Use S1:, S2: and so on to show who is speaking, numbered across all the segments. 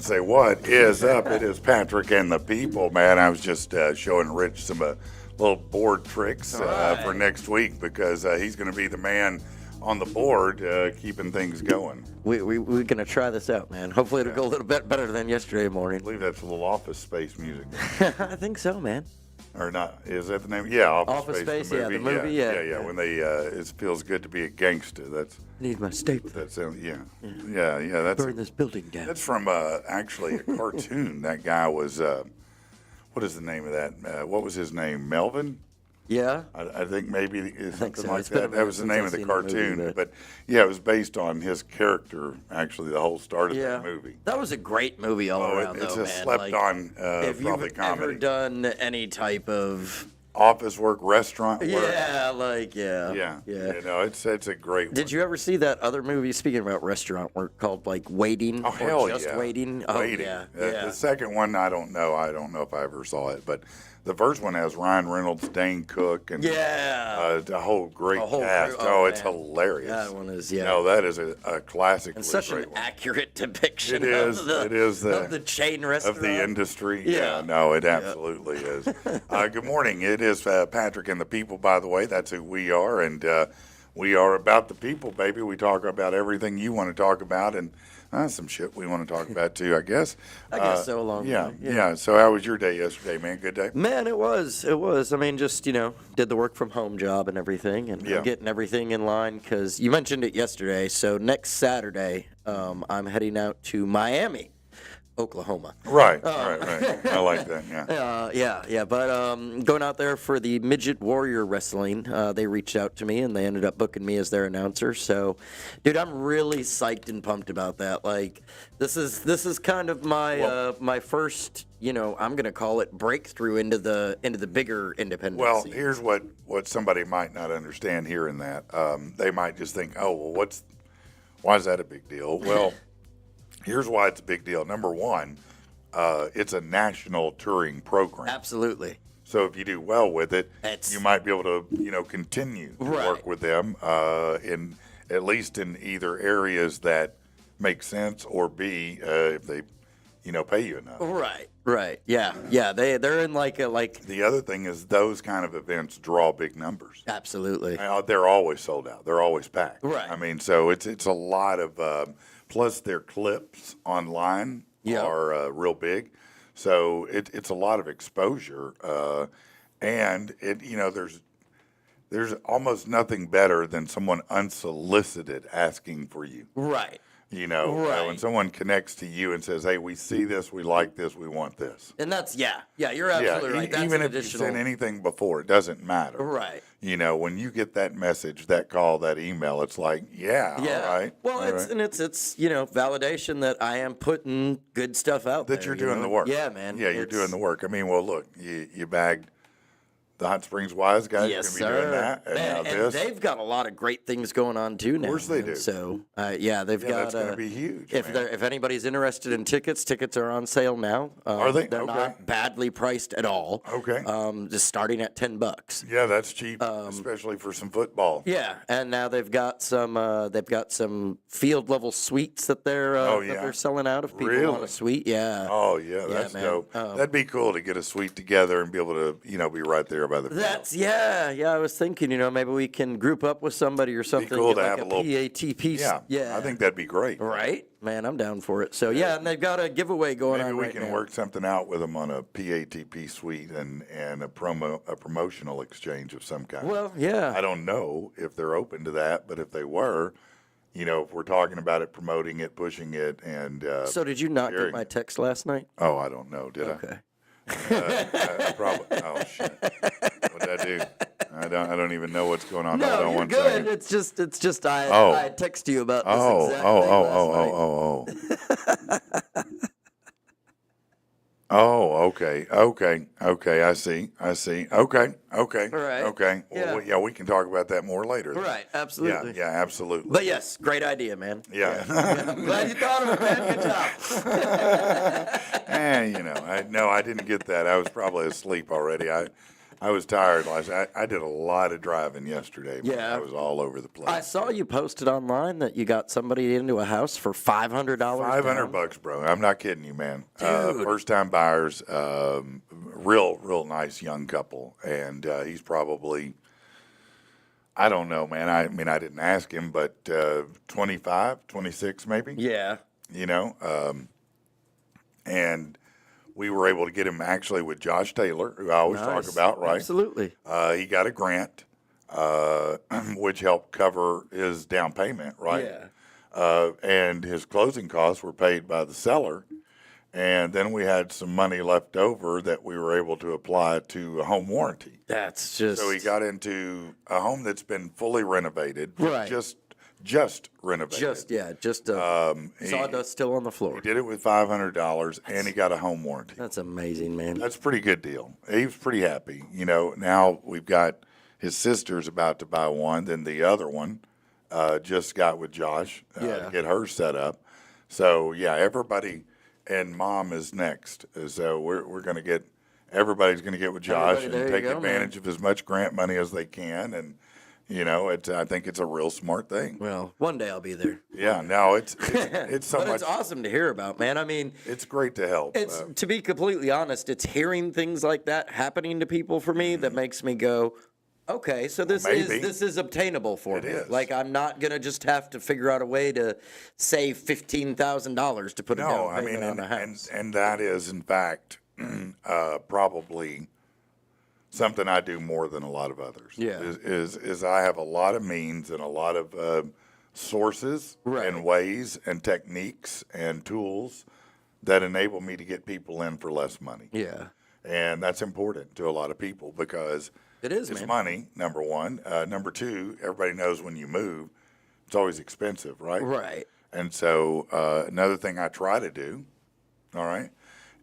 S1: say, what is up? It is Patrick and the people, man. I was just showing Rich some little board tricks for next week because he's going to be the man on the board keeping things going.
S2: We're going to try this out, man. Hopefully it'll go a little bit better than yesterday morning.
S1: I believe that's a little Office Space music.
S2: I think so, man.
S1: Or not? Is that the name? Yeah, Office
S2: Space,
S1: the movie.
S2: yeah, the movie,
S1: yeah. When they, it feels good to be a gangster. That's
S2: need my stapler.
S1: That sounds, yeah. That's
S2: burn this building down.
S1: That's from actually a cartoon. That guy was, what is the name of that? What was his name? Melvin.
S2: Yeah,
S1: I think maybe something
S2: so.
S1: like that. That was the name of the cartoon.
S2: Movie,
S1: but yeah, it was based on his character. Actually, the whole start of that movie.
S2: That was a great movie all around.
S1: It's
S2: though,
S1: a
S2: man.
S1: slept-on
S2: if
S1: probably
S2: you've
S1: comedy.
S2: ever done any type of
S1: office work, restaurant work.
S2: Yeah.
S1: You know, it's a great one.
S2: Did you ever see that other movie, speaking about restaurant work, called like Waiting?
S1: Oh, hell
S2: or Just
S1: yeah.
S2: Waiting? Oh,
S1: Waiting.
S2: yeah.
S1: The second one, I don't know. I don't know if I ever saw it, but the first one has Ryan Reynolds, Dane Cook, and the whole great cast. It's hilarious.
S2: That one is,
S1: No, that is a classic.
S2: And such an accurate depiction
S1: it is
S2: of the chain restaurant.
S1: Of the industry.
S2: Yeah.
S1: No, it absolutely is. Good morning. It is Patrick and the people, by the way. That's who we are, and we are about the people, baby. We talk about everything you want to talk about, and some shit we want to talk about too, I guess.
S2: I guess so.
S1: Yeah. So how was your day yesterday, man? Good day?
S2: Man, it was. I mean, just, did the work from home job and everything, and I'm getting everything in line because you mentioned it yesterday. So next Saturday, I'm heading out to Miami, Oklahoma.
S1: Right. I like that,
S2: yeah. But going out there for the Midget Warrior Wrestling, they reached out to me, and they ended up booking me as their announcer. So, dude, I'm really psyched and pumped about that. Like, this is kind of my my first, I'm gonna call it breakthrough into the bigger independent
S1: Well,
S2: scene.
S1: here's what somebody might not understand hearing that. They might just think, oh, well, why is that a big deal? Well. Here's why it's a big deal. Number one, it's a national touring program.
S2: Absolutely.
S1: So if you do well with it, you might be able to, continue to work with them in at least in either areas that make sense, or B, if they, pay you enough.
S2: Right. Yeah. They're in like.
S1: The other thing is those kind of events draw big numbers.
S2: Absolutely.
S1: They're always sold out. They're always packed.
S2: Right.
S1: I mean, so it's a lot of. Plus, their clips online are real big, so it's a lot of exposure, and there's almost nothing better than someone unsolicited asking for you.
S2: Right.
S1: When someone connects to you and says, "Hey, we see this, we like this, we want this,"
S2: and that's you're absolutely right. That's
S1: even if you sent anything before, it doesn't matter.
S2: Right.
S1: When you get that message, that call, that email, it's like, all right.
S2: Well,
S1: all
S2: it's validation that I am putting good stuff out
S1: that
S2: there.
S1: You're doing the work.
S2: Yeah, man.
S1: Yeah, you're doing the work. I mean, well, look, you bagged the Hot Springs Wise guys.
S2: Yes,
S1: You're going to be doing that. And now this.
S2: They've got a lot of great things going on, too, now.
S1: Of course they do.
S2: So, they've got...
S1: that's going to be huge,
S2: If anybody's interested in tickets are on sale now.
S1: Are they?
S2: They're not badly priced at all.
S1: Okay.
S2: Just starting at $10.
S1: Yeah, that's cheap, especially for some football.
S2: Yeah, and now they've got some field level suites that they're selling out if people want a suite. Yeah.
S1: Oh yeah, that's dope. That'd be cool to get a suite together and be able to be right there by the field.
S2: I was thinking, maybe we can group up with somebody or something.
S1: Be cool to
S2: like
S1: have a little
S2: PATP.
S1: Yeah, I think that'd be great.
S2: Right, man, I'm down for it. So and they've got a giveaway going on.
S1: Maybe we can work something out with them on a PATP suite and a promotional exchange of some kind.
S2: Well, yeah.
S1: I don't know if they're open to that, but if they were, if we're talking about it, promoting it, pushing it, and
S2: so did you not get my text last night?
S1: Oh, I don't know. Did
S2: I?
S1: I probably. Oh shit! What did I do? I don't even know what's going on.
S2: No,
S1: Hold on
S2: you're
S1: one
S2: good.
S1: second.
S2: It's just I text you about this exact thing last night.
S1: Okay. I see. Okay.
S2: Right.
S1: Okay. Well, we can talk about that more later. Then.
S2: Right. Absolutely.
S1: Yeah, absolutely.
S2: But yes, great idea, man.
S1: Yeah.
S2: I'm glad you thought of it, man. Good job.
S1: I didn't get that. I was probably asleep already. I was tired last night. I did a lot of driving yesterday. Man.
S2: Yeah.
S1: I was all over the place.
S2: I saw you posted online that you got somebody into a house for $500.
S1: $500, bro. I'm not kidding you, man.
S2: Dude.
S1: First time buyers, real nice young couple, and he's probably, I don't know, man. I mean, I didn't ask him, but 25, 26 maybe.
S2: Yeah.
S1: You know, and we were able to get him actually with Josh Taylor, who I always talk
S2: Nice.
S1: about, right?
S2: Absolutely.
S1: He got a grant, which helped cover his down payment, right?
S2: Yeah.
S1: And his closing costs were paid by the seller. And then we had some money left over that we were able to apply to a home warranty.
S2: That's just.
S1: So he got into a home that's been fully renovated,
S2: Right.
S1: just renovated.
S2: Just sawdust still on the floor.
S1: He did it with $500, and he got a home warranty.
S2: That's amazing, man.
S1: That's a pretty good deal. He was pretty happy. You know, now we've got his sister's about to buy one, then the other one just got with Josh to get hers set up. So, yeah, everybody, and Mom is next. So we're going to get, everybody's going to get with Josh and take advantage of as much grant money as they can. And, you know, I think it's a real smart thing.
S2: Well, one day I'll be there.
S1: Yeah, no, it's so
S2: But
S1: much.
S2: it's awesome to hear about, man. I mean,
S1: It's great to help.
S2: it's to be completely honest, it's hearing things like that happening to people for me that makes me go, okay, so this
S1: Maybe.
S2: is obtainable for
S1: It
S2: me.
S1: is.
S2: Like I'm not gonna just have to figure out a way to save $15,000 to put a
S1: No,
S2: down
S1: I
S2: payment
S1: mean,
S2: on a house.
S1: and that is in fact probably something I do more than a lot of others.
S2: Yeah.
S1: Is I have a lot of means and a lot of sources
S2: Right.
S1: and ways and techniques and tools that enable me to get people in for less money.
S2: Yeah,
S1: And that's important to a lot of people because
S2: it is,
S1: it's
S2: man.
S1: money, number one. Number two, everybody knows when you move, it's always expensive, right?
S2: Right.
S1: And so another thing I try to do, all right,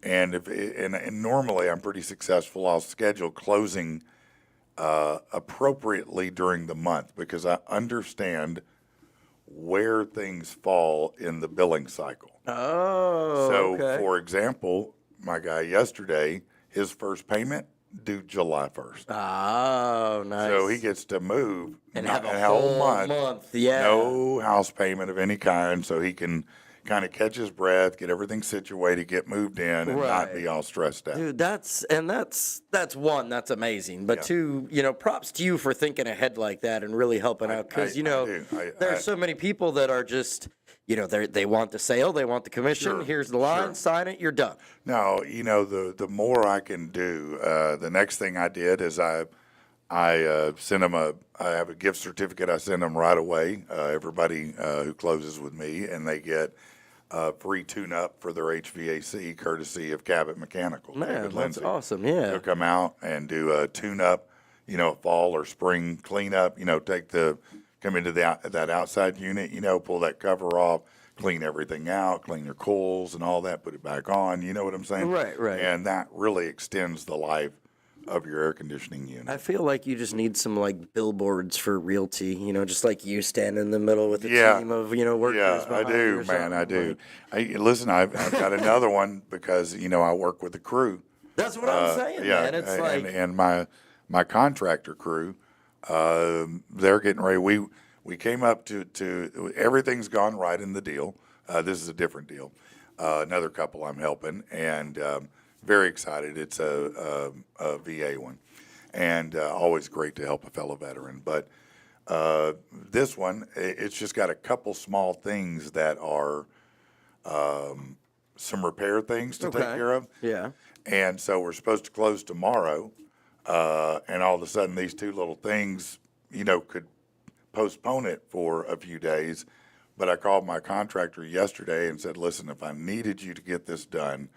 S1: and and normally I'm pretty successful. I'll schedule closing appropriately during the month because I understand where things fall in the billing cycle.
S2: Oh,
S1: So,
S2: okay.
S1: for example, my guy yesterday, his first payment due July 1st.
S2: Oh, nice.
S1: So he gets to move
S2: and have a
S1: whole
S2: whole month. Yeah.
S1: no house payment of any kind, so he can kind of catch his breath, get everything situated, get moved in, and not
S2: Right.
S1: be all stressed out.
S2: Dude, that's one, that's amazing. But
S1: Yeah.
S2: two, props to you for thinking ahead like that and really helping out. Because
S1: I do.
S2: there are so many people that are just, they want the sale, they want the commission.
S1: Sure,
S2: Here's the line,
S1: sure.
S2: sign it, you're done.
S1: No, the more I can do, the next thing I did is I sent them I have a gift certificate I send them right away. Everybody who closes with me, and they get a free tune-up for their HVAC, courtesy of Cabot Mechanical.
S2: Man,
S1: David
S2: that's
S1: Lindsay.
S2: awesome. Yeah.
S1: They'll come out and do a tune-up, fall or spring cleanup. Come into that outside unit, pull that cover off, clean everything out, clean your coils and all that, put it back on. You know what I'm saying?
S2: Right, right.
S1: And that really extends the life of your air conditioning unit.
S2: I feel like you just need some billboards for realty, just like you stand in the middle with a
S1: Yeah.
S2: team of, workers.
S1: Yeah, I
S2: behind you
S1: do,
S2: or
S1: man. I
S2: something.
S1: do. Listen, I've got another one because I work with the crew.
S2: That's what I'm saying, man. It's
S1: and my contractor crew, they're getting ready. We came up to everything's gone right in the deal. This is a different deal. Another couple I'm helping, and very excited. It's a VA one, and always great to help a fellow veteran. But this one, it's just got a couple small things that are some repair things to take care of.
S2: Yeah.
S1: And so we're supposed to close tomorrow, and all of a sudden these two little things, could postpone it for a few days. But I called my contractor yesterday and said, listen, if I needed you to get this done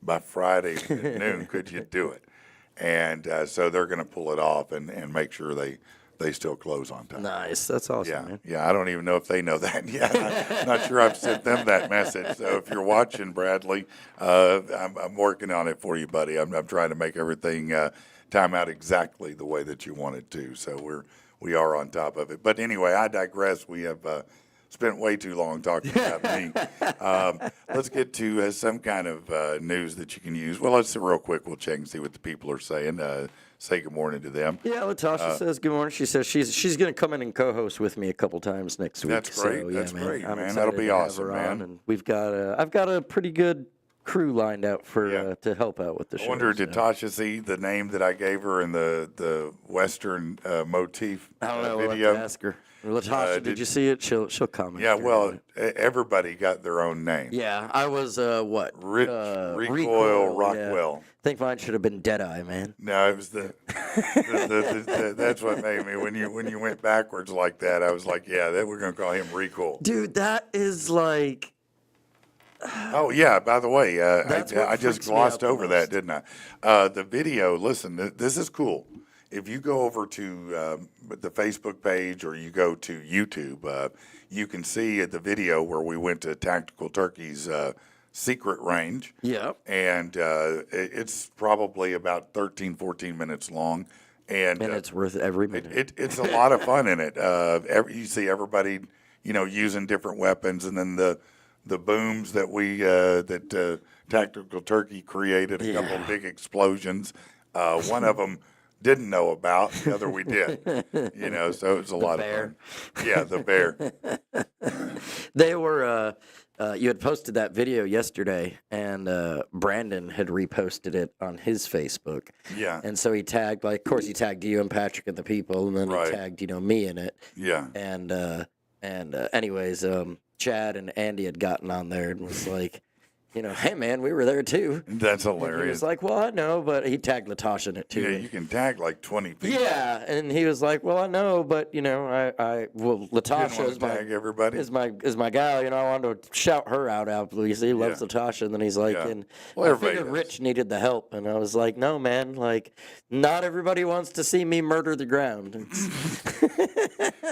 S1: by Friday at noon, could you do it? And so they're going to pull it off and make sure they still close on time.
S2: Nice. That's awesome,
S1: Yeah,
S2: man.
S1: yeah. I don't even know if they know that yet. I'm not sure I've sent them that message. So if you're watching, Bradley, I'm working on it for you, buddy. I'm trying to make everything time out exactly the way that you want it to. So we are on top of it. But anyway, I digress. We have spent way too long talking about me. Let's get to some kind of news that you can use. Well, let's real quick. We'll check and see what the people are saying. Say good morning to them.
S2: Yeah, Latasha says good morning. She says she's going to come in and co-host with me a couple times next week.
S1: That's great.
S2: So,
S1: That's
S2: man,
S1: great,
S2: I'm
S1: man.
S2: excited
S1: That'll be
S2: to have
S1: awesome,
S2: her
S1: man.
S2: on, and we've got I've got a pretty good crew lined out for to help out with the show.
S1: I wonder, did Tasha see the name that I gave her in the Western motif
S2: I don't know. We'll
S1: video?
S2: have to ask her. Latasha, did you see it? She'll comment.
S1: Yeah,
S2: here
S1: well,
S2: in a minute.
S1: everybody got their own name.
S2: Yeah, I was what?
S1: Recoil Rockwell.
S2: Yeah. I think mine should have been Deadeye, man.
S1: No, it was that's what made me when you went backwards like that. I was like, yeah, that we're gonna call him Recoil.
S2: Dude, that is like.
S1: Oh yeah. By the way, I just
S2: freaks me
S1: glossed
S2: out the
S1: over that,
S2: most.
S1: didn't I? The video. Listen, this is cool. If you go over to the Facebook page or you go to YouTube, you can see the video where we went to Tactical Turkey's secret range.
S2: Yeah.
S1: And it's probably about 13, 14 minutes long. And
S2: it's worth every minute.
S1: it's a lot of fun in it. You see everybody, using different weapons, and then the booms that Tactical Turkey created, a couple of big explosions. One of them didn't know about, the other we did. So it was a lot of fun. Yeah, the bear.
S2: They were. You had posted that video yesterday, and Brandon had reposted it on his Facebook.
S1: Yeah.
S2: And so he tagged, of course, he tagged you and Patrick and the people, and then
S1: Right.
S2: he tagged, me in it.
S1: Yeah.
S2: And anyways, Chad and Andy had gotten on there and was like, hey man, we were there too.
S1: That's
S2: And he
S1: hilarious.
S2: was like, well, I know, but he tagged Latasha in it too.
S1: Yeah, you can tag like 20 people.
S2: Yeah, and he was like, "Well, I know, but Latasha
S1: wanna tag everybody?
S2: is my gal. I wanted to shout her out. Obviously, he loves Latasha." And then he's like,
S1: Yeah.
S2: "And
S1: Well,
S2: I
S1: everybody
S2: figured
S1: does.
S2: Rich needed the help." And I was like, "No, man. Not everybody wants to see me murder the ground."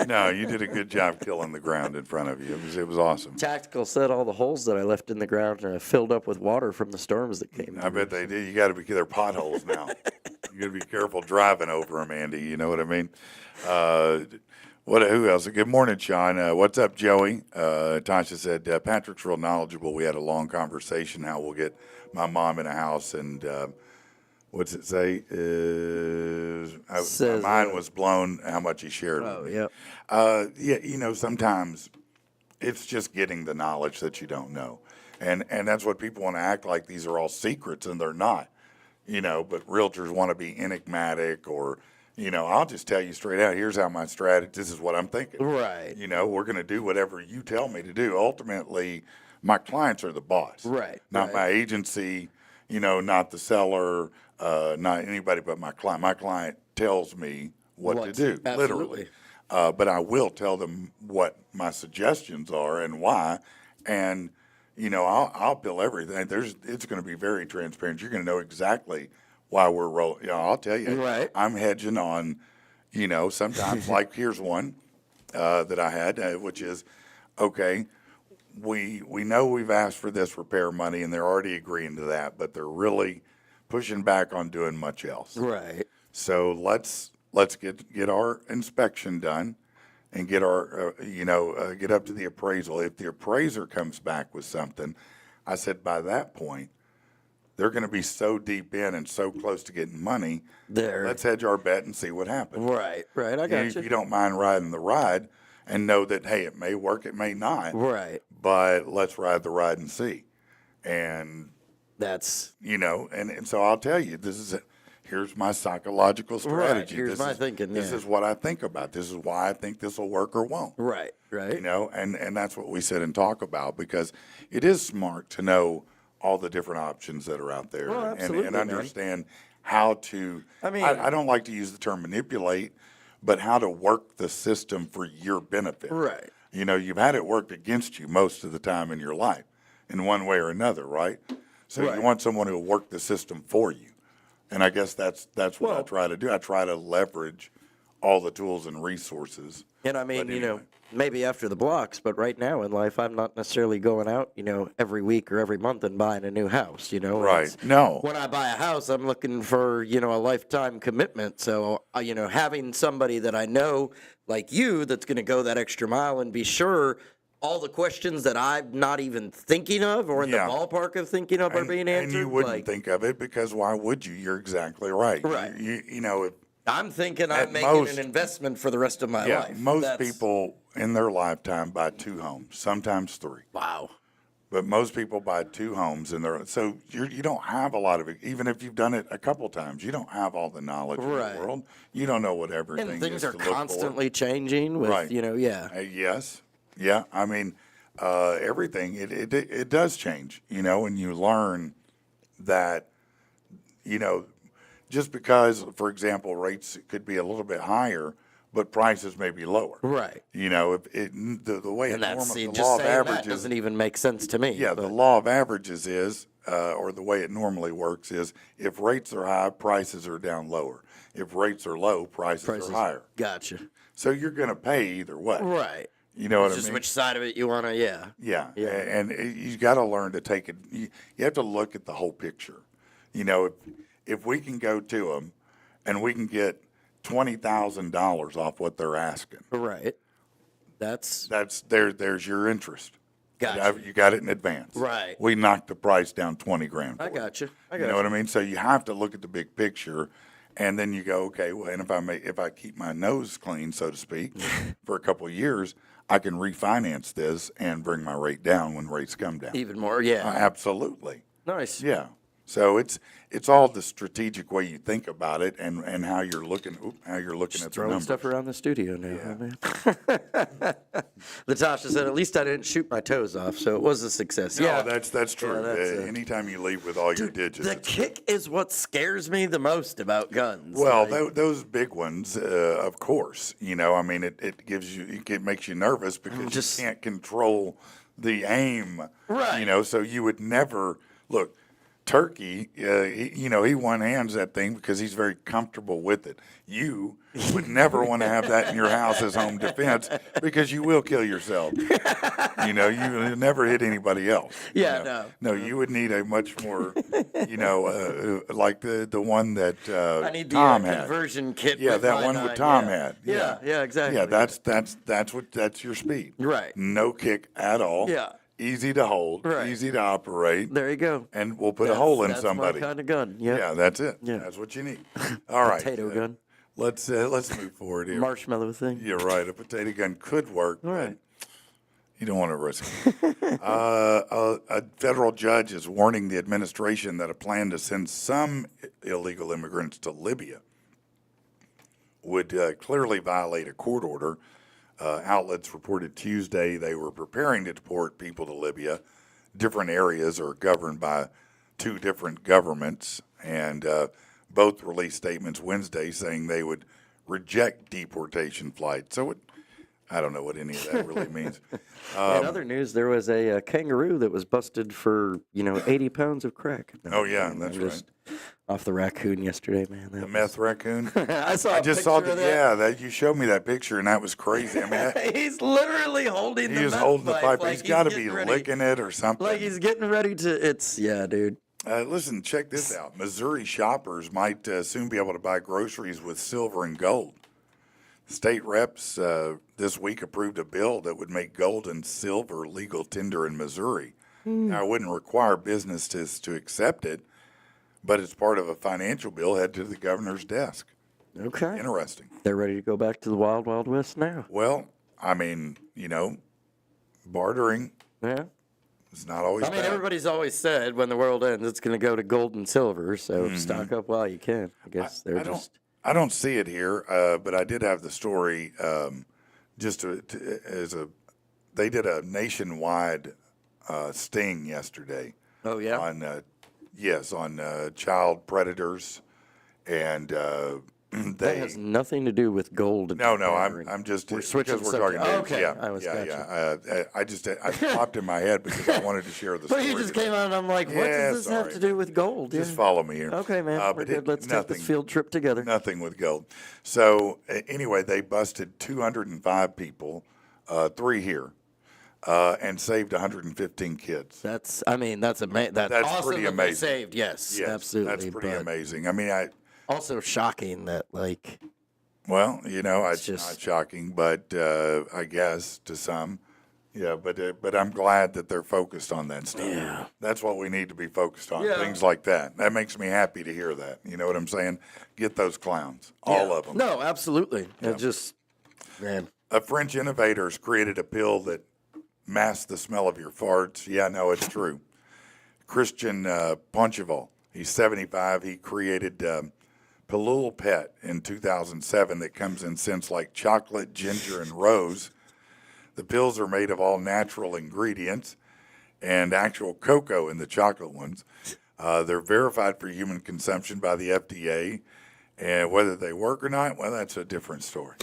S1: No, you did a good job killing the ground in front of you. It was awesome.
S2: Tactical said all the holes that I left in the ground filled up with water from the storms that came.
S1: I bet they did. You got to be they're potholes now. You got to be careful driving over them, Andy. You know what I mean? Who else? Good morning, Sean. What's up, Joey? Tasha said Patrick's real knowledgeable. We had a long conversation how we'll get my mom in a house, and what's it say?
S2: Says,
S1: my mind was blown how much he shared. with me.
S2: Yeah.
S1: Yeah, sometimes it's just getting the knowledge that you don't know. And that's what people want to act like these are all secrets, and they're not. But realtors want to be enigmatic, or, I'll just tell you straight out, here's how my strategy, this is what I'm thinking.
S2: Right.
S1: We're going to do whatever you tell me to do. Ultimately, my clients are the boss.
S2: Right.
S1: Not my agency, not the seller, not anybody but my client. My client tells me what to do, literally. But I will tell them what my suggestions are and why. And, I'll bill everything. It's going to be very transparent. You're going to know exactly why we're rolling. I'll tell you.
S2: Right.
S1: I'm hedging on, sometimes like here's one that I had, which is, okay, we know we've asked for this repair money and they're already agreeing to that, but they're really pushing back on doing much else.
S2: Right.
S1: So let's get our inspection done and get our get up to the appraisal. If the appraiser comes back with something, I said by that point they're going to be so deep in and so close to getting money. Let's hedge our bet and see what happens.
S2: Right. I got
S1: If you don't mind riding the ride and know that, hey, it may work, it may not.
S2: Right.
S1: But let's ride the ride and see. And
S2: that's
S1: and so I'll tell you, here's my psychological strategy.
S2: Here's my thinking.
S1: This is what I think about. This is why I think this will work or won't.
S2: Right.
S1: And that's what we sit and talk about, because it is smart to know all the different options that are out there and understand how to. I don't like to use the term manipulate, but how to work the system for your benefit.
S2: Right.
S1: You've had it worked against you most of the time in your life, in one way or another, right? So you want someone who will work the system for you. And I guess that's what I try to do. I try to leverage all the tools and resources.
S2: And maybe after the blocks, but right now in life, I'm not necessarily going out, every week or every month and buying a new house,
S1: Right. No.
S2: When I buy a house, I'm looking for, a lifetime commitment. So, having somebody that I know like you that's going to go that extra mile and be sure all the questions that I'm not even thinking of or in the
S1: Yeah.
S2: ballpark of thinking of are being answered.
S1: And you wouldn't
S2: like,
S1: think of it because why would you? You're exactly right.
S2: Right.
S1: You know,
S2: I'm thinking I'm
S1: at
S2: making
S1: most-
S2: an investment for the rest of my
S1: yeah,
S2: life.
S1: most
S2: That's-
S1: people in their lifetime buy 2 homes, sometimes 3.
S2: Wow.
S1: But most people buy 2 homes so you don't have a lot of it. Even if you've done it a couple times, you don't have all the knowledge in
S2: Right.
S1: the world. You don't know what everything
S2: And things
S1: is
S2: are
S1: to look for.
S2: constantly changing with,
S1: Right.
S2: yeah.
S1: Yes. Yeah. I mean, everything, it does change, and you learn that, just because, for example, rates could be a little bit higher, but prices may be lower.
S2: Right.
S1: If the way
S2: And that's,
S1: the
S2: just
S1: law of
S2: saying that
S1: averages,
S2: doesn't even make sense to me.
S1: yeah, the law of averages is, or the way it normally works is, if rates are high, prices are down lower. If rates are low, prices are higher.
S2: Gotcha.
S1: So you're going to pay either way.
S2: Right.
S1: You know what I
S2: Just
S1: mean?
S2: which side of it you want to, yeah.
S1: Yeah,
S2: Yeah.
S1: and you got to learn to take it. You have to look at the whole picture. If we can go to them, and we can get $20,000 off what they're asking,
S2: Right. That's
S1: there's your interest.
S2: Gotcha.
S1: You got it in advance.
S2: Right.
S1: We knocked the price down 20 grand.
S2: I got you.
S1: You know what I mean? So you have to look at the big picture, and then you go, okay, well, and if I keep my nose clean, so to speak, for a couple of years, I can refinance this and bring my rate down when rates come down.
S2: Even more, yeah.
S1: Absolutely.
S2: Nice.
S1: Yeah. So it's all the strategic way you think about it and how you're looking at the
S2: Throwing
S1: numbers.
S2: stuff around the studio now, huh, man. Latasha said, at least I didn't shoot my toes off, so it was a success.
S1: No,
S2: Yeah.
S1: that's true.
S2: that's
S1: Anytime you leave with all your digits.
S2: The kick is what scares me the most about guns.
S1: Well,
S2: Like,
S1: those big ones, of course. I mean, it gives you, it makes you nervous because you can't control the aim.
S2: Right.
S1: So you would never look. Turkey, he one-hands that thing because he's very comfortable with it. You would never want to have that in your house as home defense because you will kill yourself. You never hit anybody else.
S2: Yeah,
S1: no.
S2: no.
S1: No, you would need a much more, like the one that
S2: I need the
S1: Tom had.
S2: conversion kit.
S1: Yeah,
S2: with
S1: that
S2: my
S1: one with
S2: 9,
S1: Tom
S2: yeah.
S1: had.
S2: Yeah, exactly.
S1: Yeah, that's your speed.
S2: Right.
S1: No kick at all.
S2: Yeah.
S1: Easy to hold.
S2: Right.
S1: Easy to operate.
S2: There you go.
S1: And we'll put a hole in
S2: that's
S1: somebody.
S2: my kind of gun. Yep.
S1: Yeah, that's it.
S2: Yeah.
S1: That's what you need. All right.
S2: Potato gun.
S1: Let's move forward here.
S2: Marshmallow thing.
S1: You're right. A potato gun could work.
S2: All right.
S1: But you don't want to risk it. A federal judge is warning the administration that a plan to send some illegal immigrants to Libya would clearly violate a court order. Outlets reported Tuesday they were preparing to deport people to Libya. Different areas are governed by 2 different governments, and both released statements Wednesday saying they would reject deportation flights. So I don't know what any of that really means.
S2: In other news, there was a kangaroo that was busted for 80 pounds of crack.
S1: Oh, yeah, that's right.
S2: Off the raccoon yesterday, man.
S1: The meth raccoon.
S2: I saw.
S1: I just saw that you showed me that picture, and that was crazy. I mean,
S2: he's literally holding.
S1: he was holding the pipe.
S2: Like
S1: He's got to be
S2: getting ready-
S1: licking it or something.
S2: Like he's getting ready to. Dude.
S1: Listen, check this out. Missouri shoppers might soon be able to buy groceries with silver and gold. State reps this week approved a bill that would make gold and silver legal tender in Missouri. Now, it wouldn't require businesses to accept it, but it's part of a financial bill headed to the governor's desk.
S2: Okay.
S1: Interesting.
S2: They're ready to go back to the wild, wild west now.
S1: Well, I mean, bartering
S2: Yeah.
S1: is not always
S2: I mean,
S1: bad.
S2: everybody's always said when the world ends, it's going to go to gold and silver. So stock up while you can. I guess they're just.
S1: I don't see it here, but I did have the story they did a nationwide sting yesterday.
S2: Oh yeah.
S1: on child predators, and
S2: That has nothing to do with gold. And
S1: no,
S2: bartering.
S1: I'm just
S2: We're switching
S1: because we're talking
S2: subject.
S1: news.
S2: Okay.
S1: Yeah,
S2: I was gotcha.
S1: I popped in my head because I wanted to share the
S2: But
S1: story.
S2: you just came out and I'm like, what
S1: Yeah,
S2: does this have
S1: sorry.
S2: to do with gold?
S1: Just
S2: Yeah.
S1: follow me here.
S2: Okay, man. We're
S1: but
S2: good. Let's take this field trip together.
S1: Nothing with gold. So anyway, they busted 205 people, 3 here, and saved 115 kids.
S2: That's awesome
S1: That's
S2: awesome
S1: pretty
S2: that they
S1: amazing.
S2: saved. Yes,
S1: Yes,
S2: absolutely.
S1: that's pretty
S2: but
S1: amazing. I mean,
S2: also shocking that
S1: well, it's
S2: just-
S1: not shocking, but I guess to some, Yeah, but I'm glad that they're focused on that stuff.
S2: Yeah.
S1: That's what we need to be focused on.
S2: Yeah.
S1: Things like that. That makes me happy to hear that. You know what I'm saying? Get those clowns, all of them.
S2: No, absolutely. It just, man.
S1: A French innovator has created a pill that masks the smell of your farts. Yeah, no, it's true. Christian Poncheval, he's 75. He created Pilule Pet in 2007 that comes in scents like chocolate, ginger, and rose. The pills are made of all natural ingredients and actual cocoa in the chocolate ones. They're verified for human consumption by the FDA, and whether they work or not, well, that's a different story.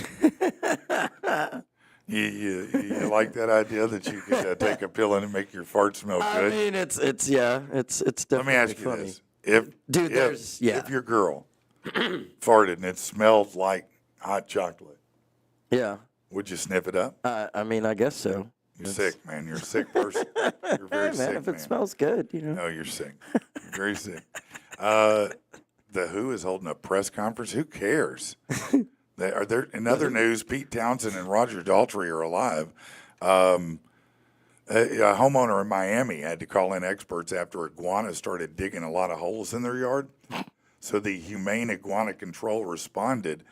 S1: You like that idea that you could take a pill in and make your fart smell good?
S2: I mean, it's definitely
S1: Let me ask you
S2: funny.
S1: this: if your girl farted and it smelled like hot chocolate,
S2: Yeah.
S1: would you sniff it up?
S2: I mean, I guess so.
S1: You're sick, man. You're a sick person. You're very
S2: Hey, man,
S1: sick,
S2: if it
S1: man.
S2: smells good, you know.
S1: No, you're sick. You're very sick. The Who is holding a press conference. Who cares? Are there in other news? Pete Townsend and Roger Daltrey are alive. A homeowner in Miami had to call in experts after iguanas started digging a lot of holes in their yard. So the Humane Iguana Control responded.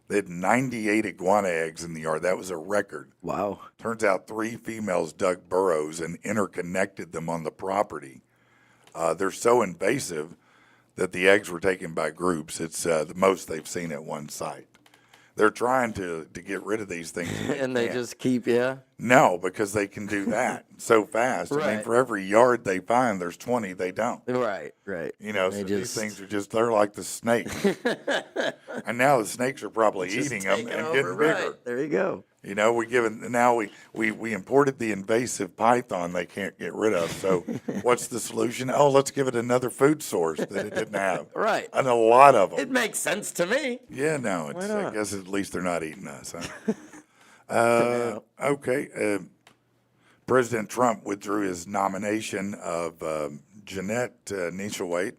S1: They had 98 iguana eggs in the yard. That was a record.
S2: Wow.
S1: Turns out 3 females dug burrows and interconnected them on the property. They're so invasive that the eggs were taken by groups. It's the most they've seen at one site. They're trying to get rid of these things.
S2: And they just keep, yeah.
S1: No, because they can do that so fast. I mean,
S2: Right.
S1: for every yard they find, there's 20 they don't.
S2: Right.
S1: You know,
S2: They
S1: so
S2: just-
S1: these things are they're like the snake. And now the snakes are probably eating them
S2: Taking
S1: and
S2: over,
S1: getting bigger.
S2: right. There you go.
S1: You know, we imported the invasive python they can't get rid of. So what's the solution? Oh, let's give it another food source that it didn't have.
S2: Right.
S1: And a lot of them.
S2: It makes sense to me.
S1: Yeah, no, I
S2: not?
S1: guess at least they're not eating us. Huh? Okay. President Trump withdrew his nomination of Jeanette Nishelwaite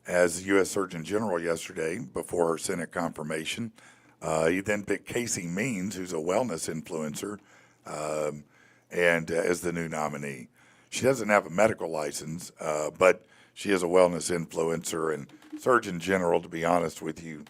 S1: as U.S. Surgeon General yesterday before her Senate confirmation. He then picked Casey Means, who's a wellness influencer, and as the new nominee. She doesn't have a medical license, but she is a wellness influencer and Surgeon General. To be honest with you,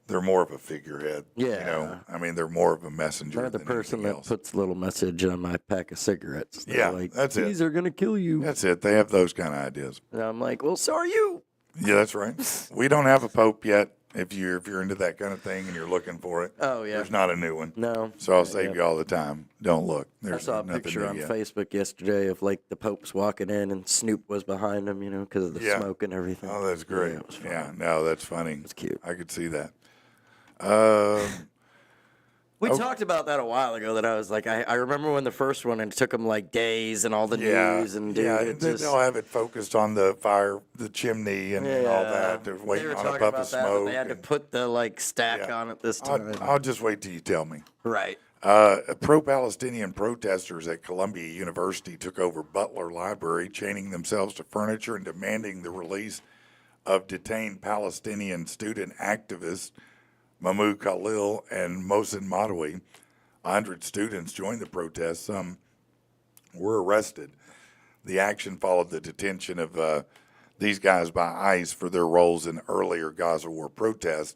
S1: they're more of a figurehead. You
S2: Yeah.
S1: know, I mean, they're more of a messenger
S2: They're the
S1: than
S2: person
S1: anything
S2: that
S1: else.
S2: puts a little message on my pack of cigarettes. They're
S1: Yeah,
S2: like,
S1: that's it.
S2: These are gonna kill you.
S1: That's it. They have those kind of ideas.
S2: And I'm like, well, so are you.
S1: Yeah, that's right. We don't have a pope yet. If you're into that kind of thing and you're looking for it,
S2: Oh, yeah.
S1: there's not a new one.
S2: No.
S1: So I'll save you all the time. Don't look.
S2: I
S1: There's
S2: saw a
S1: nothing
S2: picture
S1: new
S2: on
S1: yet.
S2: Facebook yesterday of like the Pope's walking in and Snoop was behind him, you know, because of the
S1: Yeah.
S2: smoke and everything.
S1: Oh, that's great.
S2: it was fun.
S1: Yeah, no, that's funny.
S2: It's cute.
S1: I could see that.
S2: We talked about that a while ago. That I was like, I remember when the first one, and it took them like days and all the
S1: Yeah,
S2: news and dude,
S1: yeah.
S2: it just,
S1: They'll have it focused on the fire, the chimney, and all that. They're
S2: They
S1: waiting
S2: were
S1: on a
S2: talking
S1: puff
S2: about
S1: of
S2: that, but
S1: smoke.
S2: they had to
S1: and-
S2: put the like stack
S1: yeah.
S2: on it this time.
S1: I'll just wait till you tell me.
S2: Right.
S1: Pro-Palestinian protesters at Columbia University took over Butler Library, chaining themselves to furniture and demanding the release of detained Palestinian student activists Mahmoud Khalil and Mohsen Madawi. 100 students joined the protest. Some were arrested. The action followed the detention of these guys by ICE for their roles in earlier Gaza war protests.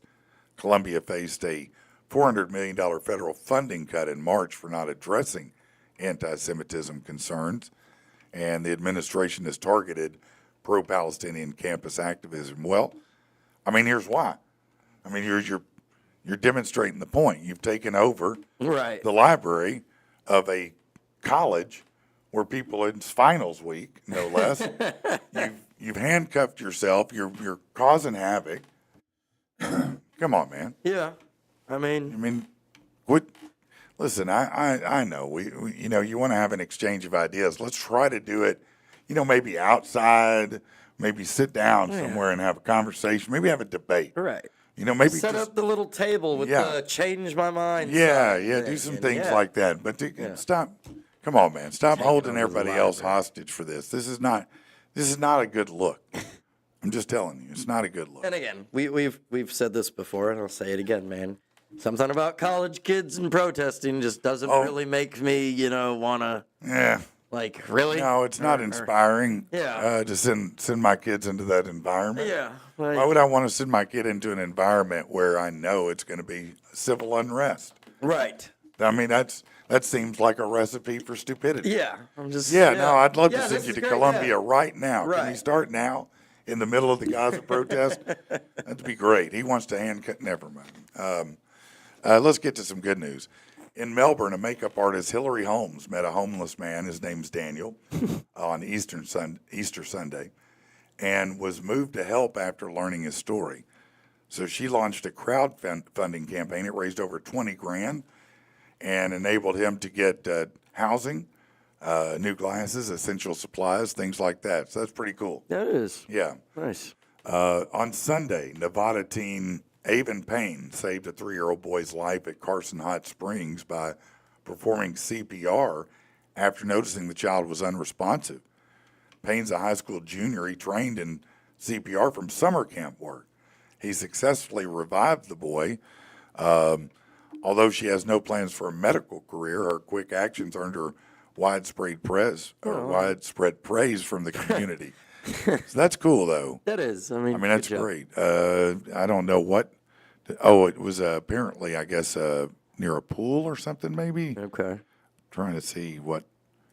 S1: Columbia faced a $400 million federal funding cut in March for not addressing anti-Semitism concerns, and the administration has targeted pro-Palestinian campus activism. Well, I mean, here's why. I mean, you're demonstrating the point. You've taken over
S2: Right.
S1: the library of a college where people it's finals week, no less. you've handcuffed yourself. You're causing havoc. Come on, man.
S2: Yeah. I
S1: I
S2: mean,
S1: mean, what? Listen, I know we you know you want to have an exchange of ideas. Let's try to do it. You know, maybe outside, maybe sit down somewhere and have a conversation. Maybe have a debate.
S2: right.
S1: You know, maybe
S2: Set
S1: just
S2: up the little table with
S1: Yeah.
S2: the change my mind.
S1: yeah,
S2: sign
S1: do
S2: thing,
S1: some
S2: and
S1: things
S2: yeah.
S1: like that. But stop. Come on, man. Stop holding
S2: over the
S1: everybody else
S2: library.
S1: hostage for this. This is not a good look. I'm just telling you, it's not a good look.
S2: And again, we've said this before, and I'll say it again, man. Something about college kids and protesting just doesn't really make me, want to,
S1: Yeah.
S2: like, really?
S1: No, it's not inspiring.
S2: Yeah.
S1: To send my kids into that environment.
S2: Yeah.
S1: Why would I want to send my kid into an environment where I know it's going to be civil unrest?
S2: Right.
S1: I mean, that seems like a recipe for stupidity.
S2: Yeah. I'm just.
S1: Yeah, no, I'd love to
S2: Yeah,
S1: send
S2: this
S1: you
S2: is
S1: to
S2: great,
S1: Columbia
S2: yeah.
S1: right now. Can
S2: Right.
S1: you start now in the middle of the Gaza protest? That'd be great. He wants to handcut. Never mind. Let's get to some good news. In Melbourne, a makeup artist, Hillary Holmes, met a homeless man. His name's Daniel on Easter Sunday, and was moved to help after learning his story. So she launched a crowdfunding campaign. It raised over 20 grand and enabled him to get housing, new glasses, essential supplies, things like that. So that's pretty cool.
S2: That is.
S1: Yeah.
S2: Nice.
S1: On Sunday, Nevada teen Avon Payne saved a 3-year-old boy's life at Carson Hot Springs by performing CPR after noticing the child was unresponsive. Payne's a high school junior. He trained in CPR from summer camp work. He successfully revived the boy. Although she has no plans for a medical career, her quick actions earned her widespread praise from the community. So that's cool, though.
S2: That is. I mean,
S1: That's
S2: good job.
S1: great. I don't know what. Oh, it was apparently, I guess, near a pool or something, maybe.
S2: Okay.
S1: Trying to see what.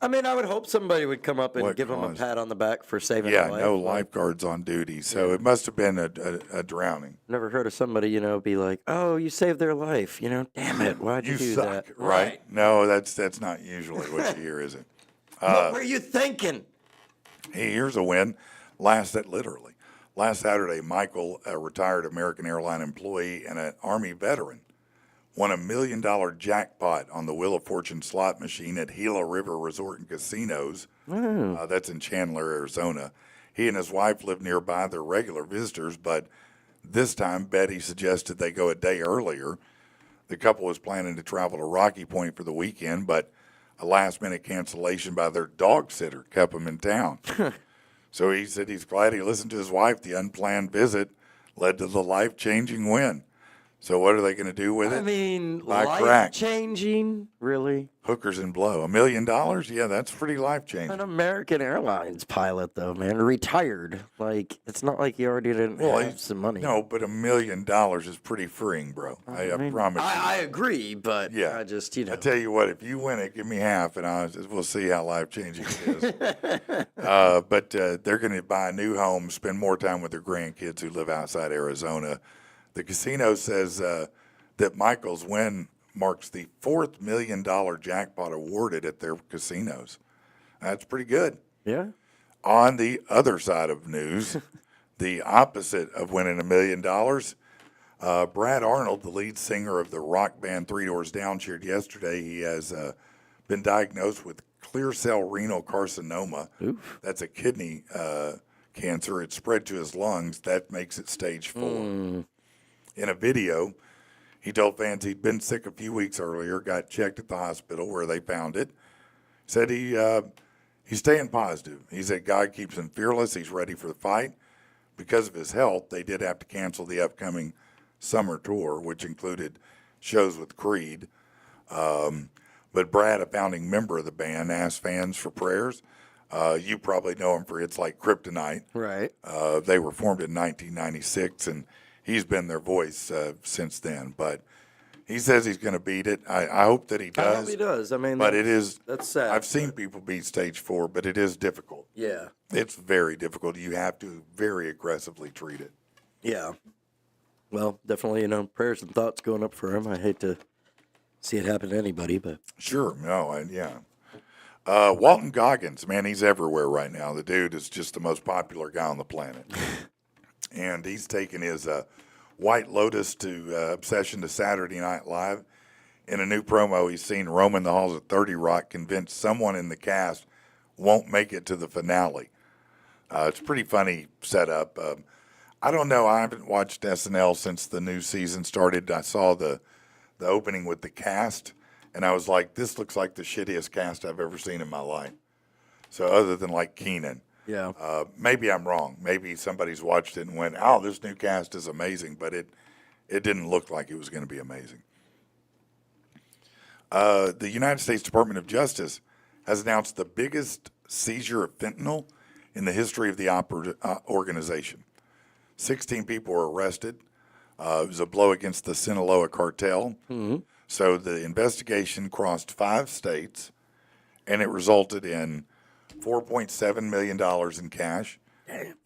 S2: I mean, I would hope somebody would come up and
S1: What
S2: give him a
S1: caused-
S2: pat on the back for saving
S1: Yeah,
S2: a life.
S1: no lifeguards on duty, so it must have been a drowning.
S2: Never heard of somebody, be like, "Oh, you saved their life." Damn it, why'd you,
S1: You
S2: do
S1: suck,
S2: that?
S1: right? No, that's not usually what you hear, is it?
S2: What were you thinking?
S1: Hey, here's a win. Last Saturday, Michael, a retired American airline employee and an Army veteran, won $1 million jackpot on the Wheel of Fortune slot machine at Gila River Resort and Casinos. That's in Chandler, Arizona. He and his wife live nearby. They're regular visitors, but this time Betty suggested they go a day earlier. The couple was planning to travel to Rocky Point for the weekend, but a last-minute cancellation by their dog sitter kept them in town. So he said he's glad he listened to his wife. The unplanned visit led to the life-changing win. So what are they going to do with it?
S2: I mean,
S1: Buy crack.
S2: life-changing, really?
S1: Hookers and blow. $1 million? Yeah, that's pretty
S2: An
S1: life-changing.
S2: American Airlines pilot, though, man, retired. Like, it's not like he already didn't have some money.
S1: No, but $1 million is pretty freeing, bro. I promise you.
S2: I agree, but
S1: Yeah.
S2: I just,
S1: I tell you what, if you win it, give me half, and we'll see how life-changing it is. But they're going to buy a new home, spend more time with their grandkids who live outside Arizona. The casino says that Michael's win marks the $4th $1 million jackpot awarded at their casinos. That's pretty good.
S2: Yeah.
S1: On the other side of news, the opposite of winning $1 million, Brad Arnold, the lead singer of the rock band Three Doors Down, shared yesterday he has been diagnosed with clear cell renal carcinoma.
S2: Oof.
S1: That's a kidney cancer. It spread to his lungs. That makes it stage 4. In a video, he told fans he'd been sick a few weeks earlier, got checked at the hospital where they found it. Said he's staying positive. He said God keeps him fearless. He's ready for the fight. Because of his health, they did have to cancel the upcoming summer tour, which included shows with Creed. But Brad, a founding member of the band, asked fans for prayers. You probably know him for hits like Kryptonite.
S2: Right.
S1: They were formed in 1996, and he's been their voice since then. But he says he's going to beat it. I hope that he does.
S2: I hope he does. I mean,
S1: But it is.
S2: that's sad.
S1: I've seen people beat stage 4, but it is difficult.
S2: Yeah.
S1: It's very difficult. You have to very aggressively treat it.
S2: Yeah. Well, definitely, prayers and thoughts going up for him. I hate to see it happen to anybody, but
S1: Sure. No, yeah. Walton Goggins, man, he's everywhere right now. The dude is just the most popular guy on the planet. And he's taken his White Lotus obsession to Saturday Night Live. In a new promo, he's seen roaming the halls of 30 Rock, convinced someone in the cast won't make it to the finale. It's a pretty funny setup. I don't know. I haven't watched SNL since the new season started. I saw the opening with the cast, and I was like, this looks like the shittiest cast I've ever seen in my life. So other than like Keenan.
S2: yeah.
S1: Maybe I'm wrong. Maybe somebody's watched it and went, oh, this new cast is amazing, but it didn't look like it was going to be amazing. The United States Department of Justice has announced the biggest seizure of fentanyl in the history of the organization. 16 people were arrested. It was a blow against the Sinaloa cartel. So the investigation crossed 5 states, and it resulted in $4.7 million in cash,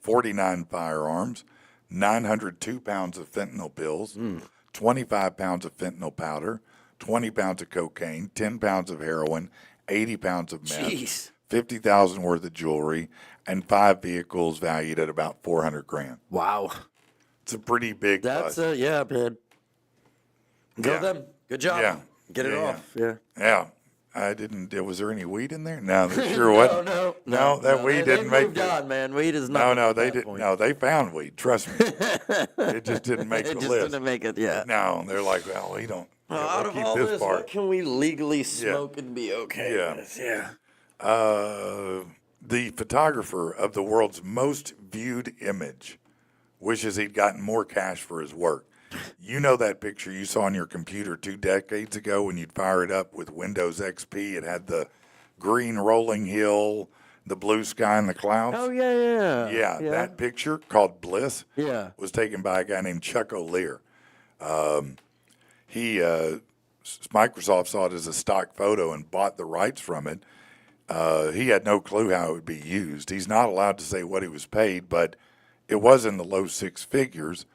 S1: 49 firearms, 902 pounds of fentanyl pills, 25 pounds of fentanyl powder, 20 pounds of cocaine, 10 pounds of heroin, 80 pounds of meth,
S2: Jeez.
S1: 50,000 worth of jewelry, and 5 vehicles valued at about 400 grand.
S2: Wow.
S1: It's a pretty big
S2: That's
S1: bust.
S2: yeah, man. Go
S1: Yeah.
S2: them. Good job.
S1: Yeah.
S2: Get it
S1: Yeah,
S2: off. Yeah.
S1: Yeah. I didn't. Was there any weed in there? No, there sure wasn't. No, that weed didn't
S2: they
S1: make
S2: moved
S1: it.
S2: on, man. Weed is not.
S1: No, they didn't. No, they found weed. Trust me. It just didn't make
S2: It
S1: the
S2: just
S1: list.
S2: didn't make it. Yeah.
S1: No, they're like, well, we don't.
S2: Well,
S1: yeah,
S2: out
S1: we'll
S2: of
S1: keep
S2: all
S1: this
S2: this,
S1: part.
S2: what can we legally smoke and be okay
S1: Yeah.
S2: with? Yeah.
S1: The photographer of the world's most viewed image wishes he'd gotten more cash for his work. You know that picture you saw on your computer 2 decades ago when you'd fire it up with Windows XP? It had the green rolling hill, the blue sky, and the clouds.
S2: Oh yeah.
S1: Yeah, that picture called Bliss
S2: Yeah.
S1: was taken by a guy named Chuck O'Lear. Microsoft saw it as a stock photo and bought the rights from it. He had no clue how it would be used. He's not allowed to say what he was paid, but it was in the low 6 figures.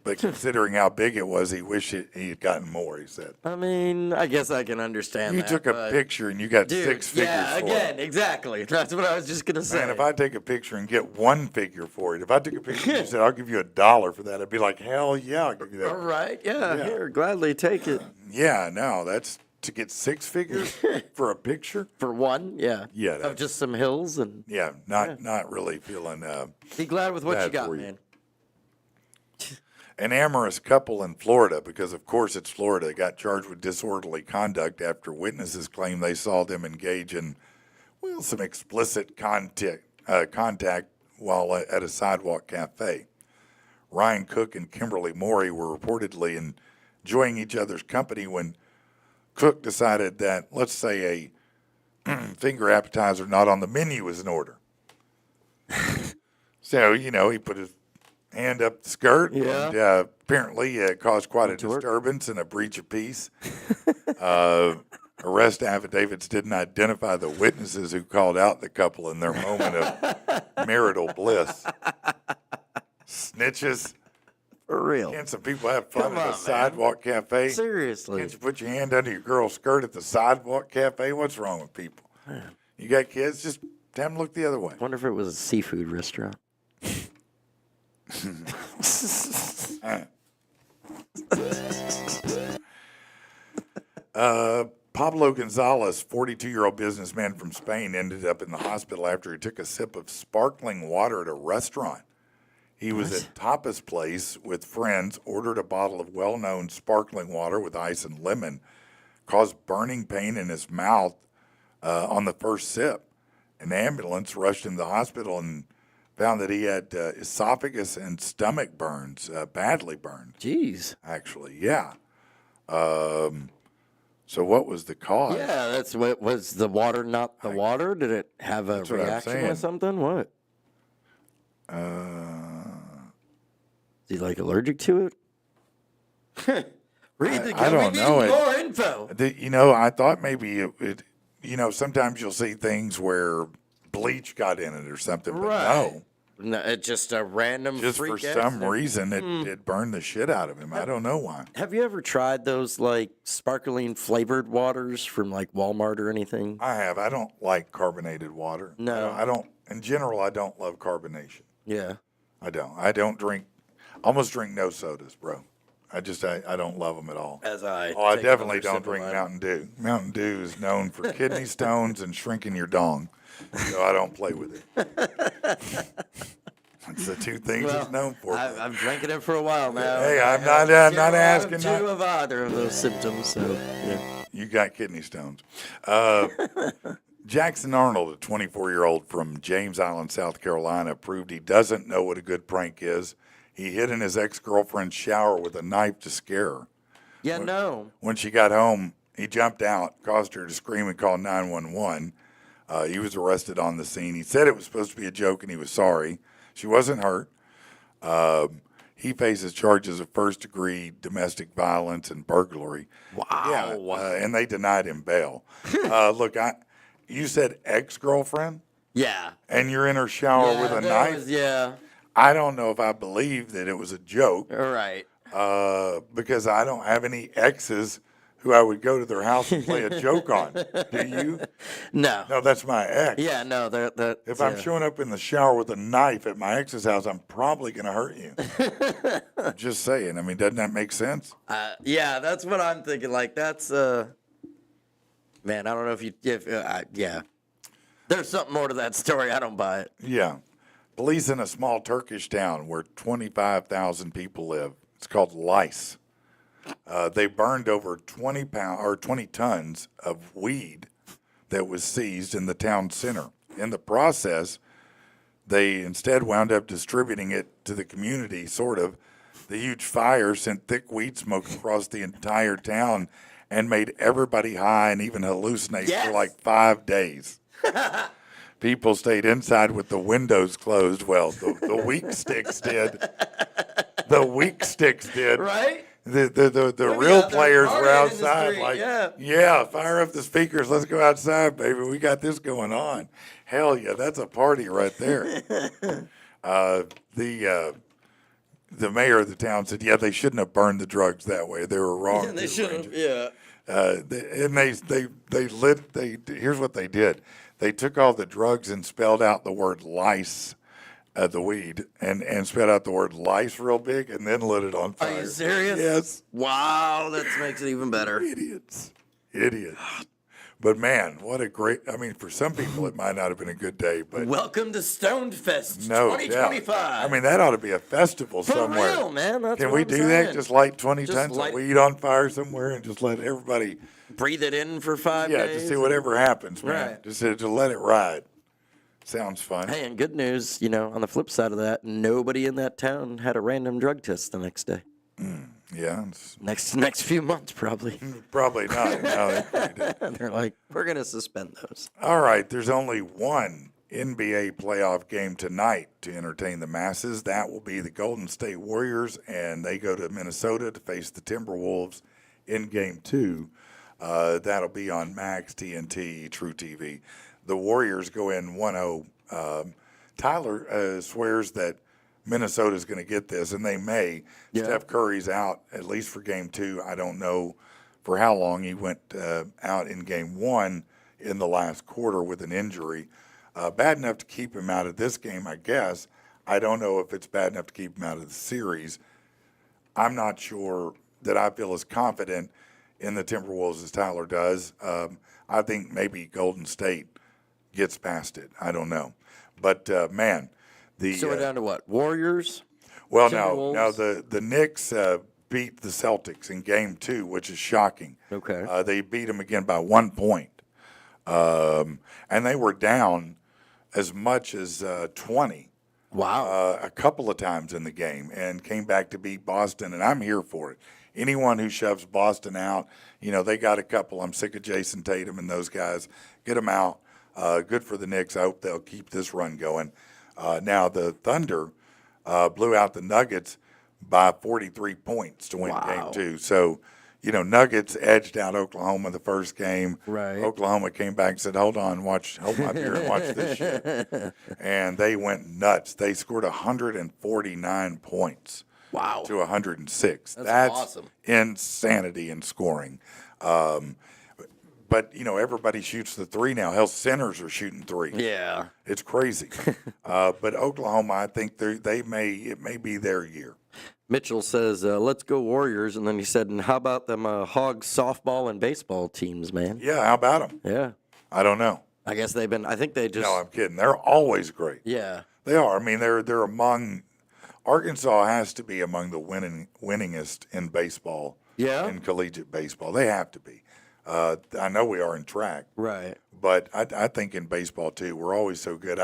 S1: But considering how big it was, he wished he had gotten more, he said.
S2: I mean, I guess I can understand
S1: You
S2: that.
S1: took a
S2: but-
S1: picture and you got
S2: Dude,
S1: 6 figures
S2: yeah,
S1: for
S2: again,
S1: it.
S2: exactly. That's what I was just gonna say.
S1: Man, if I take a picture and get 1 figure for it, if I took a picture and you said, I'll give you $1 for that, I'd be like, hell yeah, I'll give you
S2: All
S1: that.
S2: right, yeah,
S1: Yeah.
S2: here, gladly take it
S1: Yeah, no, that's to get 6 figures for a picture.
S2: for one. Yeah,
S1: Yeah,
S2: of
S1: that's-
S2: just some hills and
S1: Yeah, not really feeling.
S2: be glad with what you
S1: Bad
S2: got,
S1: for you.
S2: man.
S1: An amorous couple in Florida, because of course it's Florida, got charged with disorderly conduct after witnesses claim they saw them engage in, well, some explicit contact while at a sidewalk cafe. Ryan Cook and Kimberly Morey were reportedly enjoying each other's company when Cook decided that, let's say, a finger appetizer not on the menu was in order. So, he put his hand up the skirt.
S2: Yeah.
S1: And, apparently caused quite a
S2: to work.
S1: disturbance and a breach of peace. Arrest affidavits didn't identify the witnesses who called out the couple in their moment of marital bliss. Snitches.
S2: For real.
S1: Can't some people have fun
S2: Come
S1: at
S2: on,
S1: a
S2: man.
S1: sidewalk cafe?
S2: Seriously.
S1: Can't you put your hand under your girl's skirt at the sidewalk cafe? What's wrong with people? You got kids? Just have them look the other way.
S2: Wonder if it was a seafood restaurant.
S1: Pablo Gonzalez, 42-year-old businessman from Spain, ended up in the hospital after he took a sip of sparkling water at a restaurant. He was at Tapas Place with friends, ordered a bottle of well-known sparkling water with ice and lemon, caused burning pain in his mouth on the first sip. An ambulance rushed him to the hospital and found that he had esophagus and stomach burns, badly burned,
S2: Jeez.
S1: actually. Yeah. So what was the cause?
S2: Yeah, that's what was the water. Not the water. Did it have a
S1: what I'm
S2: reaction
S1: saying.
S2: with something? What? Is he like allergic to it? Read the
S1: I don't
S2: we
S1: know.
S2: need more info.
S1: I thought maybe it sometimes you'll see things where bleach got in it or something, but
S2: Right. No, it's just a random
S1: just for
S2: freak
S1: some
S2: accident.
S1: reason it burned the shit out of him. I don't know why.
S2: Have you ever tried those like sparkling flavored waters from like Walmart or anything?
S1: I have. I don't like carbonated water.
S2: No.
S1: I don't. In general, I don't love carbonation.
S2: Yeah.
S1: I don't. I don't drink. Almost drink no sodas, bro. I don't love them at all.
S2: As I.
S1: Oh, I
S2: take
S1: definitely
S2: another
S1: don't
S2: sip of
S1: drink
S2: mine.
S1: Mountain Dew. Mountain Dew is known for kidney stones and shrinking your dong, so I don't play with it. It's the 2 things it's known for.
S2: I've drinking it for a while now.
S1: Hey, I'm
S2: I
S1: not
S2: have
S1: not
S2: zero
S1: asking.
S2: Two of either of those symptoms. So yeah.
S1: You got kidney stones. Jackson Arnold, a 24-year-old from James Island, South Carolina, proved he doesn't know what a good prank is. He hid in his ex-girlfriend's shower with a knife to scare her.
S2: Yeah. No.
S1: When she got home, He jumped out, caused her to scream and call 911. He was arrested on the scene. He said it was supposed to be a joke and he was sorry. She wasn't hurt. He faces charges of first-degree domestic violence and burglary.
S2: Wow.
S1: Yeah, and they denied him bail. Look, you said ex-girlfriend,
S2: Yeah.
S1: and you're in her shower with a knife?
S2: Yeah.
S1: I don't know if I believe that it was a joke.
S2: All right.
S1: Because I don't have any exes who I would go to their house and play a joke on. Do you?
S2: No.
S1: No, that's my ex.
S2: Yeah, no.
S1: If I'm showing up in the shower with a knife at my ex's house, I'm probably going to hurt you. Just saying. I mean, doesn't that make sense?
S2: Yeah, that's what I'm thinking. Like, that's, man, I don't know yeah. There's something more to that story. I don't buy it.
S1: Yeah. Police in a small Turkish town where 25,000 people live. It's called Lice. They burned over 20 tons of weed that was seized in the town center. In the process, they instead wound up distributing it to the community, sort of. The huge fire sent thick weed smoke across the entire town and made everybody high and even hallucinate for like 5 days. People stayed inside with the windows closed. Well, the weak sticks did. The weak sticks did.
S2: Right?
S1: The real players were
S2: partying in the
S1: outside,
S2: street,
S1: like,
S2: yeah.
S1: fire up the speakers. Let's go outside, baby. We got this going on. Hell yeah, that's a party right there. The mayor of the town said, yeah, they shouldn't have burned the drugs that way. They were wrong.
S2: They should have, yeah.
S1: And here's what they did. They took all the drugs and spelled out the word lice, the weed, and spelled out the word lice real big and then lit it on fire.
S2: Are you serious?
S1: Yes.
S2: Wow, that makes it even better.
S1: Idiots. But man, what a great, I mean, for some people it might not have been a good day, but.
S2: Welcome to Stoned Fest
S1: No
S2: 2025.
S1: doubt. I mean, that ought to be a festival
S2: For
S1: somewhere.
S2: real, man. That's
S1: Can
S2: what
S1: we
S2: I'm
S1: do
S2: saying.
S1: that? Just light 20
S2: Just
S1: tons
S2: light-
S1: of weed on fire somewhere and just let everybody,
S2: Breathe it in for 5 days.
S1: just see whatever happens, man.
S2: Right.
S1: Just to let it ride. Sounds fun.
S2: Hey, and good news, on the flip side of that, nobody in that town had a random drug test the next day.
S1: Yeah.
S2: Next few months, probably.
S1: Probably not. No, they probably did.
S2: They're like, we're going to suspend those.
S1: All right. There's only one NBA playoff game tonight to entertain the masses. That will be the Golden State Warriors, and they go to Minnesota to face the Timberwolves in Game 2. That'll be on Max, TNT, True TV. The Warriors go in 1-0. Tyler swears that Minnesota's going to get this, and they may.
S2: Yeah.
S1: Steph Curry's out, at least for Game 2. I don't know for how long. He went out in Game 1 in the last quarter with an injury. Bad enough to keep him out of this game, I guess. I don't know if it's bad enough to keep him out of the series. I'm not sure that I feel as confident in the Timberwolves as Tyler does. I think maybe Golden State gets past it. I don't know. But, man,
S2: So we're down to what? Warriors?
S1: well,
S2: Timberwolves?
S1: no, the Knicks beat the Celtics in Game 2, which is shocking.
S2: Okay.
S1: They beat them again by 1 point. And they were down as much as 20
S2: Wow.
S1: a couple of times in the game and came back to beat Boston, and I'm here for it. Anyone who shoves Boston out, they got a couple. I'm sick of Jason Tatum and those guys. Get them out. Good for the Knicks. I hope they'll keep this run going. Now, the Thunder blew out the Nuggets by 43 points to win
S2: Wow.
S1: Game 2. So, Nuggets edged out Oklahoma the first game.
S2: Right.
S1: Oklahoma came back and said, hold my beer and watch this shit. And they went nuts. They scored 149 points.
S2: Wow.
S1: To 106.
S2: That's awesome.
S1: Insanity in scoring. But, everybody shoots the three now. Hell, centers are shooting three.
S2: Yeah.
S1: It's crazy. But Oklahoma, I think it may be their year.
S2: Mitchell says, let's go Warriors. And then he said, and how about them Hogs softball and baseball teams, man?
S1: Yeah, how about them?
S2: Yeah.
S1: I don't know.
S2: I guess I think they just.
S1: No, I'm kidding. They're always great.
S2: Yeah.
S1: They are. I mean, they're among Arkansas has to be among the winningest in baseball.
S2: Yeah?
S1: In collegiate baseball, they have to be. I know we are in track,
S2: Right.
S1: but I think in baseball too, we're always so good.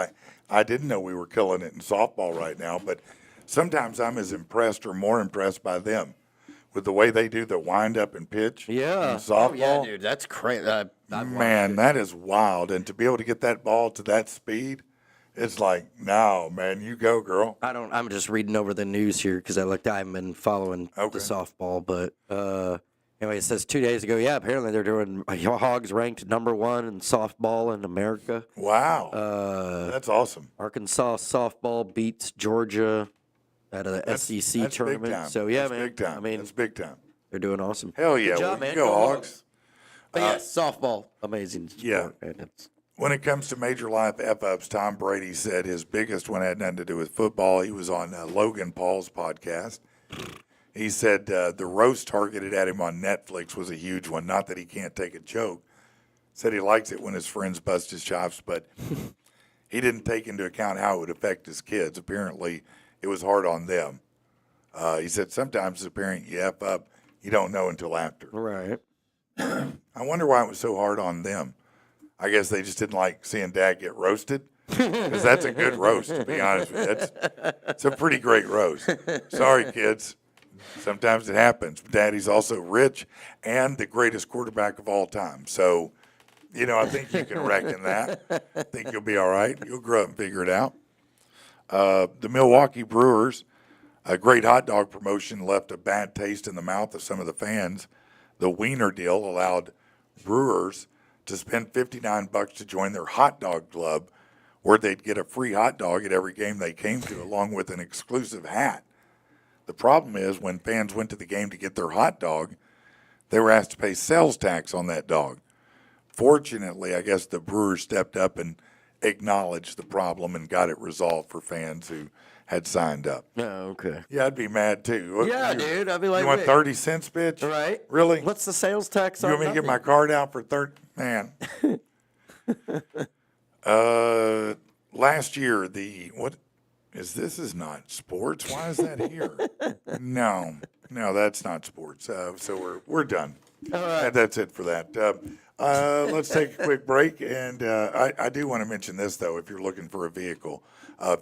S1: I didn't know we were killing it in softball right now, but sometimes I'm as impressed or more impressed by them with the way they do the wind up and pitch.
S2: Yeah.
S1: In softball.
S2: Oh, yeah, dude. That's crazy.
S1: Man, that is wild. And to be able to get that ball to that speed, it's like, no, man, you go, girl.
S2: I'm just reading over the news here because I haven't been following the softball, but anyway, it says 2 days ago, yeah, apparently they're doing Hogs ranked #1 in softball in America.
S1: Wow. That's awesome.
S2: Arkansas softball beats Georgia at a SEC
S1: that's
S2: tournament.
S1: Big time.
S2: So yeah,
S1: that's
S2: man.
S1: Big time.
S2: I mean,
S1: that's big time.
S2: They're doing awesome.
S1: Hell yeah.
S2: Good job,
S1: well,
S2: man.
S1: Go Hogs.
S2: But yeah, softball, amazing sport.
S1: Yeah.
S2: Man.
S1: When it comes to major life F-ups, Tom Brady said his biggest one had nothing to do with football. He was on Logan Paul's podcast. He said the roast targeted at him on Netflix was a huge one. Not that he can't take a joke. Said he likes it when his friends bust his chops, but he didn't take into account how it would affect his kids. Apparently, it was hard on them. He said sometimes as a parent, you F up, you don't know until after.
S2: Right.
S1: I wonder why it was so hard on them. I guess they just didn't like seeing Dad get roasted, because that's a good roast, to be honest with you. It's a pretty great roast. Sorry, kids. Sometimes it happens. Daddy's also rich and the greatest quarterback of all time. So, I think you can reckon that. I think you'll be all right. You'll grow up and figure it out. The Milwaukee Brewers, a great hot dog promotion, left a bad taste in the mouth of some of the fans. The Wiener deal allowed brewers to spend $59 to join their hot dog club, where they'd get a free hot dog at every game they came to, along with an exclusive hat. The problem is when fans went to the game to get their hot dog, they were asked to pay sales tax on that dog. Fortunately, I guess the Brewers stepped up and acknowledged the problem and got it resolved for fans who had signed up.
S2: Oh, okay.
S1: Yeah, I'd be mad too.
S2: Yeah, dude. I'd be like,
S1: you want 30 cents, bitch?
S2: Right.
S1: Really?
S2: What's the sales tax
S1: You
S2: on
S1: want me to get
S2: nothing?
S1: my card out for 30? Man. Last year, this is not sports. Why is that here? No, that's not sports. So we're done.
S2: All right.
S1: And that's it for that. Let's take a quick break. And I do want to mention this, though, if you're looking for a vehicle.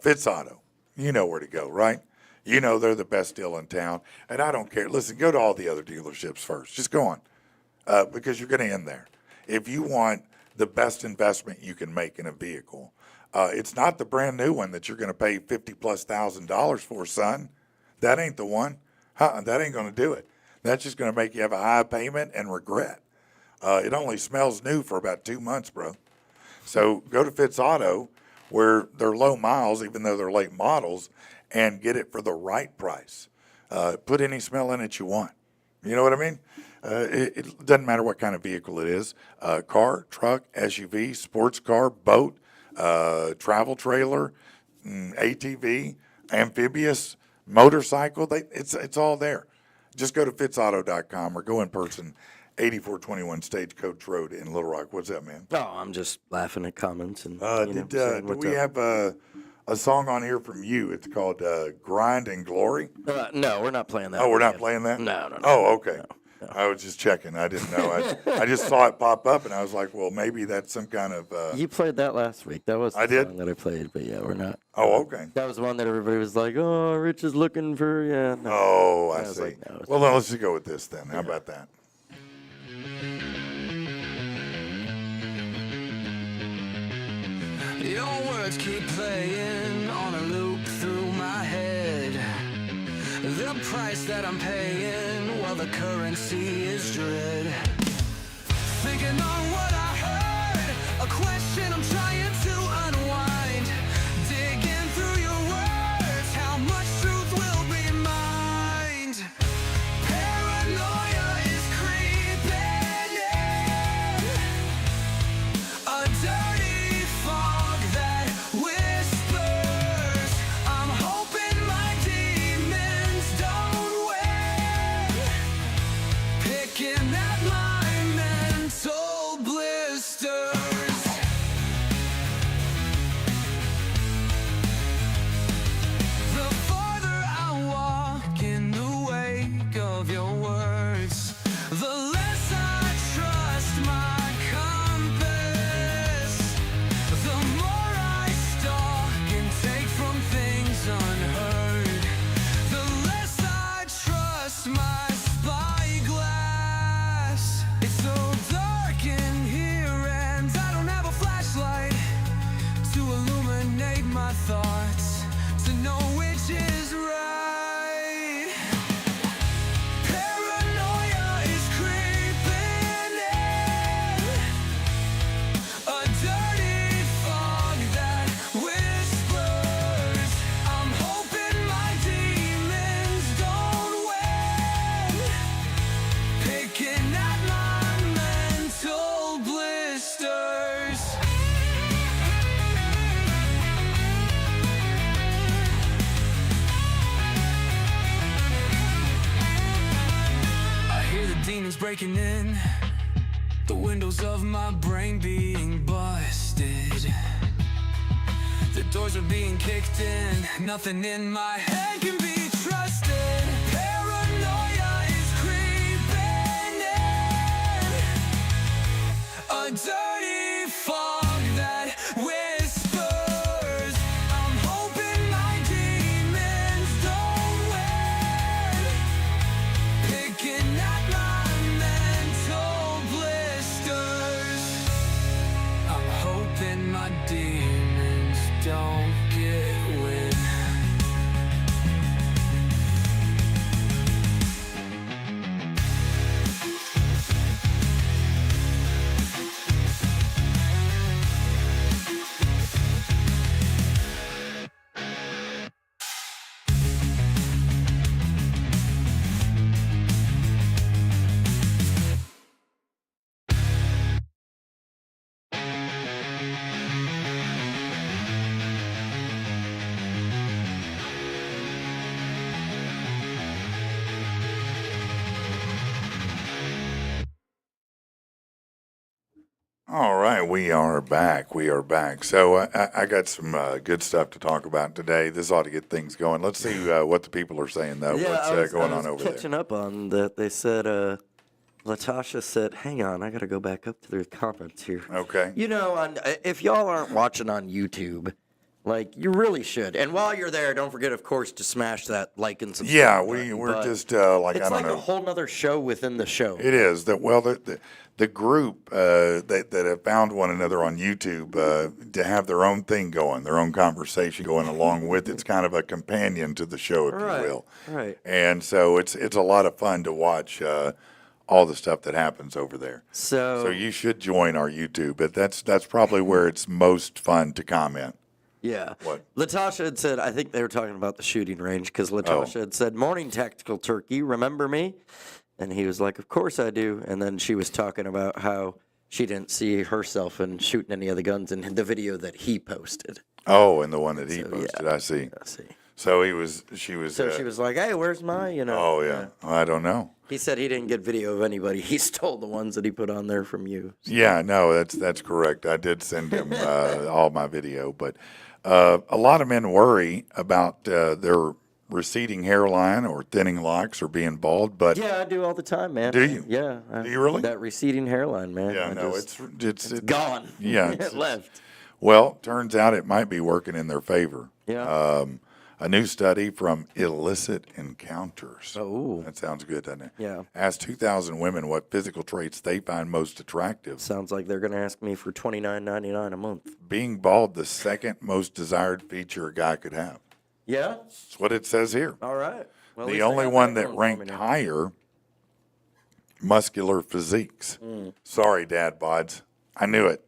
S1: Fitz Auto, you know where to go, right? You know they're the best deal in town. And I don't care. Listen, go to all the other dealerships first. Just go on because you're going to end there. If you want the best investment you can make in a vehicle, it's not the brand new one that you're going to pay $50,000+ for, son. That ain't the one. That ain't going to do it. That's just going to make you have a high payment and regret. It only smells new for about 2 months, bro. So go to Fitz Auto, where they're low miles, even though they're late models, and get it for the right price. Put any smell in it you want. You know what I mean? It doesn't matter what kind of vehicle it is. Car, truck, SUV, sports car, boat, travel trailer, ATV, amphibious, motorcycle. It's all there. Just go to fitzauto.com or go in person, 8421 Stagecoach Road in Little Rock. What's that, man?
S2: Oh, I'm just laughing at comments and
S1: Do we have a song on here from you? It's called Grind and Glory.
S2: No, we're not playing that.
S1: Oh, we're not playing that?
S2: No.
S1: Oh, okay. No. I was just checking. I didn't know. I just saw it pop up, and I was like, well, maybe that's some kind of...
S2: You played that last week. That was the song that I played, but yeah, we're not.
S1: Oh, okay.
S2: That was the one that everybody was like, oh, Rich is looking for, yeah. No.
S1: Oh, I see.
S2: Like, no,
S1: well, then let's just go with this then. How about that?
S3: Your words keep playing on a loop through my head. The price that I'm paying, well, the currency is dread. Thinking on what I heard, a question I'm trying to unwind. Digging through your words, how much truth will be mined? Paranoia is creeping in. A dirty fog that whispers. I'm hoping my demons don't win. Picking at my mental blisters. breaking in, the windows of my brain being busted. The doors are being kicked in, nothing in my head can be trusted. Paranoia is creeping in, a dirty fog that whispers. I'm hoping my demons don't win, picking at my mental blisters. I'm hoping my demons don't get wind.
S1: All right, we are back. We are back. So I got some good stuff to talk about today. This ought to get things going. Let's see what the people are saying, though. What's going on over there?
S2: Catching up on that. They said, Latasha said, hang on, I got to go back up to their comments here.
S1: Okay.
S2: You know, if y'all aren't watching on YouTube, like, you really should. And while you're there, don't forget, of course, to smash that like and subscribe.
S1: Yeah,
S2: button.
S1: we're
S2: But
S1: just like, I
S2: it's
S1: don't
S2: like
S1: know.
S2: a whole nother show within the show.
S1: It is that the group that have found one another on YouTube to have their own thing going, their own conversation going along with it's kind of a companion to the show, if
S2: Right,
S1: you will.
S2: right.
S1: And so it's a lot of fun to watch all the stuff that happens over there.
S2: So
S1: you should join our YouTube, but that's probably where it's most fun to comment.
S2: yeah.
S1: What?
S2: Latasha had said, I think they were talking about the shooting range, because Latasha had said, morning, Tactical Turkey, remember me? And he was like, of course I do. And then she was talking about how she didn't see herself and shooting any of the guns in the video that he posted.
S1: Oh, and the one that he
S2: So,
S1: posted,
S2: yeah.
S1: I see.
S2: I see.
S1: So she was.
S2: So she was like, hey, where's my, you know?
S1: Oh yeah, I don't know.
S2: He said he didn't get video of anybody. He stole the ones that he put on there from you.
S1: Yeah, no, that's correct. I did send him all my video, but a lot of men worry about their receding hairline or thinning locks or being bald. But
S2: Yeah, I do all the time, man.
S1: Do you?
S2: Yeah.
S1: Do you really?
S2: That receding hairline, man.
S1: yeah,
S2: I
S1: no,
S2: just-
S1: it's
S2: gone.
S1: Yeah,
S2: It left.
S1: Well, turns out it might be working in their favor.
S2: Yeah.
S1: A new study from Illicit Encounters.
S2: Oh.
S1: That sounds good, doesn't it?
S2: Yeah.
S1: Asked 2,000 women what physical traits they find most attractive.
S2: Sounds like they're going to ask me for $29.99 a month.
S1: Being bald, the second most desired feature a guy could have.
S2: Yeah?
S1: That's what it says here.
S2: All right. Well, at
S1: The
S2: least I
S1: only
S2: got
S1: one
S2: that
S1: that
S2: going for me
S1: ranked
S2: now.
S1: higher, muscular physiques. Sorry, Dad bods. I knew it.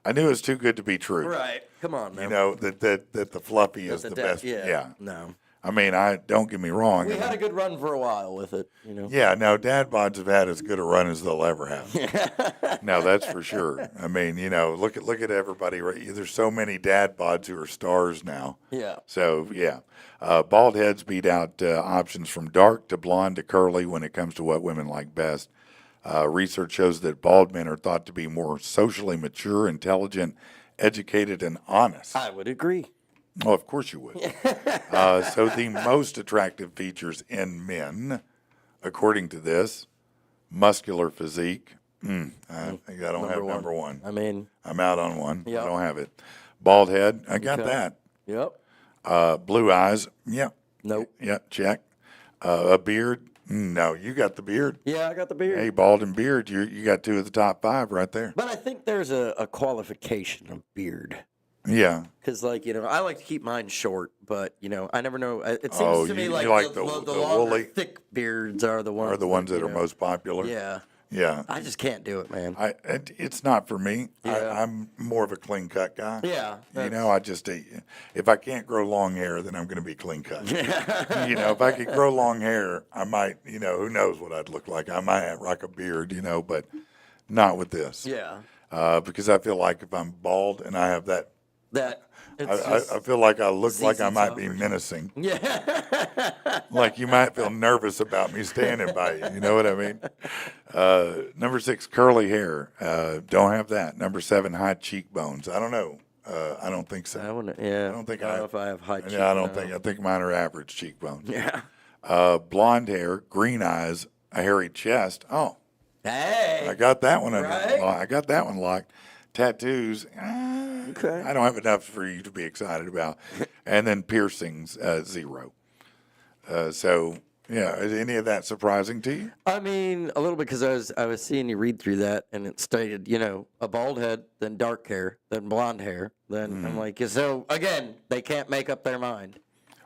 S1: I knew it was too good to be true.
S2: Right. Come on, man.
S1: You know, that the fluffy is the best.
S2: Yeah. No.
S1: I mean, don't get me wrong.
S2: We had a good run for a while with it, you know.
S1: Yeah, no, dad bods have had as good a run as they'll ever have. No, that's for sure. I mean, you know, look at everybody. Right, there's so many dad bods who are stars now.
S2: Yeah.
S1: So yeah, bald heads beat out options from dark to blonde to curly when it comes to what women like best. Research shows that bald men are thought to be more socially mature, intelligent, educated, and honest.
S2: I would agree.
S1: Oh, of course you would. So the most attractive features in men, according to this, muscular physique. I think I don't have number one.
S2: I mean,
S1: I'm out on one.
S2: Yep.
S1: I don't have it. Bald head. I got
S2: Okay.
S1: that.
S2: yep.
S1: Blue eyes. Yeah.
S2: Nope.
S1: Yeah. Check. A beard. No, you got the beard.
S2: Yeah, I got the beard.
S1: Hey, bald and beard. You got two of the top five right there.
S2: But I think there's a qualification of beard.
S1: Yeah.
S2: Because, like, you know, I like to keep mine short, but, you know, I never know. It seems
S1: Oh,
S2: to me
S1: you
S2: like,
S1: like
S2: the
S1: the
S2: longer,
S1: woolly-
S2: thick beards are the ones,
S1: Are the ones that
S2: you
S1: are
S2: know,
S1: most popular.
S2: Yeah.
S1: Yeah.
S2: I just can't do it, man.
S1: It's not for me.
S2: Yeah.
S1: I'm more of a clean cut guy.
S2: Yeah,
S1: You know, if I can't grow long hair, then I'm going to be clean cut. You know, if I could grow long hair, I might, you know, who knows what I'd look like. I might rock a beard, you know, but not with this.
S2: Yeah.
S1: Because I feel like if I'm bald and I have that
S2: It's
S1: I
S2: just
S1: feel like I look like
S2: ZZ
S1: I might
S2: Top
S1: be
S2: or-
S1: menacing.
S2: yeah.
S1: Like you might feel nervous about me standing by you. You know what I mean? Number 6, curly hair. Don't have that. Number 7, high cheekbones. I don't know. I don't think so.
S2: I wouldn't. Yeah.
S1: I don't think
S2: I don't know if I have high cheek.
S1: Yeah, I don't
S2: no.
S1: think. I think mine are average cheekbones.
S2: Yeah.
S1: Blonde hair, green eyes, a hairy chest. Oh,
S2: Hey.
S1: I got that one.
S2: Right?
S1: I got that one locked. Tattoos.
S2: Okay.
S1: I don't have enough for you to be excited about. And then piercings, 0. So yeah, is any of that surprising to you?
S2: I mean, a little bit because I was seeing you read through that, and it stated, a bald head, then dark hair, then blonde hair. Then I'm like, so again, they can't make up their mind.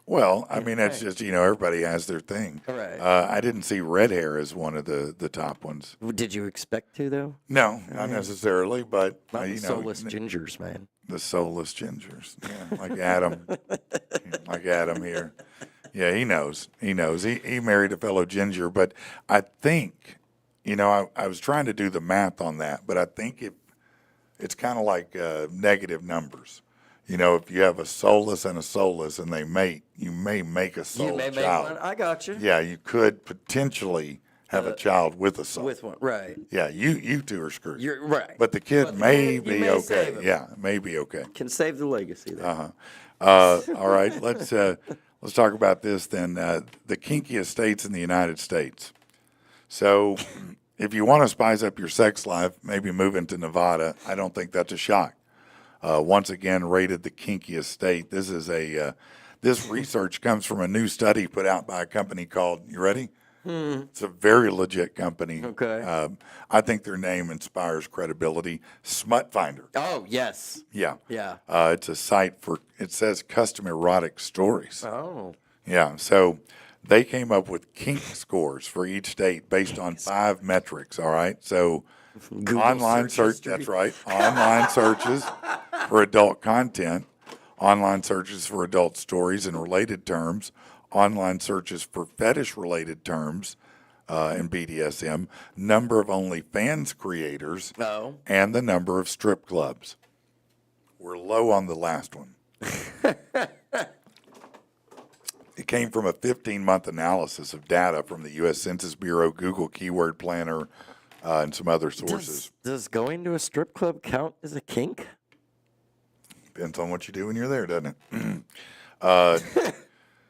S1: Well, I mean, it's just everybody has their thing.
S2: Right.
S1: I didn't see red hair as one of the top ones.
S2: Did you expect to though?
S1: No, not necessarily, but
S2: Not the soulless gingers, man.
S1: the soulless gingers, yeah, like Adam here. Yeah, he knows. He knows. He married a fellow ginger, but I think, I was trying to do the math on that, but I think it's kind of like negative numbers. If you have a soulless and a soulless and they mate, you may make a soul
S2: You may
S1: child.
S2: make one. I got you.
S1: Yeah, you could potentially have a child with a soul.
S2: With one, right?
S1: Yeah, you two are screwed.
S2: You're right.
S1: But the kid
S2: But the
S1: may
S2: kid, you
S1: be
S2: may
S1: okay.
S2: save him.
S1: Yeah, may be okay.
S2: Can save the legacy. There.
S1: All right, let's talk about this then. The kinky estates in the United States. So, if you want to spice up your sex life, maybe move into Nevada. I don't think that's a shock. Once again, rated the kinky estate. This is this research comes from a new study put out by a company called. You ready? It's a very legit company.
S2: Okay.
S1: I think their name inspires credibility. Smut Finder.
S2: Oh yes.
S1: Yeah.
S2: Yeah.
S1: It's a site it says custom erotic stories.
S2: Oh.
S1: Yeah. So they came up with kink scores for each state based on 5 metrics. All right. So
S2: Google
S1: online search,
S2: history.
S1: that's right. Online searches for adult content, online searches for adult stories and related terms, online searches for fetish-related terms in BDSM, number of OnlyFans creators,
S2: Oh.
S1: and the number of strip clubs. We're low on the last one. It came from a 15-month analysis of data from the U.S. Census Bureau, Google Keyword Planner, and some other sources.
S2: Does going to a strip club count as a kink?
S1: Depends on what you do when you're there, doesn't it?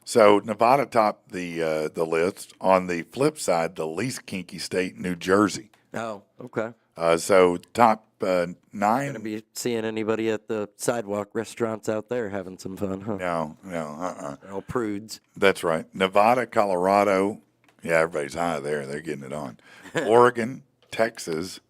S1: So Nevada topped the list. On the flip side, the least kinky state, New Jersey.
S2: Oh, okay.
S1: So top 9.
S2: Gonna be seeing anybody at the sidewalk restaurants out there having some fun, huh?
S1: No.
S2: They're all prudes.
S1: That's right. Nevada, Colorado. Yeah, everybody's high there. They're getting it on. Oregon, Texas,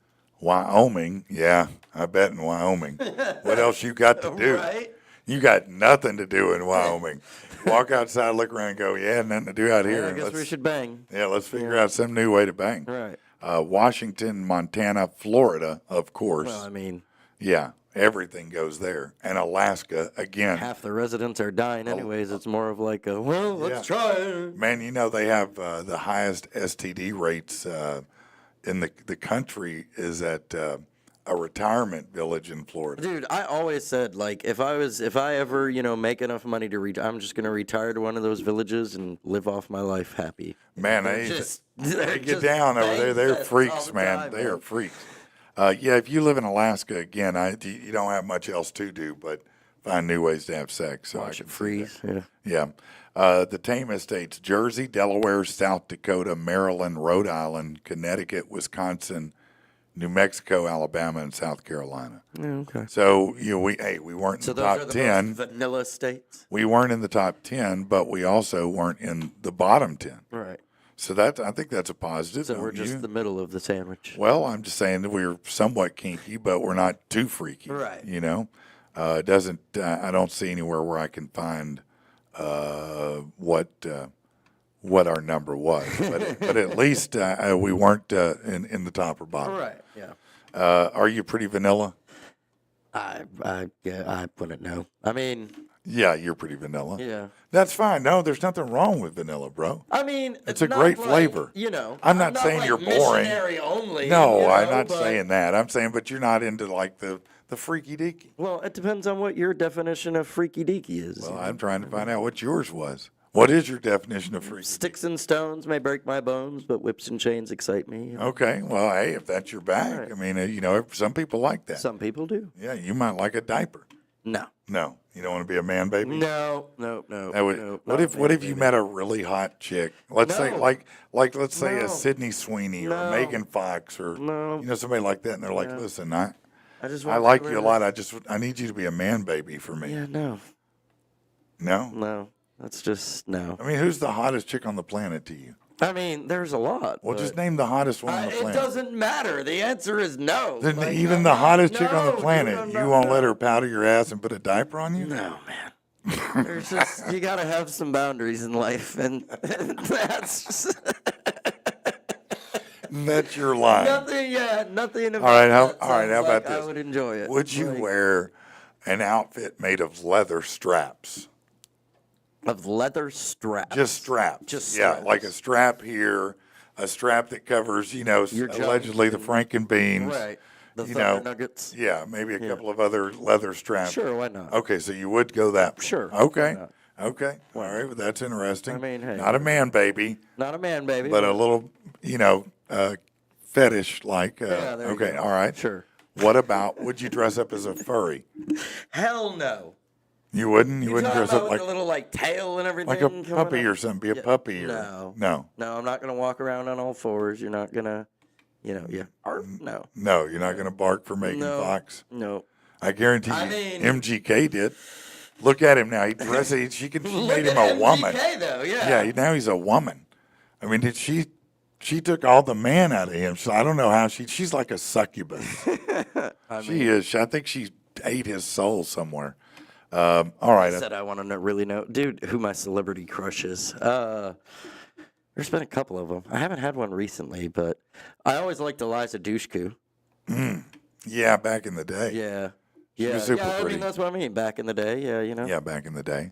S1: Wyoming. Yeah, I bet in Wyoming. What else you got to do?
S2: Right?
S1: You got nothing to do in Wyoming. Walk outside, look around, and go, yeah, nothing to do out here.
S2: I guess we should bang.
S1: Yeah, let's figure out some new way to bang.
S2: Right.
S1: Washington, Montana, Florida, of course.
S2: Well, I mean,
S1: Yeah, everything goes there. And Alaska, again.
S2: half the residents are dying anyways. It's more of like a, well, let's
S1: Yeah.
S2: try it.
S1: Man, they have the highest STD rates in the country is at a retirement village in Florida.
S2: Dude, I always said, like, if I ever, make enough money to I'm just going to retire to one of those villages and live off my life happy.
S1: Man,
S2: They're
S1: they
S2: just
S1: get
S2: just
S1: down over there.
S2: bang
S1: They're
S2: fest
S1: freaks,
S2: all the
S1: man.
S2: time,
S1: They are freaks. Yeah, if you live in Alaska, again, you don't have much else to do but find new ways to have sex. So
S2: Watch
S1: I
S2: it
S1: can see
S2: freeze. Yeah.
S1: that. Yeah. The tame estates, Jersey, Delaware, South Dakota, Maryland, Rhode Island, Connecticut, Wisconsin, New Mexico, Alabama, and South Carolina.
S2: Yeah, okay.
S1: So, we weren't in
S2: So
S1: the
S2: those are
S1: top
S2: the
S1: 10.
S2: most vanilla states?
S1: We weren't in the top 10, but we also weren't in the bottom 10.
S2: Right.
S1: So I think that's a positive.
S2: So we're
S1: don't
S2: just
S1: you?
S2: the middle of the sandwich.
S1: Well, I'm just saying that we're somewhat kinky, but we're not too freaky.
S2: Right.
S1: It doesn't. I don't see anywhere where I can find what our number was, but at least we weren't in the top or bottom.
S2: Right. Yeah.
S1: Are you pretty vanilla?
S2: I wouldn't know. I mean,
S1: Yeah, you're pretty vanilla.
S2: Yeah.
S1: That's fine. No, there's nothing wrong with vanilla, bro.
S2: I mean,
S1: It's a
S2: not
S1: great
S2: like,
S1: flavor.
S2: You know,
S1: I'm not saying
S2: like
S1: you're boring.
S2: missionary only.
S1: No,
S2: you know,
S1: I'm not
S2: but-
S1: saying that. I'm saying, but you're not into like the freaky deaky.
S2: Well, it depends on what your definition of freaky deaky is.
S1: Well, I'm trying to find out what yours was. What is your definition of freaky?
S2: Sticks and stones may break my bones, but whips and chains excite me.
S1: Okay, well, hey, if that's your bag,
S2: Right.
S1: I mean, you know, some people like that.
S2: Some people do.
S1: Yeah, you might like a diaper.
S2: No.
S1: No, you don't want to be a man baby.
S2: No.
S1: That would,
S2: no,
S1: what
S2: not
S1: if
S2: me,
S1: you
S2: baby.
S1: met a really hot chick? Let's say
S2: No.
S1: like let's say
S2: No.
S1: a Sydney Sweeney or a
S2: No.
S1: Megan Fox or
S2: No.
S1: you know somebody like that, and they're like,
S2: No.
S1: listen,
S2: I just
S1: I
S2: want
S1: like
S2: to
S1: you a
S2: wear-
S1: lot. I need you to be a man baby for me.
S2: Yeah, no.
S1: No,
S2: That's just no.
S1: I mean, who's the hottest chick on the planet to you?
S2: I mean, there's a lot.
S1: Well,
S2: but
S1: just name the hottest one on the
S2: it
S1: planet.
S2: doesn't matter. The answer is no.
S1: Then
S2: Like,
S1: even
S2: I'm
S1: the
S2: not-
S1: hottest chick on the
S2: no,
S1: planet,
S2: no,
S1: you
S2: no,
S1: won't
S2: no.
S1: let her powder your ass and put a diaper on you?
S2: No, man. There's just you gotta have some boundaries in life, and that's just,
S1: That's your line.
S2: nothing. Yeah, nothing.
S1: All right, how
S2: about that
S1: about
S2: sounds like
S1: this?
S2: I would enjoy it.
S1: Would you
S2: Like,
S1: wear an outfit made of leather straps?
S2: of leather straps?
S1: Just straps.
S2: Just
S1: Yeah,
S2: straps.
S1: like a strap here, a strap that covers, you know,
S2: Your junk
S1: allegedly the
S2: and-
S1: Franken beans.
S2: right. The
S1: you
S2: thunder
S1: know,
S2: nuggets.
S1: Yeah, maybe a couple of other leather straps.
S2: Sure, why not?
S1: Okay, so you would go that.
S2: Sure, why
S1: Okay.
S2: not?
S1: Okay. All right, well, that's interesting.
S2: I mean, hey.
S1: Not a man baby,
S2: Not a man, baby.
S1: but a little, you know, fetish like.
S2: Yeah, there you
S1: Okay,
S2: go.
S1: all right.
S2: Sure.
S1: What about, would you dress up as a furry?
S2: Hell no.
S1: You wouldn't? You wouldn't
S2: talking
S1: dress up
S2: about
S1: like
S2: with the little like tail and everything.
S1: like a
S2: coming
S1: puppy
S2: up?
S1: or something? Be a puppy or
S2: No.
S1: no?
S2: No, I'm not gonna walk around on all fours. You're not gonna, you know, yeah. No.
S1: No, you're not going to bark for Megan
S2: No.
S1: Fox.
S2: No.
S1: I guarantee
S2: I
S1: you,
S2: mean-
S1: MGK did. Look at him now. He dresses. She
S2: Look
S1: made him
S2: at
S1: a woman.
S2: MGK though, yeah.
S1: Yeah, now he's a woman. I mean, did she? She took all the man out of him. So I don't know how she's like a succubus. She is. I think she ate his soul somewhere. All right.
S2: Said I want to really know, dude, who my celebrity crush is. There's been a couple of them. I haven't had one recently, but I always liked Eliza Dushku.
S1: Yeah, back in the day.
S2: Yeah.
S1: She
S2: Yeah,
S1: was super
S2: yeah, I
S1: pretty.
S2: mean that's what I mean. Back in the day, yeah, you know.
S1: Yeah, back in the day.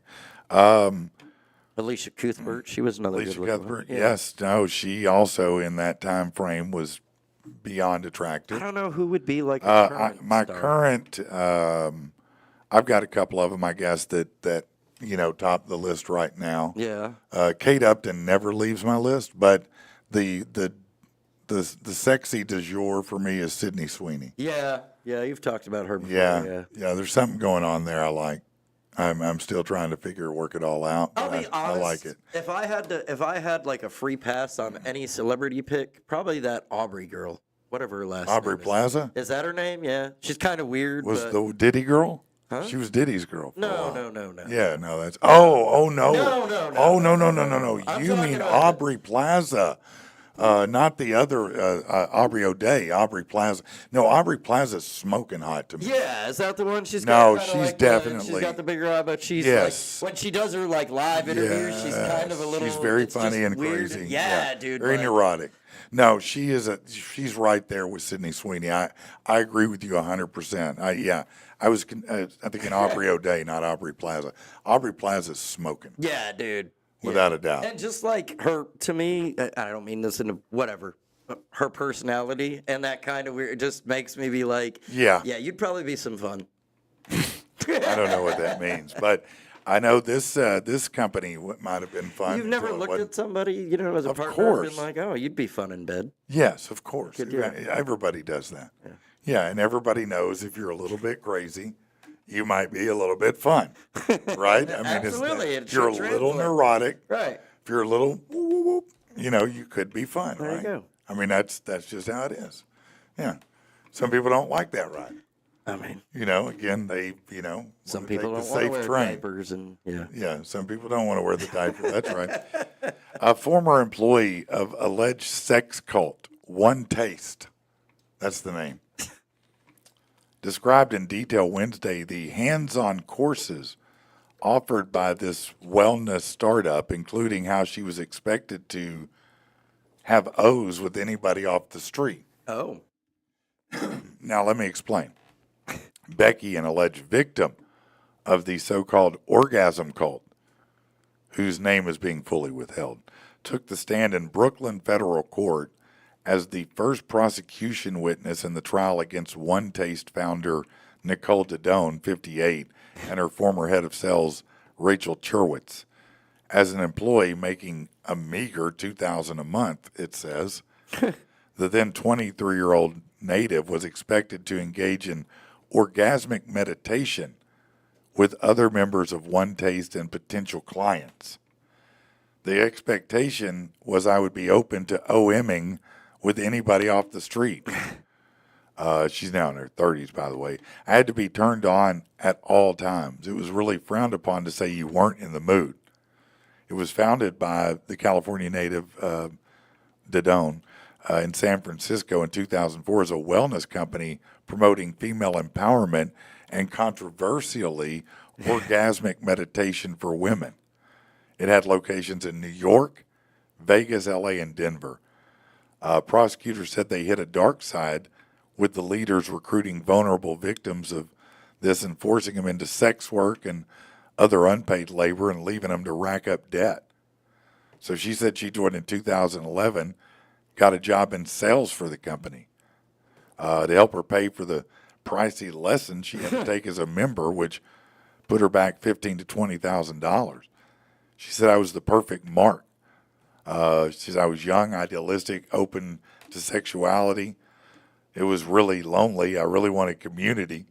S2: Alicia Cuthbert, she was another
S1: Alicia
S2: good looking
S1: Cuthbert.
S2: one. Yeah.
S1: Yes. No, she also in that time frame was beyond
S2: I
S1: attractive.
S2: don't know who would be like a current
S1: My
S2: star.
S1: current, I've got a couple of them, I guess, that you know top the list right now.
S2: Yeah.
S1: Kate Upton never leaves my list, but the sexy du jour for me is Sydney Sweeney.
S2: Yeah. Yeah, you've talked about her before.
S1: Yeah, there's something going on there I like. I'm still trying to work it all out.
S2: I'll
S1: but
S2: be honest.
S1: I like it.
S2: If I had like a free pass on any celebrity pick, probably that Aubrey girl, whatever her last
S1: Aubrey
S2: name is.
S1: Plaza
S2: Is that her name? Yeah. She's kind of weird.
S1: was
S2: but...
S1: the Diddy girl. Huh? She was Diddy's girl. For a while.
S2: No.
S1: Yeah, no, that's. Oh no.
S2: No.
S1: Oh no.
S2: I'm
S1: You
S2: talking
S1: mean
S2: about-
S1: Aubrey Plaza, not the other Aubrey O'Day. Aubrey Plaza. No, Aubrey Plaza's smoking hot to me.
S2: Yeah, is that the one she's
S1: No,
S2: got?
S1: she's
S2: She's
S1: definitely-
S2: got the bigger eye, but she's
S1: Yes.
S2: like when she does her like live interviews, she's kind of a little.
S1: She's very
S2: it's
S1: funny
S2: just
S1: and
S2: weird.
S1: crazy.
S2: Yeah, dude.
S1: Very
S2: like-
S1: neurotic. No, she's right there with Sydney Sweeney. I agree with you 100%. I was thinking Aubrey O'Day, not Aubrey Plaza. Aubrey Plaza's smoking
S2: Yeah, dude.
S1: without a doubt.
S2: And just like her, to me, I don't mean this in a whatever. But her personality and that kind of weird, it just makes me be like,
S1: Yeah.
S2: you'd probably be some fun.
S1: I don't know what that means, but I know this company might have been fun.
S2: You've never
S1: until it
S2: looked
S1: wasn't.
S2: at somebody, you know, as a
S1: Of
S2: partner
S1: course.
S2: and been like, oh, you'd be fun in bed.
S1: Yes, of course.
S2: Good deal.
S1: Everybody does that. Yeah, and everybody knows if you're a little bit crazy, you might be a little bit fun, right? I mean,
S2: Absolutely, it
S1: if you're a
S2: should
S1: little
S2: translate.
S1: neurotic,
S2: Right.
S1: if you're a little, whoop, whoop, whoop, you know, you could be fun,
S2: There you
S1: right?
S2: go.
S1: I mean, that's just how it is. Yeah. Some people don't like that ride.
S2: I mean,
S1: You know, again, they, you know,
S2: some
S1: wanna
S2: people
S1: take
S2: don't
S1: the
S2: want to
S1: safe
S2: wear
S1: train.
S2: diapers and yeah.
S1: Yeah, some people don't want to wear the diaper. That's right. A former employee of alleged sex cult, One Taste, that's the name, described in detail Wednesday the hands-on courses offered by this wellness startup, including how she was expected to have O's with anybody off the street.
S2: Oh.
S1: Now, let me explain. Becky, an alleged victim of the so-called orgasm cult, whose name is being fully withheld, took the stand in Brooklyn federal court as the first prosecution witness in the trial against One Taste founder Nicole Dodone, 58, and her former head of sales, Rachel Cherwitz. As an employee making a meager $2,000 a month, it says, the then 23-year-old native was expected to engage in orgasmic meditation with other members of One Taste and potential clients. The expectation was I would be open to OMing with anybody off the street. She's now in her 30s, by the way. I had to be turned on at all times. It was really frowned upon to say you weren't in the mood. It was founded by the California native Dodone in San Francisco in 2004 as a wellness company promoting female empowerment and controversially orgasmic meditation for women. It had locations in New York, Vegas, LA, and Denver. Prosecutors said they hit a dark side with the leaders recruiting vulnerable victims of this and forcing them into sex work and other unpaid labor and leaving them to rack up debt. So she said she joined in 2011, got a job in sales for the company to help her pay for the pricey lessons she had to take as a member, which put her back $15,000 to $20,000. She said I was the perfect mark. She said I was young, idealistic, open to sexuality. It was really lonely. I really wanted community.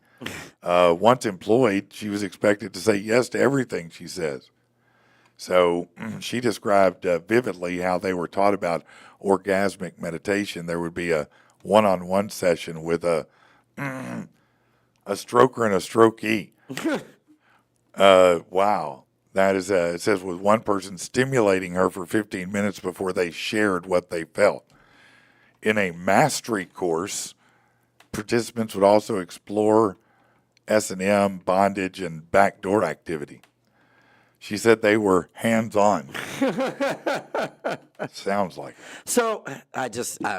S1: Once employed, she was expected to say yes to everything, she says. So she described vividly how they were taught about orgasmic meditation. There would be a one-on-one session with a stroker and a strokee. Wow. That is, it says with one person stimulating her for 15 minutes before they shared what they felt. In a mastery course, participants would also explore S&M, bondage, and backdoor activity. She said they were hands-on. Sounds like it.
S2: So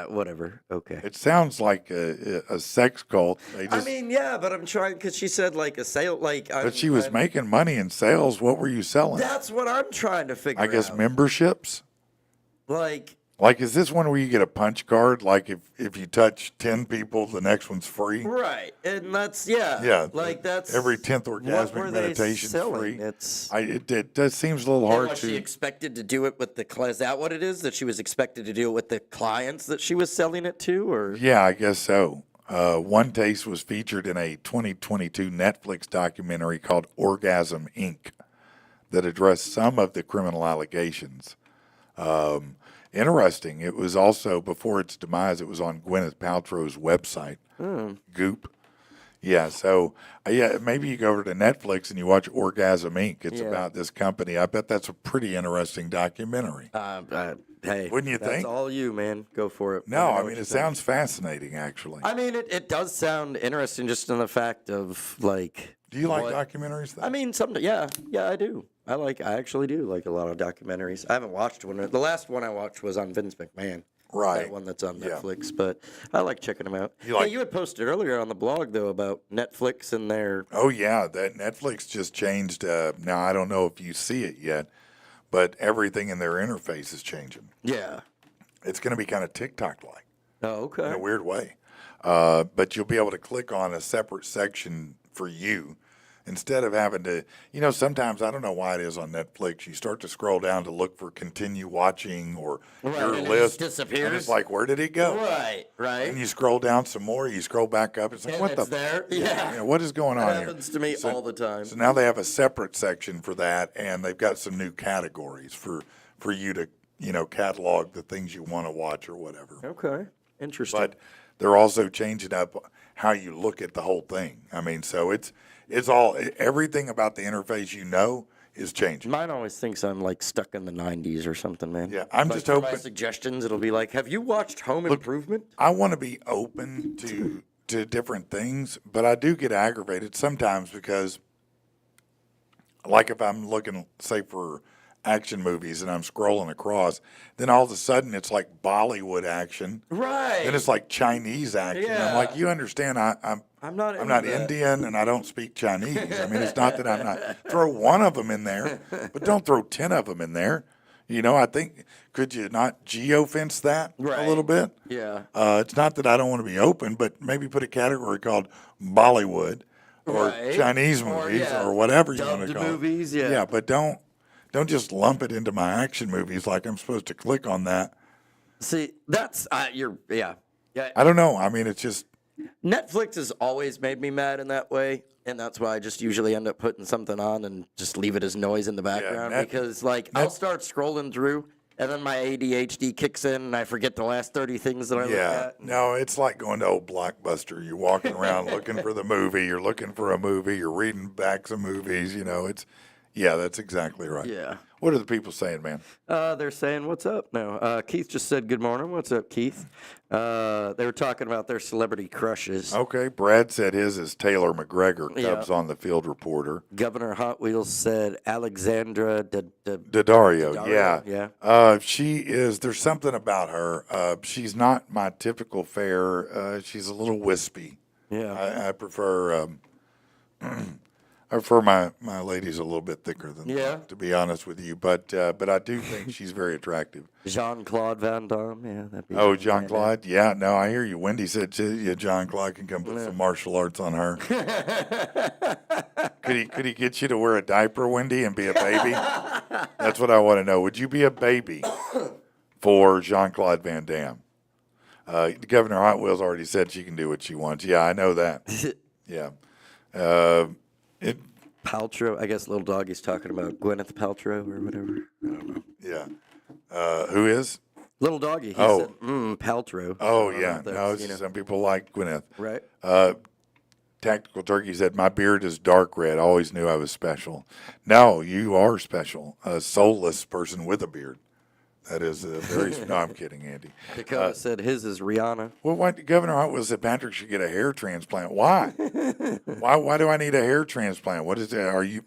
S2: whatever. Okay.
S1: It sounds like a sex cult.
S2: Yeah, but I'm trying because she said like a sale,
S1: But she was making money in sales. What were you selling?
S2: That's what I'm trying to figure out.
S1: I guess memberships.
S2: Like,
S1: is this one where you get a punch card? Like, if you touch 10 people, the next one's free?
S2: right, and that's that's
S1: every 10th orgasmic meditation free. It seems a little hard
S2: was
S1: to.
S2: she expected to do it with the? Is that what it is? That she was expected to do it with the clients that she was selling it to, or?
S1: Yeah, I guess so. One Taste was featured in a 2022 Netflix documentary called Orgasm Inc. that addressed some of the criminal allegations. Interesting. It was also, before its demise, it was on Gwyneth Paltrow's website, Goop. Yeah, so, maybe you go over to Netflix and you watch Orgasm Inc. It's about this company. I bet that's a pretty interesting documentary.
S2: Hey,
S1: wouldn't you think?
S2: That's all you, man. Go for it.
S1: No, it sounds fascinating, actually.
S2: I mean, it does sound interesting just in the fact of, like...
S1: Do you like documentaries, though?
S2: I mean, yeah, I do. I actually do like a lot of documentaries. I haven't watched one. The last one I watched was on Vince McMahon.
S1: Right.
S2: That one that's on Netflix, but I like checking them out. You had posted earlier on the blog, though, about Netflix and their...
S1: Oh, yeah, that Netflix just changed. Now, I don't know if you see it yet, but everything in their interface is changing.
S2: Yeah.
S1: It's going to be kind of TikTok-like.
S2: Oh, okay.
S1: In a weird way. But you'll be able to click on a separate section for you instead of having to, sometimes, I don't know why it is on Netflix, you start to scroll down to look for continue watching or your
S2: and
S1: list.
S2: It just disappears.
S1: And it's like, where did it go?
S2: Right.
S1: And you scroll down some more, you scroll back up. It's like, what the?
S2: There? Yeah.
S1: What is going on here?
S2: That happens to me all the time.
S1: So now they have a separate section for that, and they've got some new categories for you to, catalog the things you want to watch or whatever.
S2: Okay. Interesting.
S1: But they're also changing up how you look at the whole thing. I mean, so it's all, everything about the interface is changing.
S2: Mine always thinks I'm like stuck in the 90s or something, man.
S1: Yeah, I'm just hoping.
S2: My suggestions, it'll be like, have you watched Home Improvement?
S1: I want to be open to different things, but I do get aggravated sometimes because, like if I'm looking, say, for action movies and I'm scrolling across, then all of a sudden it's like Bollywood action.
S2: Right.
S1: Then it's like Chinese action. I'm
S2: Yeah.
S1: like, you understand? I'm
S2: not
S1: I'm not
S2: into that.
S1: Indian and I don't speak Chinese. I mean, it's not that I'm not. Throw one of them in there, but don't throw 10 of them in there. You know, I think, could you not geofence that a
S2: Right.
S1: little bit?
S2: Yeah.
S1: It's not that I don't want to be open, but maybe put a category called Bollywood or
S2: Right.
S1: Chinese
S2: Or,
S1: movies
S2: yeah,
S1: or whatever you want to
S2: dubbed
S1: call
S2: movies,
S1: it.
S2: yeah.
S1: Yeah, but don't just lump it into my action movies like I'm supposed to click on that.
S2: See, that's yeah.
S1: I don't know. I mean, it's just
S2: Netflix has always made me mad in that way, and that's why I just usually end up putting something on and just leave it as noise in the background because, like, I'll start scrolling through, and then my ADHD kicks in, and I forget the last 30 things that I look at.
S1: No, it's like going to old Blockbuster. You're walking around looking for the movie. You're looking for a movie. You're reading back some movies. You know, that's exactly right.
S2: Yeah.
S1: What are the people saying, man?
S2: They're saying, what's up? No, Keith just said good morning. What's up, Keith? They were talking about their celebrity crushes.
S1: Okay, Brad said his is Taylor McGregor,
S2: Yeah.
S1: Cubs on the Field reporter.
S2: Governor Hot Wheels said Alexandra
S1: Daddario, yeah.
S2: yeah.
S1: She is, there's something about her. She's not my typical fare. She's a little wispy.
S2: Yeah.
S1: I prefer I prefer my ladies a little bit thicker than that, to be honest with you. But I do think she's very attractive.
S2: Jean-Claude Van Damme, yeah. That'd be
S1: Oh, Jean-Claude? Yeah, no, I hear you. Wendy said Jean-Claude can come put some martial arts on her. Could he get you to wear a diaper, Wendy, and be a baby? That's what I want to know. Would you be a baby for Jean-Claude Van Damme? Governor Hot Wheels already said she can do what she wants. Yeah, I know that. Yeah.
S2: Paltrow, I guess little doggy's talking about Gwyneth Paltrow or whatever. I don't know.
S1: Yeah. Who is?
S2: Little doggy, he
S1: Oh.
S2: said, Paltrow.
S1: Oh,
S2: I don't know
S1: yeah.
S2: if that's,
S1: No,
S2: you know.
S1: some people like Gwyneth.
S2: Right.
S1: Tactical Turkey said, my beard is dark red. Always knew I was special. No, you are special. A soulless person with a beard. That is a very... No, I'm kidding, Andy.
S2: Dakota said his is Rihanna.
S1: Well, why, Governor Hot Wheels said Patrick should get a hair transplant. Why? Why do I need a hair transplant? What is it? Are you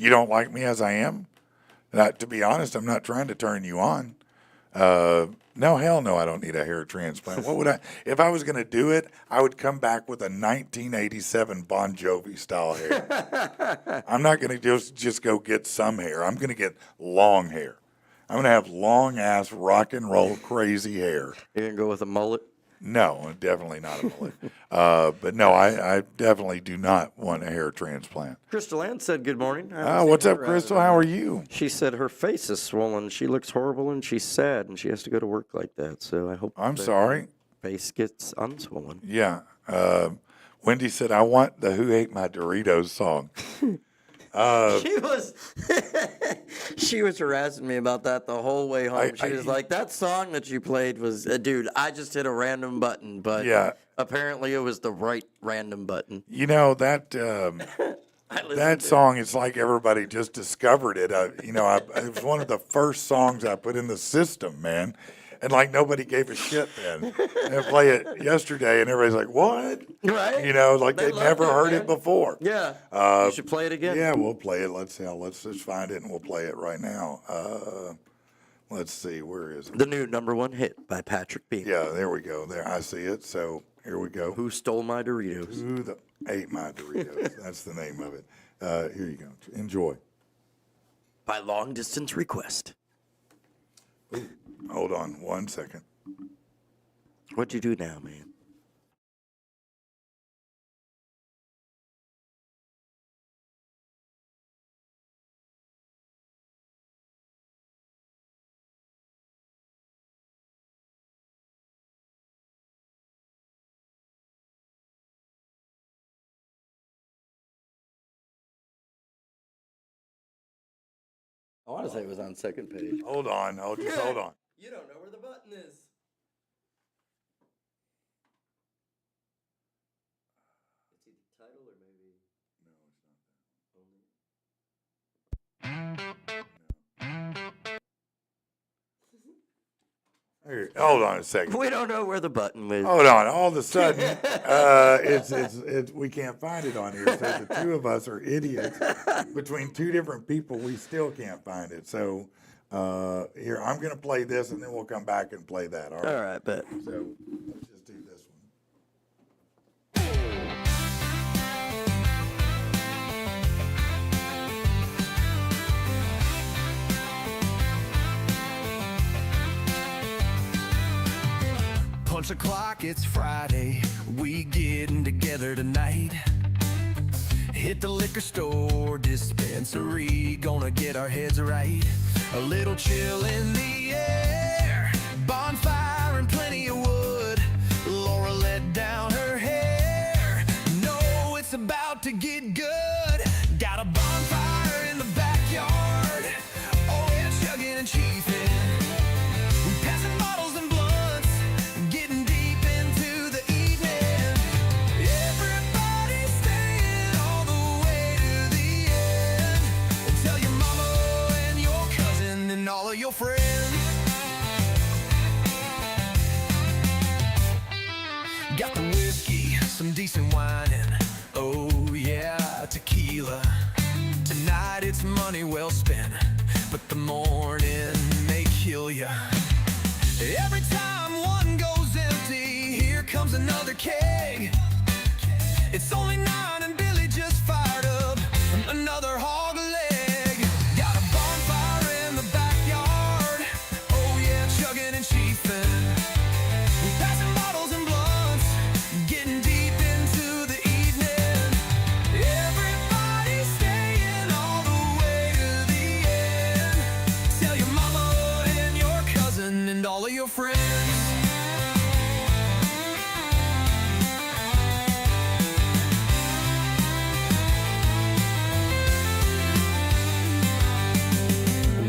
S1: don't like me as I am? To be honest, I'm not trying to turn you on. No, hell no, I don't need a hair transplant. What would I, if I was going to do it, I would come back with a 1987 Bon Jovi style hair. I'm not going to just go get some hair. I'm going to get long hair. I'm going to have long ass rock and roll crazy hair.
S2: You're going to go with a mullet?
S1: No, definitely not a mullet. But no, I definitely do not want a hair transplant.
S2: Crystal Ann said good morning.
S1: What's up, Crystal? How are you?
S2: She said her face is swollen. She looks horrible and she's sad and she has to go to work like that. So I hope
S1: I'm
S2: that
S1: sorry.
S2: her face gets unswollen.
S1: Yeah. Wendy said, I want the Who Ate My Doritos song.
S2: She was harassing me about that the whole way home. She was like, that song that you played was, dude, I just hit a random button, but apparently it was the right random button.
S1: You know, that that song, it's like everybody just discovered it. It was one of the first songs I put in the system, man. And like nobody gave a shit then. And I play it yesterday, and everybody's like, "What?"
S2: Right?
S1: You know, like they'd never heard it before.
S2: Yeah. You should play it again.
S1: Yeah, we'll play it. Let's just find it, and we'll play it right now. Let's see, where is it?
S2: The new #1 hit by Patrick Bean.
S1: Yeah, there we go. There, I see it. So here we go.
S2: Who stole my Doritos?
S1: Who ate my Doritos? That's the name of it. Here you go. Enjoy.
S2: By long distance request.
S1: Hold on 1 second.
S2: What'd you do now, man? I want to say it was on second page.
S1: Hold on. Just hold on.
S2: You don't know where the button is. It's either title or maybe.
S1: Here, hold on a second.
S2: We don't know where the button was.
S1: Hold on. All of a sudden, we can't find it on here. So the two of us are idiots. Between two different people, we still can't find it. So Here, I'm going to play this, and then we'll come back and play that. All right.
S2: All right, bet.
S1: So let's just do this one.
S3: Punch the clock, it's Friday. We getting together tonight. Hit the liquor store, dispensary, gonna get our heads right. A little chill in the air, bonfire and plenty of wood. Laura let down her hair. No, it's about to get good. Got a bonfire in the backyard. Oh yeah, chugging and chiefing. We passing bottles and blunts, getting deep into the evening. Everybody staying all the way to the end. And tell your mama and your cousin and all of your friends. Got the whiskey, some decent wine, and oh yeah, tequila. Tonight it's money well spent, but the morning may kill ya. Every time one goes empty, here comes another keg. It's only 9 and Billy just fired up another hog leg. Got a bonfire in the backyard. Oh yeah, chugging and chiefing. We passing bottles and blunts, getting deep into the evening. Everybody staying all the way to the end. Tell your mama and your cousin and all of your friends.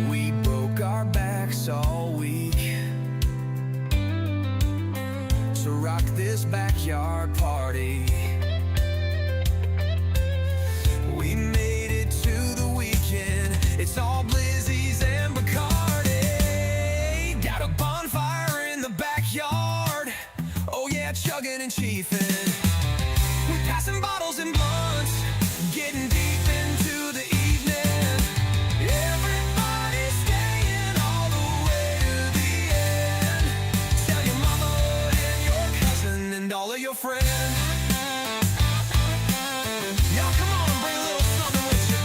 S3: We broke our backs all week to rock this backyard party. We made it to the weekend. It's all Blizzies and Bacardi. Got a bonfire in the backyard. Oh yeah, chugging and chiefing. We passing bottles and blunts, getting deep into the evening. Everybody staying all the way to the end. Tell your mama and your cousin and all of your friends. Y'all come on, bring a little something with you.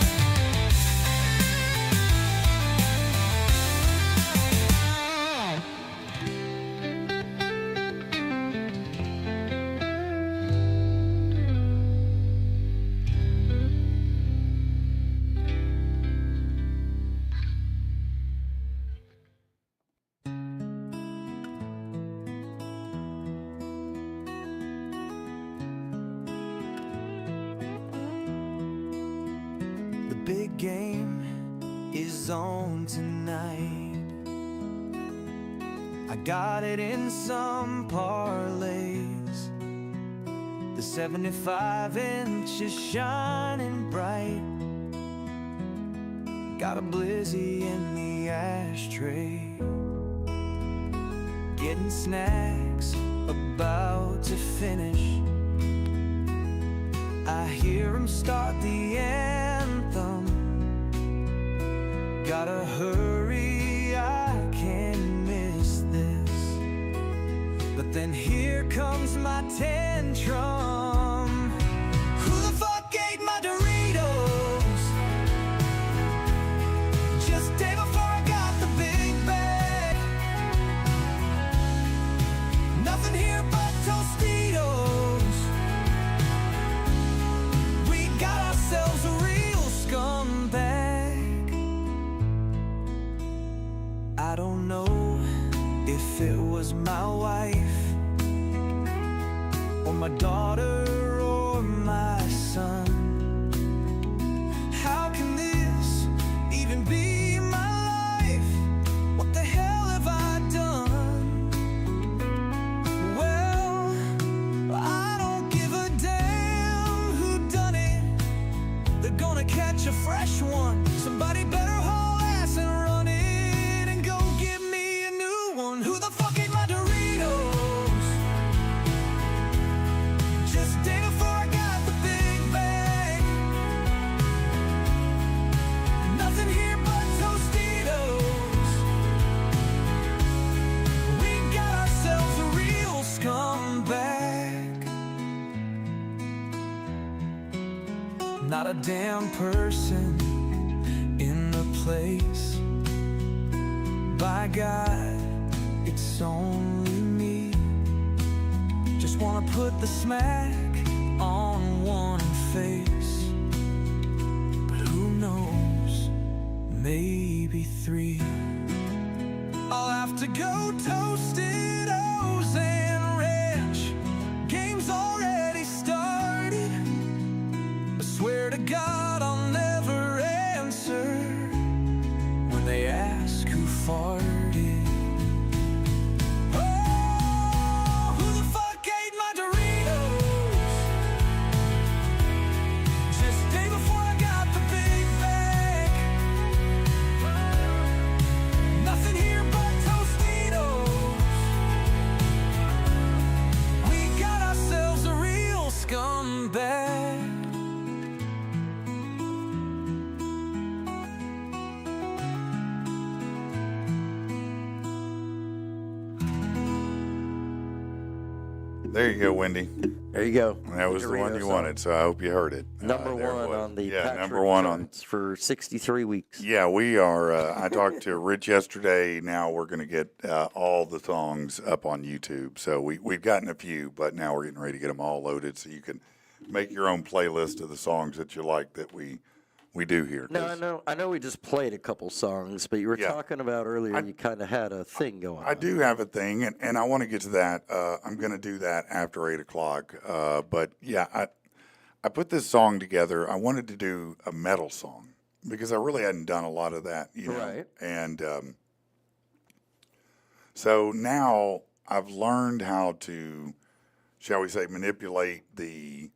S3: The big game is on tonight. I got it in some parlays. The 75-inch is shining bright. Got a blizzy in the ashtray. Getting snacks, about to finish. I hear him start the anthem. Gotta hurry, I can't miss this. But then here comes my tantrum. Who the fuck ate my Doritos? Just day before I got the big bag. Nothing here but Tostitos. We got ourselves a real scumbag. I don't know if it was my wife or my daughter or my son. How can this even be my life? What the hell have I done? Well, I don't give a damn who done it. They're gonna catch a fresh one. Somebody better haul ass and run it and go get me a new one. Who the fuck ate my Doritos? Just not a damn person in the place. By God, it's only me. Just wanna put the smack on one face, but who knows, maybe three. I'll have to go toasted O's and ranch. Game's already started. I swear to God I'll never answer when they ask who farted. Oh, who the fuck ate my Doritos? Just day before I got the big bag. Nothing here but Tostitos. We got ourselves a real scumbag.
S1: There you go, Wendy.
S2: There you go.
S1: That was the one
S2: Dorito
S1: you
S2: song.
S1: wanted, so I hope you heard it.
S2: Number
S1: There it
S2: one
S1: was.
S2: on the
S1: yeah,
S2: Patrick
S1: number one on.
S2: charts for 63 weeks.
S1: Yeah, we are. I talked to Rich yesterday. Now we're going to get all the songs up on YouTube. So we've gotten a few, but now we're getting ready to get them all loaded so you can make your own playlist of the songs that you like that we do here.
S2: No, I know we just played a couple songs, but you were
S1: Yeah.
S2: talking about earlier you kind of had a thing going on.
S1: I do have a thing, and I want to get to that. I'm going to do that after 8 o'clock. But yeah, I put this song together. I wanted to do a metal song because I really hadn't done a lot of that, you know.
S2: Right.
S1: And so now I've learned how to, shall we say, manipulate the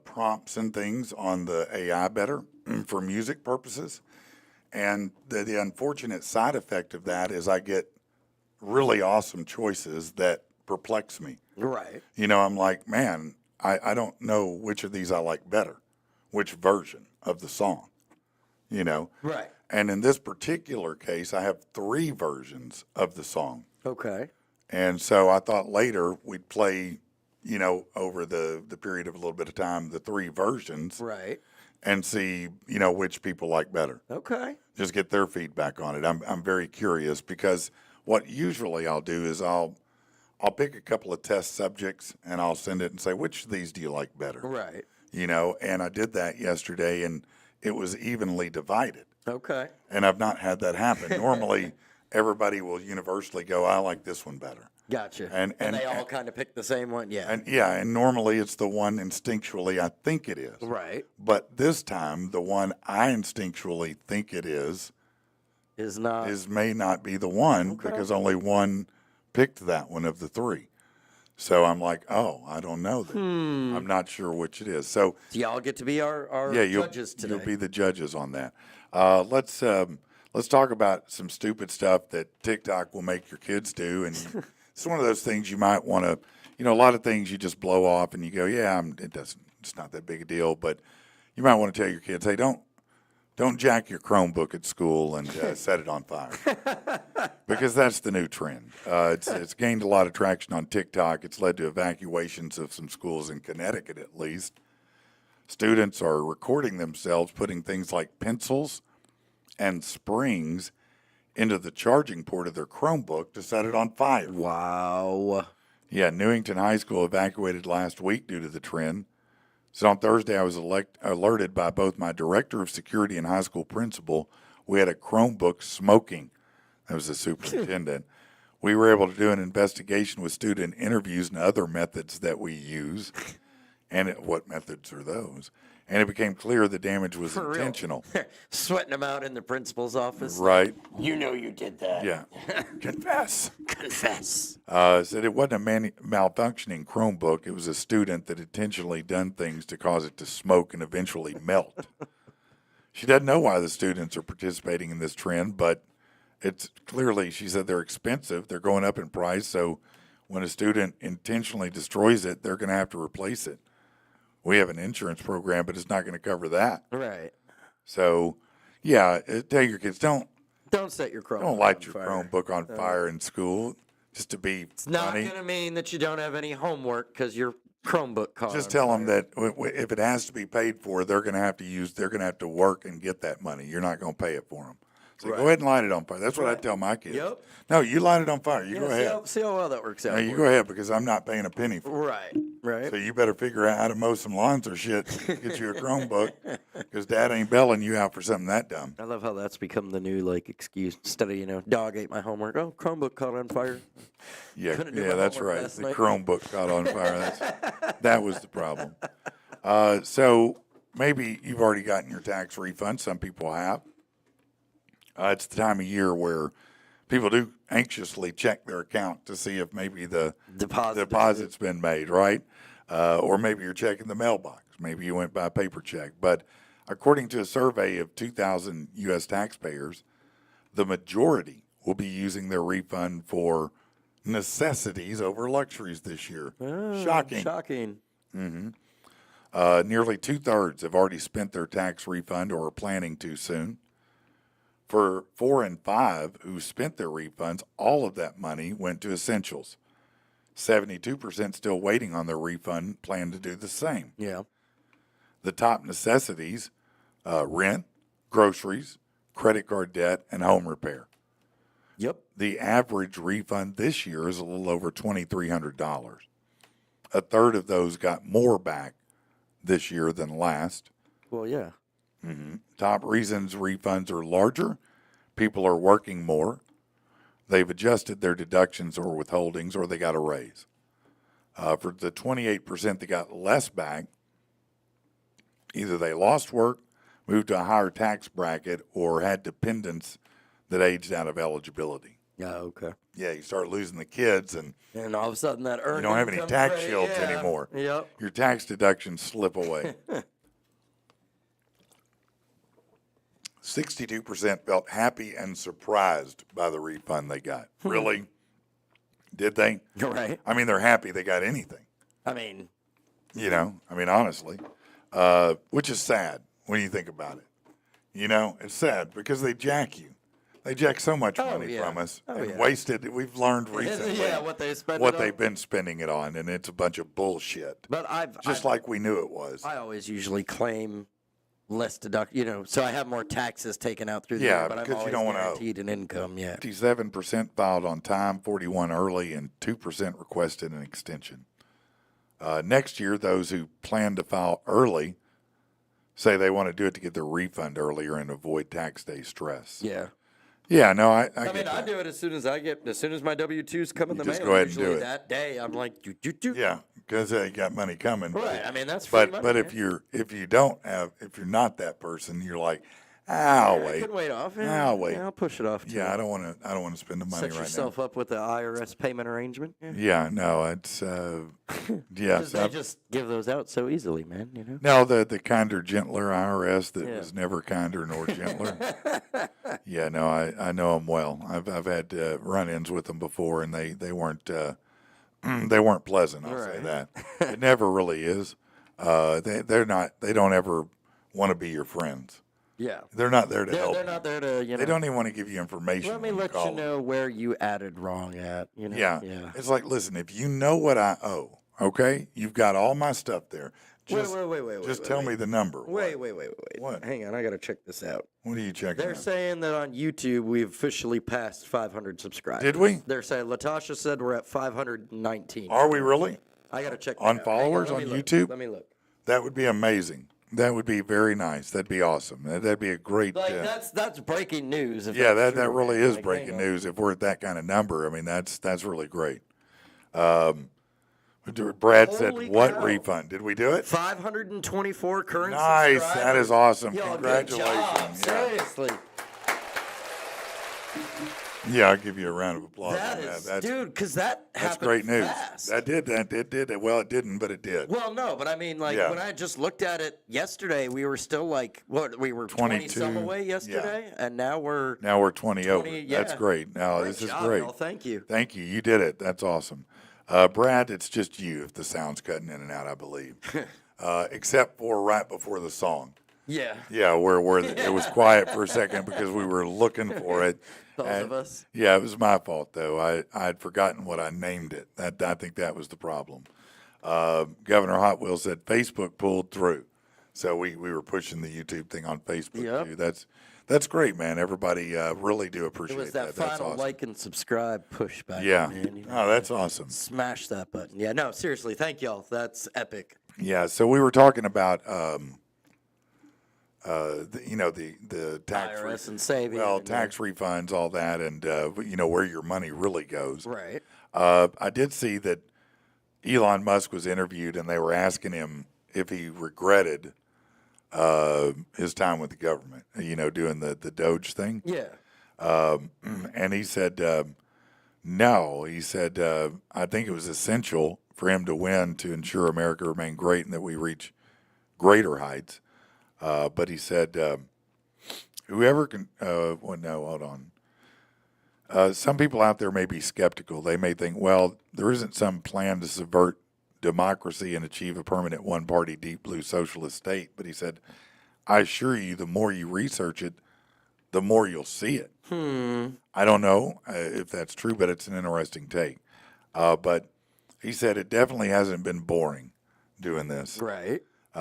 S1: prompts and things on the AI better for music purposes. And the unfortunate side effect of that is I get really awesome choices that perplex me.
S2: Right.
S1: You know, I'm like, man, I don't know which of these I like better, which version of the song, you know?
S2: Right.
S1: And in this particular case, I have 3 versions of the song.
S2: Okay.
S1: And so I thought later we'd play, you know, over the period of a little bit of time, the 3 versions
S2: Right.
S1: and see, you know, which people like better.
S2: Okay.
S1: Just get their feedback on it. I'm very curious because what usually I'll do is I'll pick a couple of test subjects and I'll send it and say, which of these do you like better?
S2: Right.
S1: You know, and I did that yesterday and it was evenly divided.
S2: Okay.
S1: And I've not had that happen. Normally, everybody will universally go, I like this one better.
S2: Gotcha.
S1: And
S2: they all kind of pick the same one? Yeah.
S1: And normally it's the one instinctually I think it is.
S2: Right.
S1: But this time, the one I instinctually think it is may not be the one because only one picked that one of the 3. So I'm like, oh, I don't know that. I'm not sure which it is. So
S2: y'all get to be our judges today.
S1: you'll be the judges on that. Let's talk about some stupid stuff that TikTok will make your kids do, and it's one of those things you might want to, you know, a lot of things you just blow off and you go, yeah, it's not that big a deal, but you might want to tell your kids, hey, don't jack your Chromebook at school and set it on fire, because that's the new trend. It's gained a lot of traction on TikTok. It's led to evacuations of some schools in Connecticut, at least. Students are recording themselves putting things like pencils and springs into the charging port of their Chromebook to set it on fire.
S2: Wow.
S1: Yeah, Newington High School evacuated last week due to the trend. So on Thursday, I was alerted by both my director of security and high school principal. We had a Chromebook smoking. That was the superintendent. We were able to do an investigation with student interviews and other methods that we use. And what methods are those? And it became clear the damage was
S2: For real.
S1: intentional.
S2: Sweating them out in the principal's office.
S1: Right.
S2: You know you did that.
S1: Yeah. Confess.
S2: Confess.
S1: Said it wasn't a malfunctioning Chromebook. It was a student that intentionally done things to cause it to smoke and eventually melt. She doesn't know why the students are participating in this trend, but it's clearly, she said, they're expensive. They're going up in price. So when a student intentionally destroys it, they're going to have to replace it. We have an insurance program, but it's not going to cover that.
S2: Right.
S1: So, yeah, tell your kids, don't
S2: set your Chromebook
S1: light your
S2: on fire.
S1: Chromebook on fire in school. just to be
S2: It's not
S1: funny.
S2: going to mean that you don't have any homework because your Chromebook caught
S1: Just
S2: on
S1: tell them
S2: fire.
S1: that if it has to be paid for, they're going to have to work and get that money. You're not going to pay it for them. So
S2: Right.
S1: go ahead and light it on fire. That's what I
S2: Right.
S1: tell my kids.
S2: Yep.
S1: No, you light it on fire. You
S2: Yeah,
S1: go ahead.
S2: see how well that works out.
S1: No, you
S2: for
S1: go ahead because I'm not paying a penny for it.
S2: Right. Right.
S1: So you better figure out how to mow some lawns or shit. Get you a Chromebook because Dad ain't bailing you out for something that dumb.
S2: I love how that's become the new excuse. Instead of dog ate my homework. Oh, Chromebook caught on fire.
S1: Yeah,
S2: Couldn't do my
S1: that's
S2: homework
S1: right.
S2: last
S1: The
S2: night.
S1: Chromebook caught on fire. That was the problem. So maybe you've already gotten your tax refund. Some people have. It's the time of year where people do anxiously check their account to see if maybe the deposit's been made, right? Or maybe you're checking the mailbox. Maybe you went by paper check. But according to a survey of 2,000 U.S. taxpayers, the majority will be using their refund for necessities over luxuries this year. Shocking.
S2: Shocking.
S1: Nearly 2/3 have already spent their tax refund or are planning to soon. For 4 and 5 who spent their refunds, all of that money went to essentials. 72% still waiting on their refund, plan to do the same.
S2: Yeah.
S1: The top necessities, rent, groceries, credit card debt, and home repair.
S2: Yep.
S1: The average refund this year is a little over $2,300. A third of those got more back this year than last.
S2: Well, yeah.
S1: Top reasons refunds are larger. People are working more. They've adjusted their deductions or withholdings, or they got a raise. For the 28% that got less back, either they lost work, moved to a higher tax bracket, or had dependents that aged out of eligibility.
S2: Yeah. Okay.
S1: Yeah, you start losing the kids, and
S2: And all of a sudden that earned
S1: you don't have any
S2: income
S1: tax
S2: credit,
S1: shields
S2: yeah.
S1: anymore.
S2: Yep.
S1: Your tax deductions slip away. 62% felt happy and surprised by the refund they got. Really? Did they?
S2: Right.
S1: I mean, they're happy they got anything.
S2: I mean,
S1: Honestly, which is sad when you think about it. It's sad because they jack you. They jack so much money
S2: yeah.
S1: from us
S2: Oh,
S1: and
S2: yeah.
S1: wasted. We've learned recently
S2: yeah, what they spend
S1: what
S2: it on.
S1: they've been spending it on, and it's a bunch of bullshit.
S2: But
S1: Just like we knew it was.
S2: I always usually claim less deduct, so I have more taxes taken out through the
S1: Yeah,
S2: year, but I'm
S1: because you
S2: always
S1: don't wanna owe.
S2: guaranteed an income. Yeah.
S1: 57% filed on time, 41 early, and 2% requested an extension. Next year, those who plan to file early say they want to do it to get their refund earlier and avoid tax day stress.
S2: Yeah.
S1: Yeah, no, I
S2: I
S1: get
S2: mean, I
S1: that.
S2: do it as soon as my W-2s come in the
S1: just
S2: mail.
S1: go ahead and do
S2: Usually
S1: it.
S2: that day, I'm like, do.
S1: Yeah, because you got money coming.
S2: Right. I mean, that's free money.
S1: But
S2: man.
S1: if you're not that person, you're like, I'll
S2: I
S1: wait.
S2: can wait off.
S1: I'll wait.
S2: Yeah, I'll push it off. Too.
S1: Yeah, I don't want to spend the money
S2: Set
S1: right
S2: yourself up with the IRS payment arrangement. Yeah.
S1: now. Yeah, no, it's yes.
S2: They just give those out so easily, man.
S1: No, the kinder, gentler IRS that
S2: Yeah.
S1: was never kinder nor gentler. Yeah, no, I know them well. I've had run-ins with them before, and they weren't they weren't pleasant. I'll say
S2: Right.
S1: that. It never really is. They're not. They don't ever want to be your friends.
S2: Yeah.
S1: They're not there to help.
S2: They're not there to,
S1: They don't even want to give you information.
S2: Let me
S1: when
S2: let
S1: call
S2: you
S1: them.
S2: know where you added wrong at.
S1: Yeah.
S2: Yeah.
S1: It's like, listen, if you know what I owe, okay, you've got all my stuff there. Just,
S2: Wait.
S1: Just tell me the number.
S2: Wait.
S1: What?
S2: Hang on, I gotta check this out.
S1: What are you checking
S2: They're
S1: out?
S2: saying that on YouTube we've officially passed 500 subscribers.
S1: Did we?
S2: They're saying Latasha said we're at 519.
S1: Are we really?
S2: I gotta check that
S1: On
S2: out.
S1: followers
S2: Hang let
S1: on
S2: me look.
S1: YouTube?
S2: Let me look.
S1: That would be amazing. That would be very nice. That'd be awesome. That'd be a great.
S2: That's breaking news. If
S1: Yeah,
S2: that's
S1: that
S2: true,
S1: really
S2: man.
S1: is
S2: Like,
S1: breaking
S2: hang on.
S1: news. If we're at that kind of number, I mean, that's really great. Brad said,
S2: Holy
S1: "What
S2: cow.
S1: refund? Did we do it?"
S2: 524 current
S1: Nice.
S2: subscribers.
S1: That is awesome.
S2: Yo,
S1: Congratulations.
S2: Good job.
S1: Yeah.
S2: Seriously.
S1: Yeah, I'll give you a round of applause
S2: That
S1: on
S2: is,
S1: that.
S2: dude, because that
S1: That's
S2: happened
S1: great news.
S2: fast.
S1: That did. Well, it didn't, but it did.
S2: Well, no, but I mean,
S1: Yeah.
S2: when I just looked at it yesterday, we were still we were 20 some
S1: 22,
S2: away yesterday, and now we're
S1: Now we're 20 over.
S2: 20,
S1: That's
S2: yeah.
S1: great. Now,
S2: Great
S1: this is
S2: job,
S1: great.
S2: y'all. Thank you.
S1: Thank you. You did it. That's awesome. Brad, it's just you if the sound's cutting in and out, I believe. Except for right before the song.
S2: Yeah.
S1: Yeah, where it was quiet for a second because we were looking for it.
S2: Both of us.
S1: Yeah, it was my fault though. I had forgotten what I named it. I think that was the problem. Governor Hot Wheels said Facebook pulled through, so we were pushing the YouTube thing on Facebook
S2: Yep.
S1: too. That's great, man. Everybody really do
S2: It
S1: appreciate
S2: was that
S1: That's
S2: final
S1: awesome.
S2: like and subscribe push back.
S1: Yeah.
S2: Man. You
S1: Oh, that's awesome.
S2: smash that button. Yeah, no, seriously, thank y'all. That's epic.
S1: Yeah. So we were talking about the tax
S2: IRS and saving.
S1: well,
S2: and,
S1: tax refunds, all that, and where your money really goes.
S2: Right.
S1: I did see that Elon Musk was interviewed, and they were asking him if he regretted his time with the government. Doing the Doge thing,
S2: Yeah.
S1: and he said no. He said I think it was essential for him to win to ensure America remained great and that we reach greater heights. But he said, whoever can, well, no, hold on. Some people out there may be skeptical. They may think, well, there isn't some plan to subvert democracy and achieve a permanent one party deep blue socialist state. But he said, I assure you, the more you research it, the more you'll see it. I don't know if that's true, but it's an interesting take. But he said it definitely hasn't been boring doing this.
S2: Right.
S1: He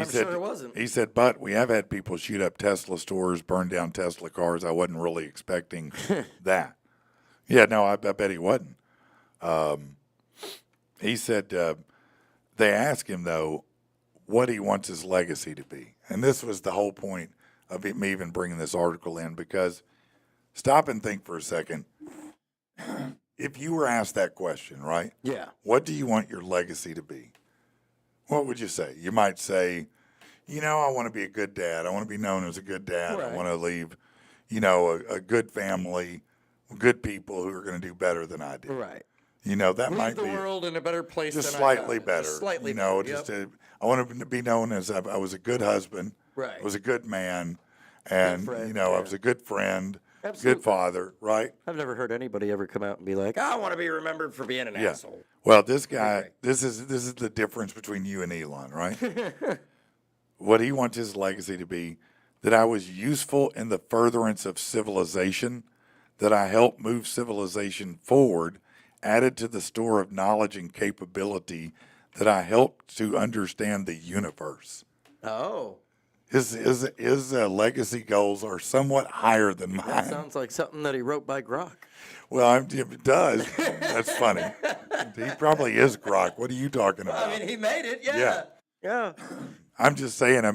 S2: I'm
S1: said,
S2: sure it wasn't.
S1: He said, but we have had people shoot up Tesla stores, burn down Tesla cars. I wasn't really expecting that. Yeah, no, I bet he wasn't. He said they asked him, though, what he wants his legacy to be. And this was the whole point of me even bringing this article in, because stop and think for a second. If you were asked that question, right?
S2: Yeah.
S1: What do you want your legacy to be? What would you say? You might say, I want to be a good dad. I want to be known as a good dad.
S2: Right.
S1: I want to leave, a good family, good people who are going to do better than I did.
S2: Right.
S1: That
S2: Leave
S1: might
S2: the
S1: be
S2: world in a better place
S1: just
S2: than
S1: slightly
S2: I found it.
S1: better.
S2: Just slightly better. Yep.
S1: I want to be known as I was a good husband.
S2: Right.
S1: I was a good man, and
S2: friend,
S1: I
S2: yeah.
S1: was a good friend,
S2: Absolutely.
S1: good father. Right.
S2: I've never heard anybody ever come out and be like, I want to be remembered for being an asshole.
S1: Well, this guy,
S2: Right.
S1: this is the difference between you and Elon, right? What he wants his legacy to be, that I was useful in the furtherance of civilization, that I helped move civilization forward, added to the store of knowledge and capability, that I helped to understand the universe.
S2: Oh.
S1: His legacy goals are somewhat higher than mine.
S2: That sounds like something that he wrote by Grok.
S1: Well, if it does, that's funny. He probably is Grok. What are you talking about?
S2: I mean, he made it. Yeah.
S1: Yeah.
S2: Yeah.
S1: I'm just saying,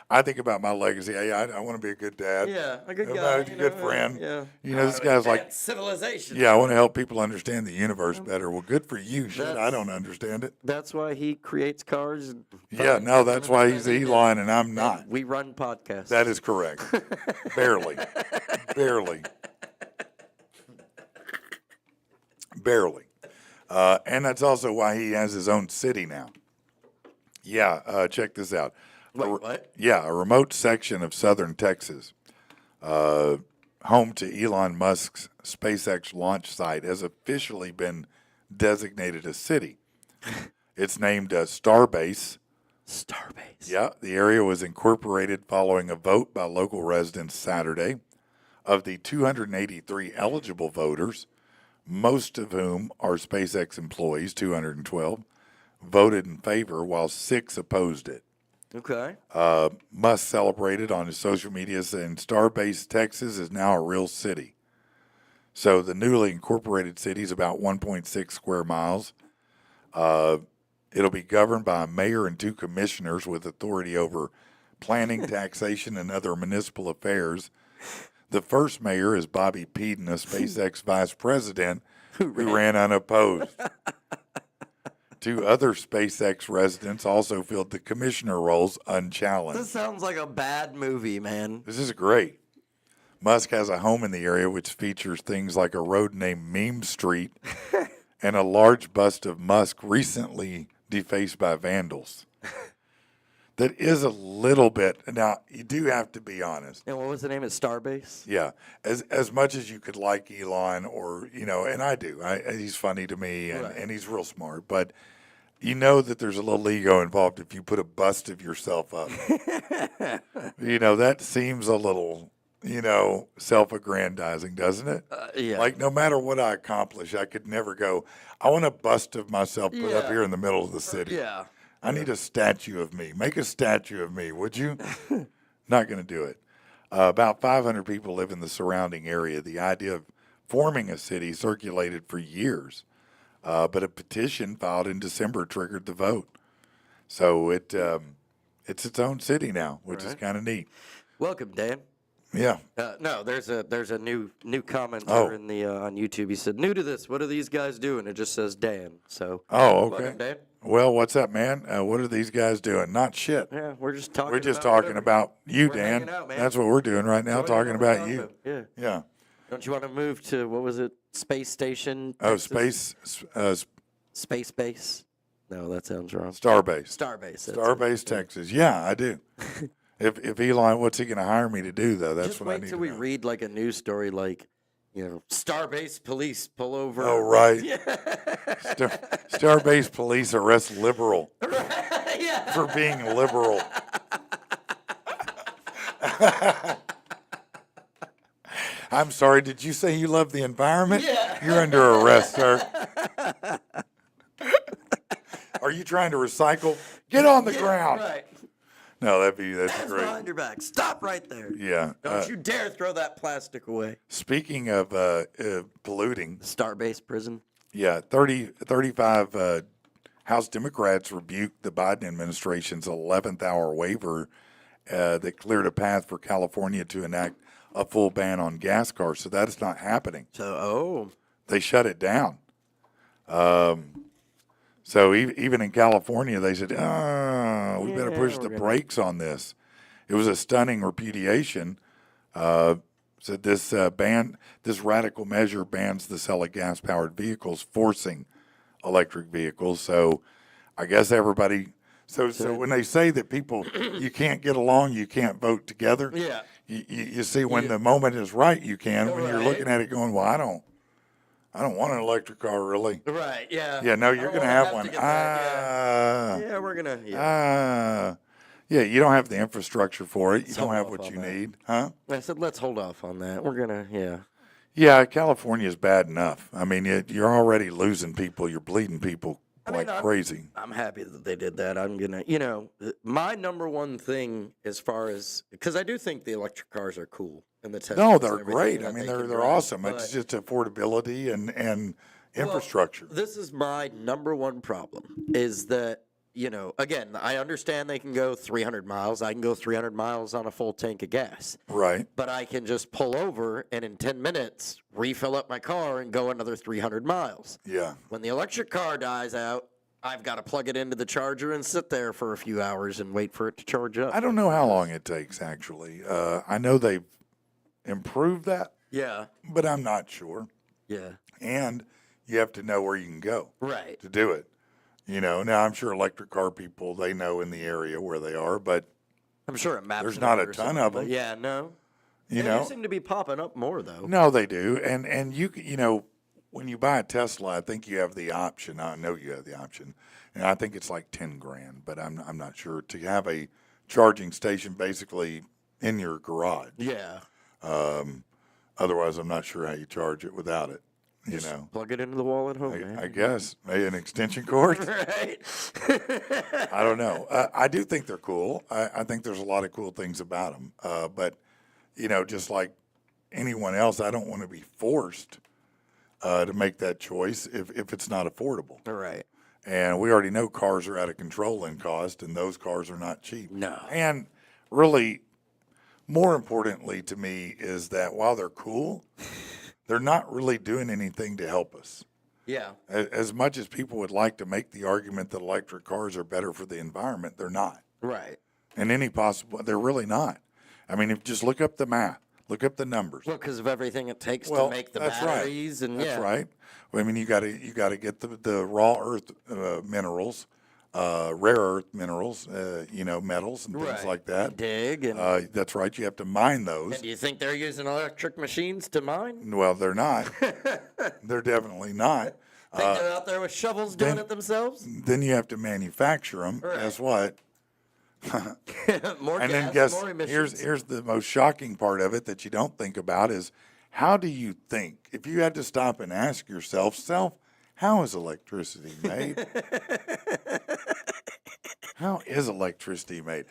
S1: I think about my legacy. Hey, I want to be a good dad.
S2: Yeah. A good
S1: A
S2: guy.
S1: good friend.
S2: Yeah.
S1: This guy's like,
S2: civilization.
S1: yeah, I want to help people understand the universe better. Well, good for you. Shit, I don't understand it.
S2: That's why he creates cars. And
S1: Yeah, no, that's why he's Elon and I'm not.
S2: we run podcasts.
S1: That is correct. Barely. And that's also why he has his own city now. Yeah, check this out.
S2: Wait, what?
S1: Yeah, a remote section of southern Texas, home to Elon Musk's SpaceX launch site, has officially been designated a city. It's named Starbase.
S2: Starbase.
S1: Yeah, the area was incorporated following a vote by local residents Saturday. Of the 283 eligible voters, most of whom are SpaceX employees, 212, voted in favor, while 6 opposed it.
S2: Okay.
S1: Musk celebrated on his social media saying Starbase, Texas is now a real city. So the newly incorporated city is about 1.6 square miles. It'll be governed by a mayor and 2 commissioners with authority over planning, taxation, and other municipal affairs. The first mayor is Bobby Peden, a SpaceX vice president who ran unopposed. 2 other SpaceX residents also filled the commissioner roles unchallenged.
S2: This sounds like a bad movie, man.
S1: This is great. Musk has a home in the area which features things like a road named Meme Street and a large bust of Musk recently defaced by vandals. That is a little bit. Now, you do have to be honest.
S2: And what was the name of Starbase?
S1: Yeah. As much as you could like Elon or, and I do. He's funny to me and he's real smart. But, you know that there's a little ego involved if you put a bust of yourself up. That seems a little, self-aggrandizing, doesn't it?
S2: Yeah.
S1: Like, no matter what I accomplish, I could never go, I want a bust of myself put up
S2: Yeah.
S1: here in the middle of the city.
S2: Yeah.
S1: I need a statue of me. Make a statue of me, would you? Not going to do it. About 500 people live in the surrounding area. The idea of forming a city circulated for years, but a petition filed in December triggered the vote. So it's its own city now, which is kind of neat.
S2: Welcome, Dan.
S1: Yeah.
S2: No, there's a new commenter
S1: Oh.
S2: in the on YouTube. He said, "New to this. What are these guys doing?" It just says Dan. So.
S1: Oh, okay.
S2: Welcome, Dan.
S1: Well, what's up, man? What are these guys doing? Not shit.
S2: Yeah, we're just talking.
S1: We're just
S2: about
S1: talking
S2: whatever.
S1: about you,
S2: We're
S1: Dan.
S2: hanging out, man.
S1: That's what we're doing right now,
S2: Join
S1: talking
S2: in what we're
S1: about you.
S2: talking about. Yeah.
S1: Yeah.
S2: Don't you want to move to what was it? Space station.
S1: Oh,
S2: Texas?
S1: space,
S2: Space base. No, that sounds wrong.
S1: Starbase.
S2: Starbase. that's it.
S1: Starbase, Texas. Yeah, I do. If Elon, what's he going to hire me to do, though? That's
S2: Just
S1: what I
S2: wait
S1: need
S2: till
S1: to
S2: we
S1: know.
S2: read like a news story, like Starbase police pull over.
S1: Oh, right.
S2: Yeah.
S1: Starbase police arrest liberal
S2: Yeah.
S1: for being liberal. I'm sorry, did you say you love the environment?
S2: Yeah.
S1: You're under arrest, sir. Are you trying to recycle? Get on the ground.
S2: Right.
S1: No, that's
S2: Hands
S1: great.
S2: behind your back. Stop right there.
S1: Yeah.
S2: Don't you dare throw that plastic away.
S1: Speaking of polluting,
S2: Starbase prison.
S1: yeah, 35 House Democrats rebuked the Biden administration's 11th hour waiver that cleared a path for California to enact a full ban on gas cars. So that is not happening.
S2: So,
S1: They shut it down. So even in California, they said, we better push the brakes on this. It was a stunning repudiation. Said this this radical measure bans the sale of gas-powered vehicles, forcing electric vehicles. So I guess everybody. So when they say that people, you can't get along, you can't vote together.
S2: Yeah.
S1: You see when the moment is right, you can. When you're
S2: Right.
S1: looking at it, going, well, I don't want an electric car, really.
S2: right, yeah.
S1: Yeah, no,
S2: I
S1: you're
S2: don't
S1: going to
S2: wanna
S1: have one.
S2: get that, yeah, we're going to. Yeah.
S1: Yeah, you don't have the infrastructure for it. You don't
S2: hold
S1: have
S2: off
S1: what
S2: on
S1: you
S2: that.
S1: need, huh?
S2: I said, let's hold off on that. We're going to, yeah.
S1: Yeah, California's bad enough. I mean, you're already losing people. You're bleeding people like crazy.
S2: I'm happy that they did that. I'm going to, my number one thing as far as, because I do think the electric cars are cool. And the Teslas
S1: No,
S2: and
S1: they're
S2: everything
S1: great.
S2: that
S1: I mean,
S2: they can
S1: they're
S2: drive,
S1: awesome. It's
S2: but-
S1: just affordability and infrastructure.
S2: Well, this is my number one problem is that, again, I understand they can go 300 miles. I can go 300 miles on a full tank of gas.
S1: Right.
S2: But I can just pull over and in 10 minutes refill up my car and go another 300 miles.
S1: Yeah.
S2: When the electric car dies out, I've got to plug it into the charger and sit there for a few hours and wait for it to charge up.
S1: I don't know how long it takes, actually. I know they've improved that,
S2: Yeah.
S1: but I'm not sure.
S2: Yeah.
S1: And you have to know where you can go
S2: Right.
S1: to do it. Now I'm sure electric car people, they know in the area where they are, but
S2: I'm sure it maps.
S1: There's
S2: it
S1: not
S2: out
S1: a
S2: or
S1: ton
S2: something,
S1: of
S2: but
S1: them.
S2: Yeah, no.
S1: you
S2: They
S1: know,
S2: do seem to be popping up more though.
S1: no, they do. And when you buy a Tesla, I think you have the option. I know you have the option, and I think it's like $10,000, but I'm not sure to have a charging station basically in your garage.
S2: Yeah.
S1: Otherwise, I'm not sure how you charge it without it.
S2: Plug it into the wall at home, man.
S1: I guess maybe an extension cord.
S2: Right.
S1: I don't know. I do think they're cool. I think there's a lot of cool things about them. But, just like anyone else, I don't want to be forced to make that choice if it's not affordable.
S2: Right.
S1: And we already know cars are out of control in cost, and those cars are not cheap.
S2: No.
S1: And really, more importantly to me is that while they're cool, they're not really doing anything to help us.
S2: Yeah.
S1: As much as people would like to make the argument that electric cars are better for the environment, they're not.
S2: Right.
S1: In any possible, they're really not. I mean, if just look up the math, look up the numbers.
S2: Well, because of everything it takes
S1: Well,
S2: to make the
S1: that's
S2: batteries
S1: right.
S2: and
S1: That's
S2: yeah.
S1: right. Well, I mean, you got to get the raw earth minerals, rare earth minerals, metals and things
S2: Right.
S1: like that.
S2: Dig and.
S1: That's right. You have to mine those.
S2: And do you think they're using electric machines to mine?
S1: Well, they're not. They're definitely not.
S2: Think they're out there with shovels doing it themselves?
S1: Then you have to manufacture them.
S2: Right.
S1: Guess what?
S2: More
S1: And then
S2: gas, more emissions.
S1: here's the most shocking part of it that you don't think about is how do you think, if you had to stop and ask yourself, how is electricity made? How is electricity made?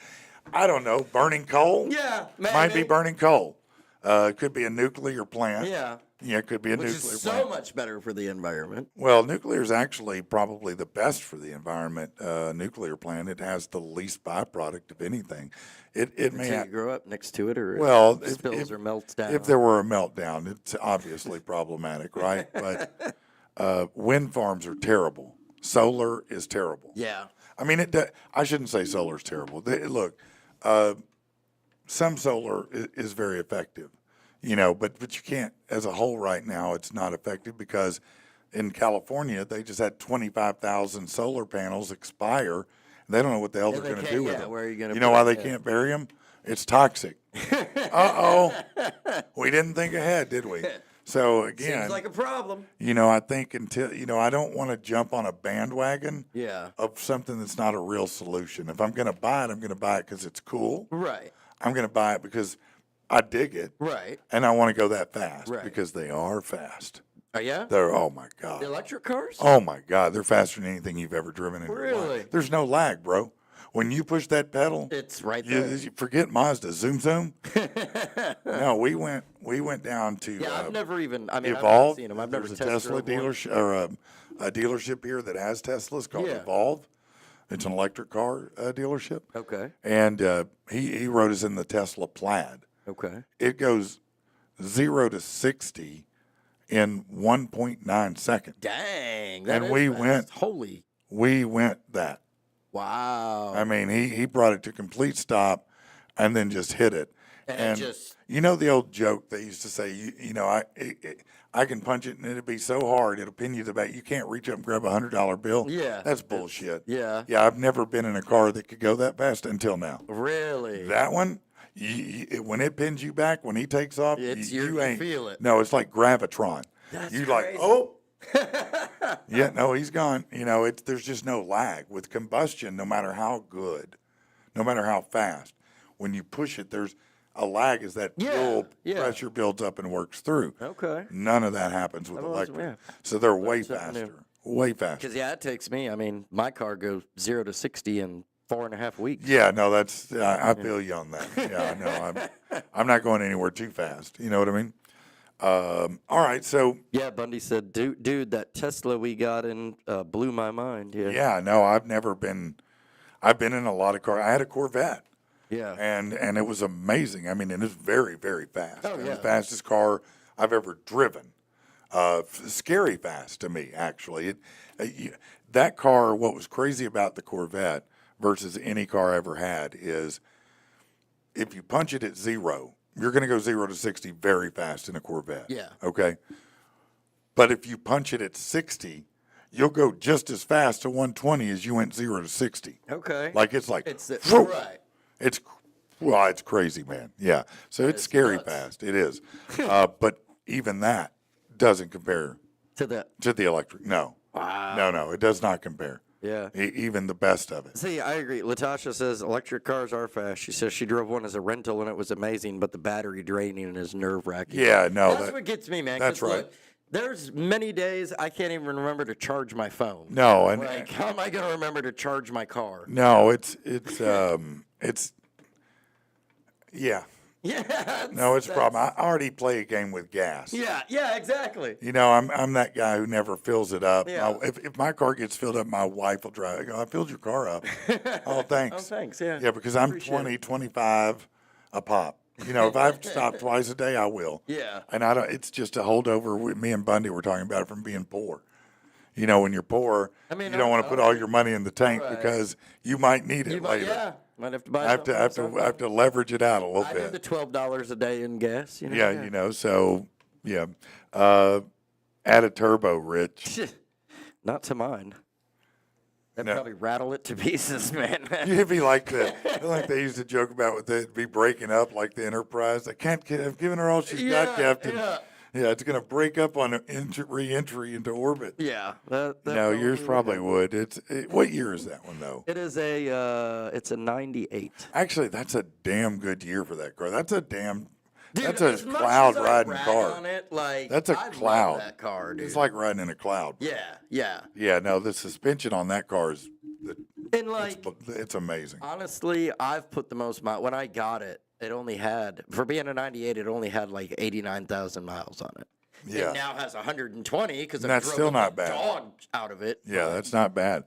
S1: I don't know. Burning coal?
S2: Yeah,
S1: Might be
S2: maybe.
S1: burning coal. It could be a nuclear plant.
S2: Yeah.
S1: Yeah, it could be a
S2: Which
S1: nuclear
S2: is so
S1: plant.
S2: much better for the environment.
S1: Well, nuclear is actually probably the best for the environment. Nuclear plant, it has the least byproduct of anything. It may
S2: Until
S1: have,
S2: you grow up next to it, or
S1: well,
S2: it spills or melts down.
S1: if there were a meltdown, it's obviously problematic, right? But wind farms are terrible. Solar is terrible.
S2: Yeah.
S1: I mean, I shouldn't say solar is terrible. Look, some solar is very effective, but you can't, as a whole right now, it's not effective because in California, they just had 25,000 solar panels expire. And they don't know what the hell they're going to do with them.
S2: Where are you going to
S1: You know why they can't bury them? It's toxic. Uh-oh. We didn't think ahead, did we? So again,
S2: Seems like a problem.
S1: I think I don't want to jump on a bandwagon
S2: Yeah.
S1: of something that's not a real solution. If I'm going to buy it, I'm going to buy it because it's cool.
S2: Right.
S1: I'm going to buy it because I dig it.
S2: Right.
S1: And I want to go that fast
S2: Right.
S1: because they are fast.
S2: Oh, yeah?
S1: Oh my God.
S2: The electric cars?
S1: Oh my God. They're faster than anything you've ever driven in your
S2: Really?
S1: life. There's no lag, bro. When you push that pedal,
S2: It's right
S1: you
S2: there.
S1: forget Mazda. Zoom, zoom. No, we went down to
S2: Yeah, I've never even, I've never
S1: Evolve.
S2: seen them. I've never
S1: There's a
S2: test
S1: Tesla
S2: drove one.
S1: dealership or a dealership here that has Teslas called
S2: Yeah.
S1: Evolve. It's an electric car dealership.
S2: Okay.
S1: And he rode us in the Tesla Plaid.
S2: Okay.
S1: It goes 0 to 60 in 1.9 seconds.
S2: Dang.
S1: And we
S2: fast.
S1: went-
S2: Holy.
S1: We went that.
S2: Wow.
S1: I mean, he brought it to complete stop and then just hit it.
S2: And it just-
S1: you know the old joke they used to say, I can punch it and it'll be so hard it'll pin you to the back. You can't reach up and grab $100 bill.
S2: Yeah.
S1: That's bullshit.
S2: Yeah.
S1: Yeah, I've never been in a car that could go that fast until now.
S2: Really?
S1: That one, when it pins you back, when he takes off,
S2: You
S1: ain't
S2: feel it.
S1: No, it's like gravitron.
S2: That's
S1: You like,
S2: crazy.
S1: oh. Yeah, no, he's gone. There's just no lag with combustion. No matter how good, no matter how fast, when you push it, there's a lag as that fuel pressure builds up and works through.
S2: Okay.
S1: None of that happens with
S2: That was-
S1: electric.
S2: yeah.
S1: So they're way
S2: something new.
S1: faster. Way faster.
S2: Because, yeah, it takes me, my car goes 0 to 60 in 4.5 weeks.
S1: Yeah, no, that's I feel you on that. Yeah, no, I'm not going anywhere too fast. You know what I mean? All right, so
S2: Yeah, Bundy said, dude, that Tesla we got in blew my mind. Yeah.
S1: yeah, no, I've been in a lot of cars. I had a Corvette.
S2: Yeah.
S1: And it was amazing. I mean, it was very, very fast.
S2: Oh,
S1: It was
S2: yeah.
S1: the fastest car I've ever driven. Scary fast to me, actually. That car, what was crazy about the Corvette versus any car I ever had is if you punch it at 0, you're going to go 0 to 60 very fast in a Corvette.
S2: Yeah.
S1: Okay? But if you punch it at 60, you'll go just as fast to 120 as you went 0 to 60.
S2: Okay.
S1: Like it's
S2: Right.
S1: It's crazy, man. Yeah. So it's scary
S2: nuts.
S1: fast. It is. But even that doesn't compare
S2: To that.
S1: to the electric. No.
S2: Wow.
S1: No, it does not compare.
S2: Yeah.
S1: Even the best of it.
S2: See, I agree. Latasha says electric cars are fast. She says she drove one as a rental and it was amazing, but the battery draining is nerve wracking.
S1: Yeah, no.
S2: That's what gets me, man. 'cause
S1: that's right.
S2: Look, there's many days I can't even remember to charge my phone.
S1: No, and
S2: Like, how am I going to remember to charge my car?
S1: no, it's yeah.
S2: Yeah.
S1: No, it's a problem. I already play a game with gas.
S2: Yeah, exactly.
S1: I'm that guy who never fills it up.
S2: Yeah.
S1: If my car gets filled up, my wife will drive. I go, I filled your car up. Oh, thanks.
S2: Oh, thanks. Yeah.
S1: Yeah, because I'm
S2: Appreciate
S1: 20, 25 a pop. If I've stopped twice a day, I will.
S2: Yeah.
S1: And I don't. It's just a holdover. Me and Bundy were talking about it from being poor. When you're poor,
S2: I mean,
S1: you don't want to put all your money in the tank
S2: Right.
S1: because you might need it
S2: You might,
S1: later.
S2: yeah. Might have to buy
S1: I have to leverage it out a little
S2: I
S1: bit.
S2: do the $12 a day in gas.
S1: Yeah, so yeah. Add a turbo, Rich.
S2: Not to mine. That'd
S1: No.
S2: probably rattle it to pieces, man.
S1: You'd be like like they used to joke about with it be breaking up like the Enterprise. I can't get. I've given her all she's got, Captain.
S2: Yeah.
S1: Yeah, it's going to break up on re-entry into orbit.
S2: Yeah. That
S1: No, yours probably would. What year is that one though?
S2: It is it's a 98.
S1: Actually, that's a damn good year for that car. That's a
S2: Dude,
S1: a
S2: as much
S1: cloud
S2: as I
S1: riding
S2: rag
S1: car.
S2: on it, like,
S1: That's a
S2: I
S1: cloud.
S2: love that car, dude.
S1: It's like riding in a cloud.
S2: Yeah, yeah.
S1: Yeah, no, the suspension on that car is
S2: And like,
S1: it's amazing.
S2: honestly, I've put the most miles. When I got it, it only had, for being a 98, it only had like 89,000 miles on it.
S1: Yeah.
S2: It now has 120 because I
S1: that's
S2: drove
S1: still
S2: the
S1: not bad.
S2: dog out of it.
S1: Yeah, that's not bad.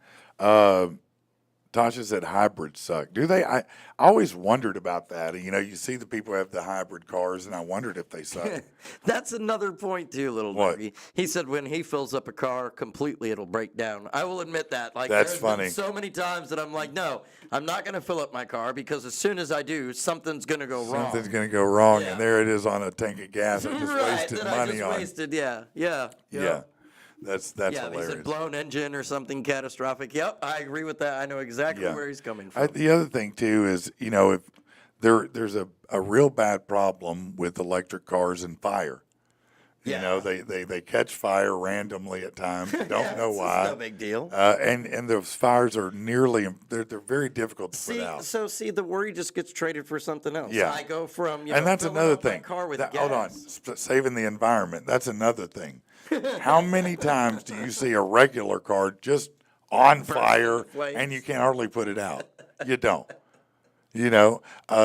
S1: Tasha said hybrids suck. Do they? I always wondered about that. You know, you see the people who have the hybrid cars, and I wondered if they suck.
S2: That's another point too, little
S1: What?
S2: doggy. He said when he fills up a car completely, it'll break down. I will admit that. Like
S1: That's
S2: there's
S1: funny.
S2: been so many times that I'm like, no, I'm not going to fill up my car because as soon as I do, something's going to go wrong.
S1: Something's going to go wrong,
S2: Yeah.
S1: and there it is on a tank of gas. I just
S2: right,
S1: wasted
S2: that
S1: money
S2: I just
S1: on.
S2: wasted. Yeah.
S1: Yeah, that's
S2: Yeah, he
S1: hilarious.
S2: said blown engine or something catastrophic. Yep, I agree with that. I know exactly
S1: Yeah.
S2: where he's coming from.
S1: The other thing too is, you know, if there's a real bad problem with electric cars and fire. You know, they catch fire randomly at times. You don't know why.
S2: It's no big deal.
S1: And those fires are they're very difficult to put out.
S2: See, the worry just gets traded for something else.
S1: Yeah.
S2: I go from
S1: And that's
S2: filling
S1: another
S2: up my
S1: thing.
S2: car with gas.
S1: Hold on, saving the environment. That's another thing. How many times do you see a regular car just on fire
S2: flames.
S1: and you can hardly put it out? You don't. You know,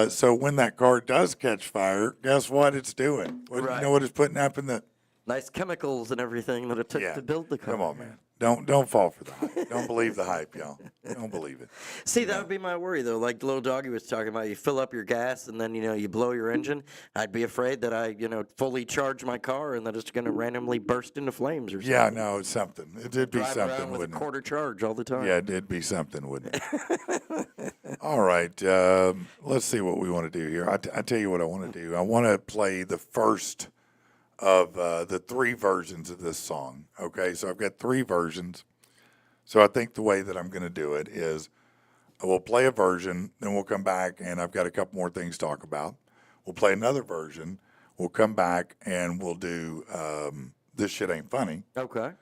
S1: so when that car does catch fire, guess what it's doing? You
S2: Right.
S1: know what it's putting up in the
S2: Nice chemicals and everything that it took to build the car.
S1: Come on, man. Don't fall for the hype. Don't believe the hype, y'all. Don't believe it.
S2: See, that would be my worry, though. Like the little doggy was talking about, you fill up your gas and then, you blow your engine. I'd be afraid that I, fully charge my car and that it's going to randomly burst into flames or something.
S1: Yeah, no, it's something. It'd be
S2: Drive
S1: something,
S2: around with a
S1: wouldn't it?
S2: quarter charge all the time.
S1: Yeah, it'd be something, wouldn't it? All right. Let's see what we want to do here. I tell you what I want to do. I want to play the first of the three versions of this song. Okay, so I've got three versions. So I think the way that I'm going to do it is we'll play a version, then we'll come back, and I've got a couple more things to talk about. We'll play another version. We'll come back, and we'll do This Shit Ain't Funny.
S2: Okay.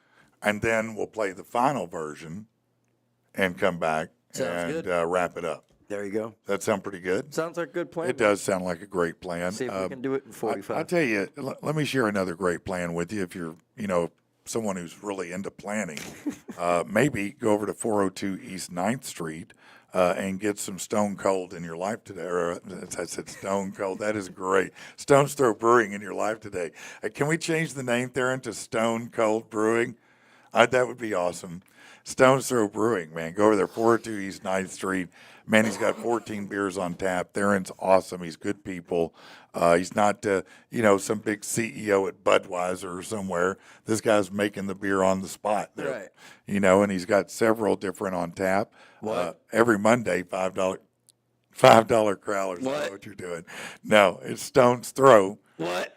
S1: And then we'll play the final version and come back
S2: Sounds
S1: and
S2: good.
S1: wrap it up.
S2: There you go.
S1: That sound pretty good?
S2: Sounds like a good plan.
S1: It does sound like a great plan.
S2: See if we can do it in 45.
S1: I'll tell you, let me share another great plan with you. If you're, someone who's really into planning, maybe go over to 402 East 9th Street and get some Stone Cold in your life today. Or I said Stone Cold. That is great. Stone's Throw Brewing in your life today. Can we change the name there into Stone Cold Brewing? That would be awesome. Stone's Throw Brewing, man. Go over there, 402 East 9th Street. Man, he's got 14 beers on tap. Theron's awesome. He's good people. He's not, some big CEO at Budweiser or somewhere. This guy's making the beer on the spot there.
S2: Right.
S1: And he's got several different on tap. Every Monday, $5 crowlers. I know what you're doing. No, it's Stone's Throw.
S2: What?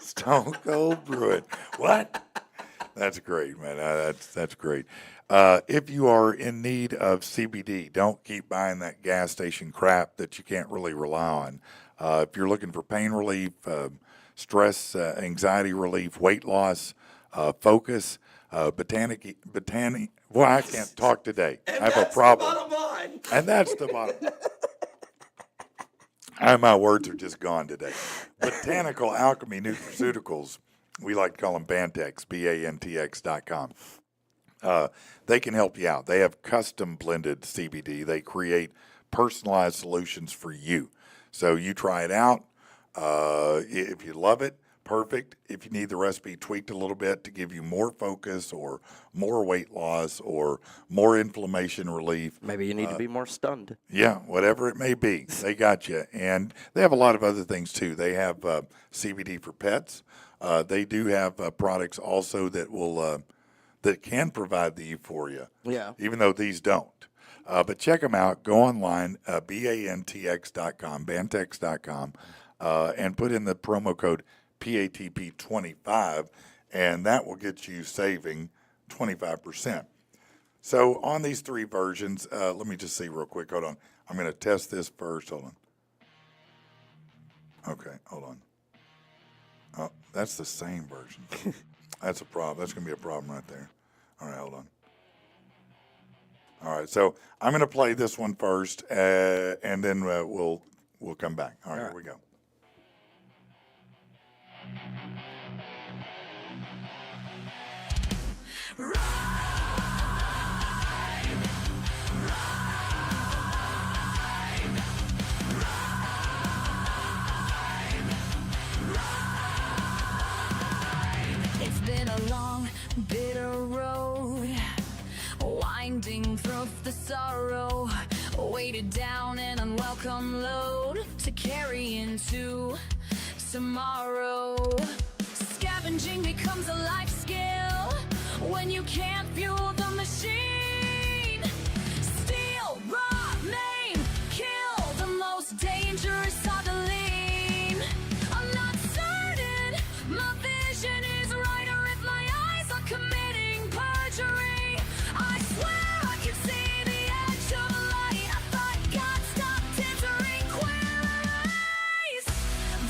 S1: Stone Cold Brewing. What? That's great, man. That's great. If you are in need of CBD, don't keep buying that gas station crap that you can't really rely on. If you're looking for pain relief, stress, anxiety relief, weight loss, focus, botanic. Well, I can't talk today. I have a problem.
S2: Bottom line.
S1: And that's the bottom. My words are just gone today. Botanical Alchemy Nutraceuticals, we like to call them Bantex, BANTX.com. They can help you out. They have custom blended CBD. They create personalized solutions for you. So you try it out. If you love it, perfect. If you need the recipe tweaked a little bit to give you more focus or more weight loss or more inflammation relief.
S2: Maybe you need to be more stunned.
S1: Yeah, whatever it may be, they got you. And they have a lot of other things too. They have CBD for pets. They do have products also that will that can provide the euphoria.
S2: Yeah.
S1: Even though these don't. But check them out. Go online, BANTX.com, Bantex.com, and put in the promo code PATP25, and that will get you saving 25%. So on these three versions, let me just see real quick. Hold on. I'm going to test this first. Hold on. Okay, hold on. Oh, that's the same version. That's a problem. That's going to be a problem right there. All right, hold on. All right, so I'm going to play this one first, and then we'll come back. All right, here we go.
S3: It's been a long, bitter road, winding through the sorrow, weighted down an unwelcome load to carry into tomorrow. Scavenging becomes a life skill when you can't fuel the machine. Steal, rob, maim, kill, the most dangerous are the lean. I'm not certain my vision is right, or if my eyes are committing perjury. I swear I can see the edge of a light. I thought God stopped entering queer eyes.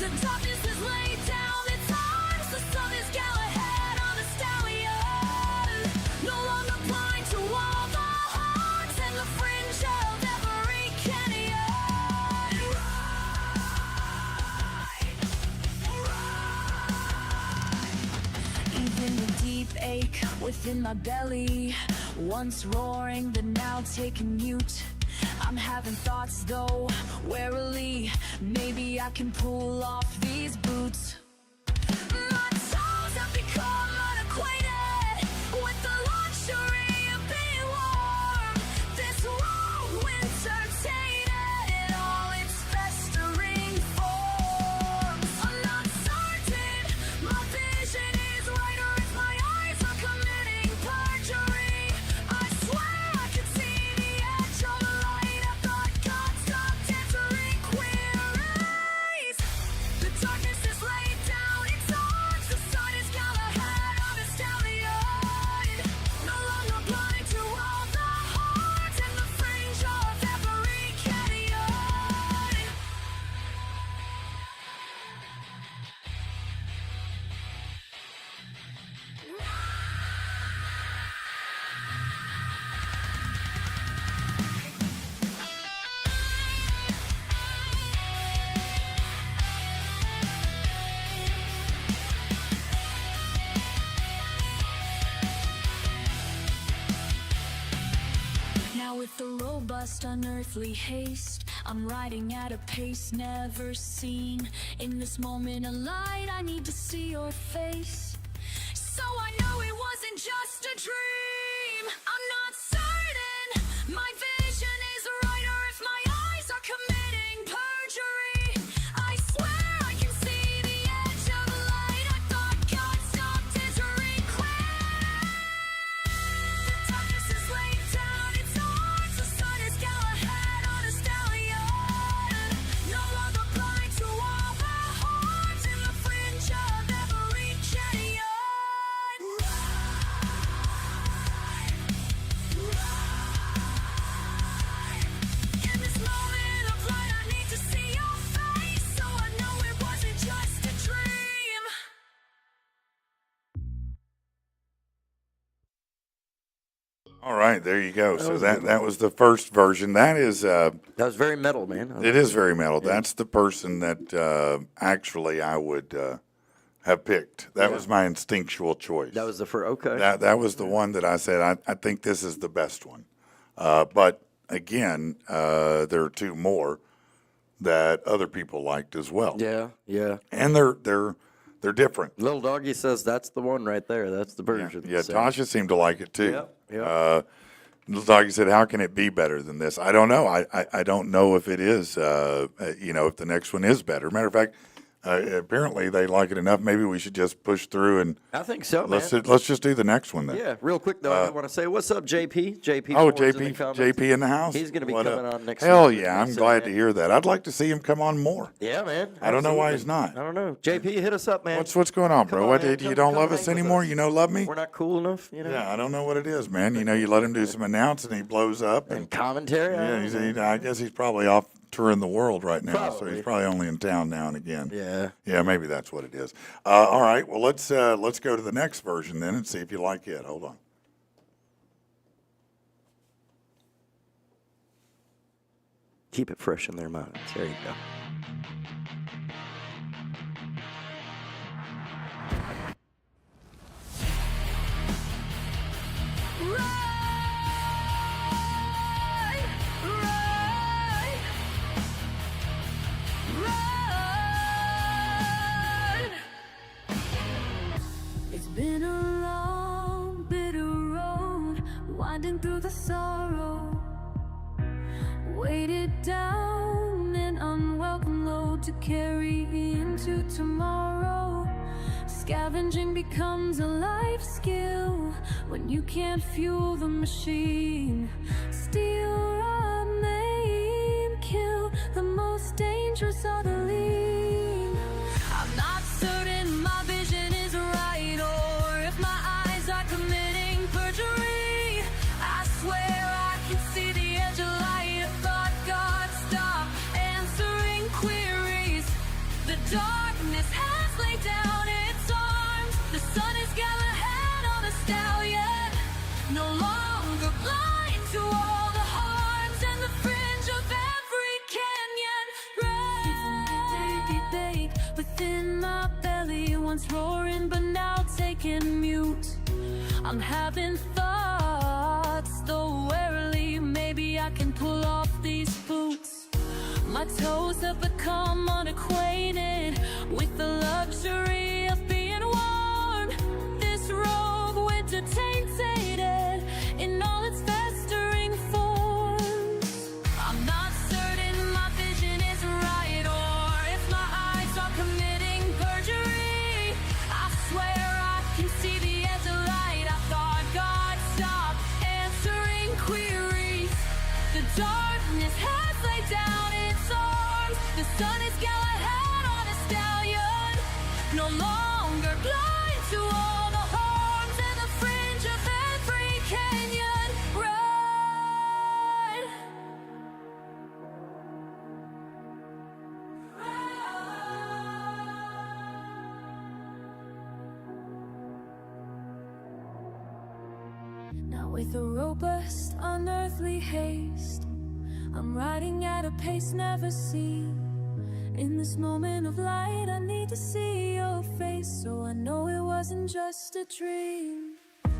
S3: The darkness is laid down its arms. The sun is Galahad on a stallion. No longer blind to all the hearts and the fringe of every canyon. Even the deep ache within my belly, once roaring but now taken mute. I'm having thoughts though, warily, maybe I can pull off these boots. My toes have become unacquainted with the luxury of being warm. This raw winter tainted in all its festering forms. I'm not certain my vision is right, or if my eyes are committing perjury. I swear I can see the edge of a light. I thought God stopped entering queer eyes. The darkness is laid down its arms. The sun is Galahad on a stallion. No longer blind to all the hearts and the fringe of every canyon. Now with the robust unearthly haste, I'm riding at a pace never seen. In this moment of light, I need to see your face, so I know it wasn't just a dream. I'm not certain my vision is right, or if my eyes are committing perjury. I swear I can see the edge of a light. I thought God stopped entering queer. The darkness is laid down its arms. The sun is Galahad on a stallion. No longer blind to all the hearts in the fringe of every canyon. In this moment of light, I need to see your face, so I know it wasn't just a dream.
S1: All right, there you go. So that was the first version. That is
S2: That was very metal, man.
S1: it is very metal. That's the person that actually I would have picked. That was my instinctual choice.
S2: That was the first. Okay.
S1: That was the one that I said I think this is the best one. But again, there are two more that other people liked as well.
S2: Yeah, yeah.
S1: And they're different.
S2: Little doggy says that's the one right there. That's the version.
S1: Yeah,
S2: So-
S1: Tasha seemed to like it too.
S2: Yep, yep.
S1: Little doggy said, "How can it be better than this?" I don't know. I don't know if it is. If the next one is better. Matter of fact, apparently they like it enough. Maybe we should just push through and
S2: I think so, man.
S1: let's just do the next one then.
S2: Yeah, real quick though, I want to say what's up, JP. JP.
S1: Oh,
S2: Ford's in the
S1: JP,
S2: comments.
S1: JP in the house.
S2: He's going to be
S1: What
S2: coming
S1: up?
S2: on next
S1: Hell
S2: week.
S1: yeah, I'm
S2: So,
S1: glad
S2: man.
S1: to hear that. I'd like to see him come on more.
S2: Yeah, man.
S1: I don't know why he's
S2: Absolutely.
S1: not.
S2: I don't know. JP, hit us up, man.
S1: What's going on,
S2: Come
S1: bro?
S2: on,
S1: What
S2: man.
S1: you
S2: Come
S1: don't love
S2: hang
S1: us
S2: with
S1: anymore?
S2: us.
S1: You know, love me?
S2: We're not cool enough, you know.
S1: Yeah, I don't know what it is, man. You know, you let him do some announcing, he blows up,
S2: And commentary.
S1: yeah, I guess he's probably off touring the world right now, so
S2: Probably.
S1: he's probably only in town now and again.
S2: Yeah.
S1: Yeah, maybe that's what it is. All right, well let's go to the next version then and see if you like it. Hold on.
S2: Keep it fresh in their minds. There you go.
S3: It's been a long, bitter road, winding through the sorrow, weighted down an unwelcome load to carry into tomorrow. Scavenging becomes a life skill when you can't fuel the machine. Steal, rob, maim, kill, the most dangerous are the lean. I'm not certain my vision is right, or if my eyes are committing perjury. I swear I can see the edge of light. I thought God stopped answering queries. The darkness has laid down its arms. The sun is galahad on a stallion, no longer blind to all the harms and the fringe of every canyon. Right within my belly, once roaring but now taken mute. I'm having thoughts, though warily, maybe I can pull off these boots. My toes have become unacquainted with the luxury of being warm. This rogue winter tainted in all its festering forms. I'm not certain my vision is right, or if my eyes are committing perjury. I swear I can see the edge of light. I thought God stopped answering queries. The darkness has laid down its arms. The sun is galahad on a stallion, no longer blind to all the harms and the fringe of every canyon. Ride. Now with a robust, unearthly haste, I'm riding at a pace never seen. In this moment of light, I need to see your face, so I know it wasn't just a dream.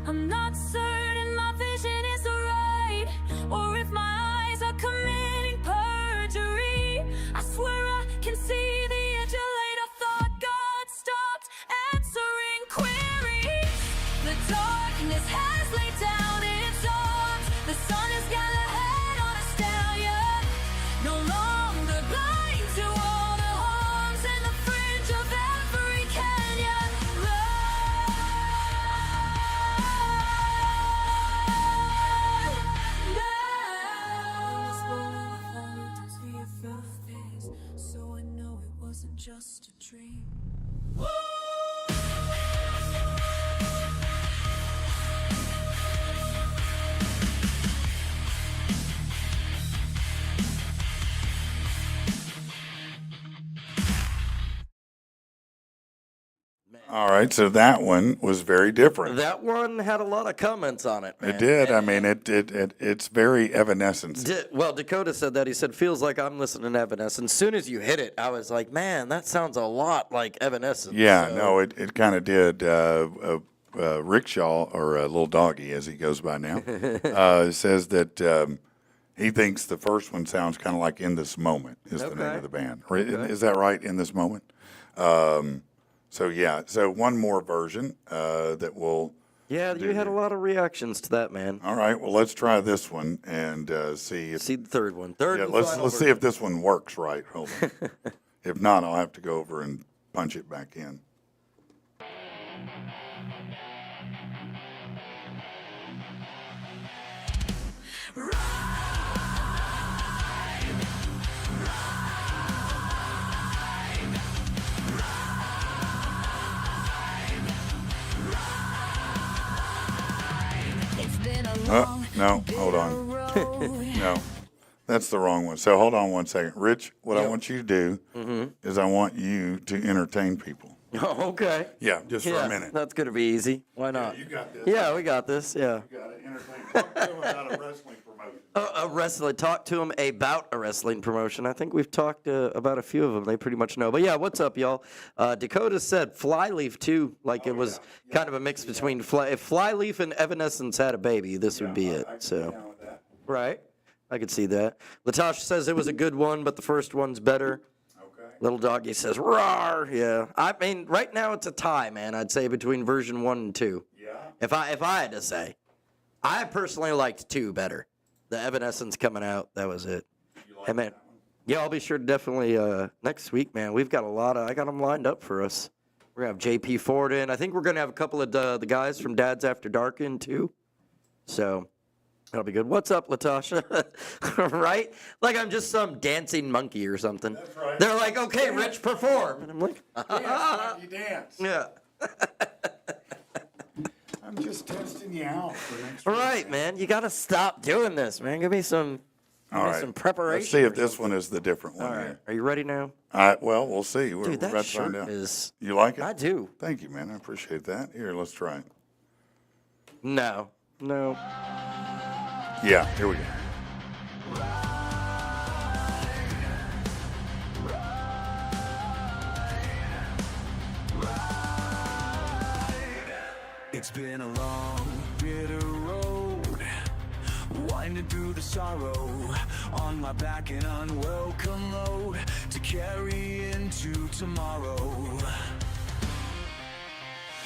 S3: I'm not certain my vision is right, or if my eyes are committing perjury. I swear I can see the edge of light. I thought God stopped answering queries. The darkness has laid down its arms. The sun is galahad on a stallion, no longer blind to all the harms and the fringe of every canyon. So I know it wasn't just a dream.
S1: All right, so that one was very different.
S2: That one had a lot of comments on it, man.
S1: It did. I mean, it's very Evanescence.
S2: Well, Dakota said that. He said, feels like I'm listening to Evanescence. As soon as you hit it, I was like, man, that sounds a lot like Evanescence.
S1: Yeah,
S2: So-
S1: no, it kind of did. Rickshaw, or Little Doggy, as he goes by now, says that he thinks the first one sounds kind of like In This Moment is the name
S2: Okay.
S1: of the band. Is that right, In This Moment? So, yeah, so one more version that will...
S2: Yeah, you had a lot of reactions to that, man.
S1: All right, well, let's try this one and see if...
S2: See the third one. Third
S1: Yeah,
S2: and
S1: let's
S2: final
S1: see if this one works right. Hold on. If not, I'll have to go over and punch it back in.
S3: It's been a long,
S1: No, hold on.
S3: road.
S1: No, That's the wrong one. So hold on one second. Rich, what I want you to do is I want you to entertain people.
S2: Oh, okay.
S1: Yeah, just for a minute.
S2: That's going to be easy. Why not?
S1: You got this.
S2: Yeah, we got this. Yeah.
S1: You got to entertain. Talk to them about a wrestling promotion.
S2: Talk to them about a wrestling promotion. I think we've talked about a few of them. They pretty much know. But yeah, what's up, y'all? Dakota said Flyleaf too. Like it was kind of a mix between if Flyleaf and Evanescence had a baby, this would be it. So, right, I could see that. Latasha says it was a good one, but the first one's better.
S1: Okay.
S2: Little Doggy says roar. Yeah, I mean, right now it's a tie, man. I'd say between version 1 and 2.
S1: Yeah.
S2: If I had to say, I personally liked 2 better. The Evanescence coming out, that was it. Hey, man. Yeah, I'll be sure to definitely next week, man. We've got a lot of, I got them lined up for us. We're going to have JP Ford in. I think we're going to have a couple of the guys from Dad's After Dark in, too. So that'll be good. What's up, Latasha? Right? Like I'm just some dancing monkey or something.
S1: That's right.
S2: They're like, okay, Rich, perform. And I'm like,
S1: Dance, you dance.
S2: yeah.
S1: I'm just testing you out for next
S2: All
S1: week.
S2: right, man. You got to stop doing this, man. Give me some, some preparation.
S1: Let's see if this one is the different one
S2: All right.
S1: here.
S2: Are you ready now?
S1: Well, we'll see. We're
S2: Dude, that
S1: about to
S2: shirt
S1: find out.
S2: is...
S1: You like it?
S2: I do.
S1: Thank you, man. I appreciate that. Here, let's try it.
S2: No.
S1: Yeah, here we go.
S3: It's been a long, bitter road, winding through the sorrow, on my back an unwelcome load to carry into tomorrow.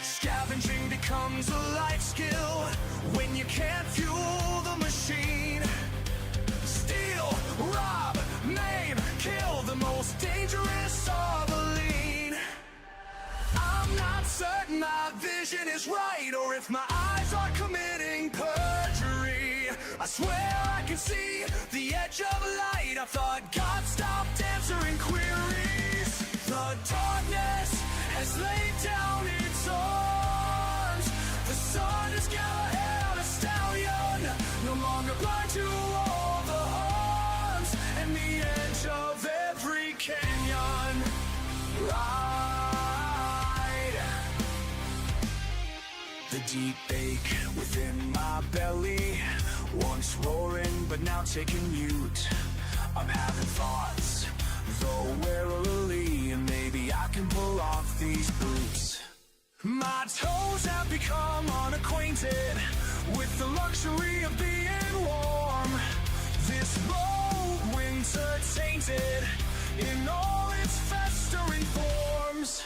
S3: Scavenging becomes a life skill when you can't fuel the machine. Steal, rob, maim, kill, the most dangerous of the lean. I'm not certain my vision is right, or if my eyes are committing perjury. I swear I can see the edge of light. I thought God stopped answering queries. The darkness has laid down its arms. The sun has got a stallion, no longer blind to all the harms, and the edge of every canyon. The deep ache within my belly, once roaring but now taking mute. I'm having thoughts, though warily, and maybe I can pull off these boots. My toes have become unacquainted with the luxury of being warm. This bold winter tainted in all its festering forms.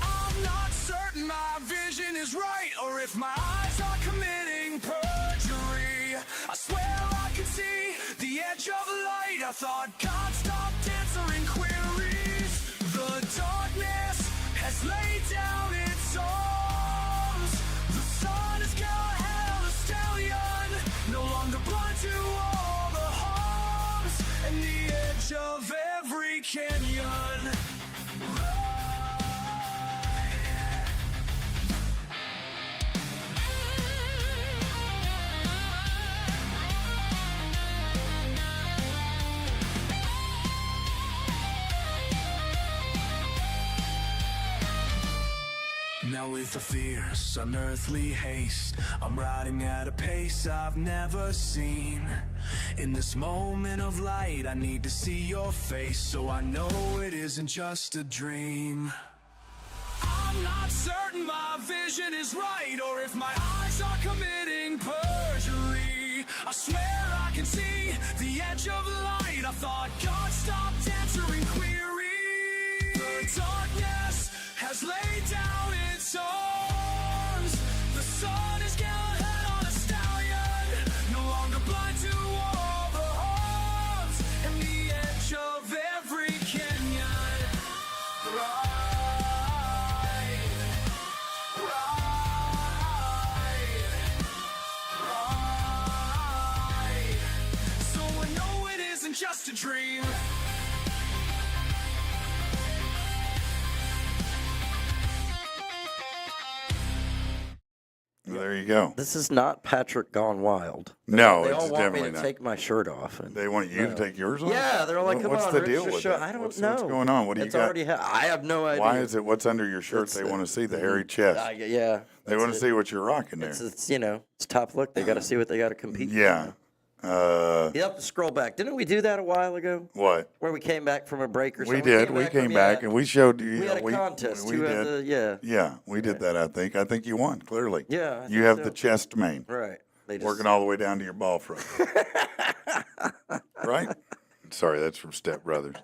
S3: I'm not certain my vision is right, or if my eyes are committing perjury. I swear I can see the edge of light. I thought God stopped answering queries. The darkness has laid down its arms. The sun has got a stallion, no longer blind to all the harms, and the edge of every canyon. Now with a fierce, unearthly haste, I'm riding at a pace I've never seen. In this moment of light, I need to see your face, so I know it isn't just a dream. I'm not certain my vision is right, or if my eyes are committing perjury. I swear I can see the edge of light. I thought God stopped answering queries. The darkness has laid down its arms. The sun has got on a stallion, no longer blind to all the harms, and the edge of every canyon. So I know it isn't just a dream.
S1: there you go.
S2: This is not Patrick Gone Wild.
S1: No,
S2: They
S1: it's
S2: all want me
S1: definitely
S2: to
S1: not.
S2: take my shirt off. And,
S1: They want you to take yours off?
S2: yeah, they're like, come
S1: What's
S2: on,
S1: the
S2: Rich,
S1: deal
S2: just
S1: with
S2: show.
S1: that?
S2: I don't
S1: What's
S2: know.
S1: going on? What do you
S2: It's
S1: got?
S2: already I have no idea.
S1: Why is it? What's under your shirt? They want to see the hairy chest.
S2: Yeah.
S1: They want to see what you're rocking there.
S2: It's it's top look. They got to see what they got to compete.
S1: Yeah.
S2: You have to scroll back. Didn't we do that a while ago?
S1: What?
S2: Where we came back from a break or
S1: We
S2: something?
S1: did. We came back and we showed you.
S2: We had a contest.
S1: We
S2: Who had
S1: did.
S2: the,
S1: Yeah, we did that. I think you won clearly.
S2: Yeah, I
S1: you
S2: think
S1: have
S2: so.
S1: the chest mane.
S2: Right. They just,
S1: Working all the way down to your ball front. Right? Sorry, that's from Step Brothers.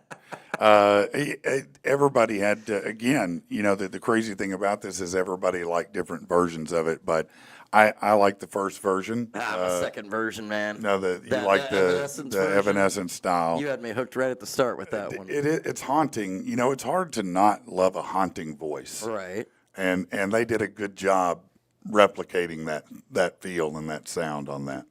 S1: Everybody had to, again, the crazy thing about this is everybody liked different versions of it, but I like the first version.
S2: the second version, man.
S1: No, you like the
S2: version.
S1: Evanescence style.
S2: You had me hooked right at the start with that one.
S1: It's haunting. It's hard to not love a haunting voice.
S2: Right.
S1: And they did a good job replicating that feel and that sound on that.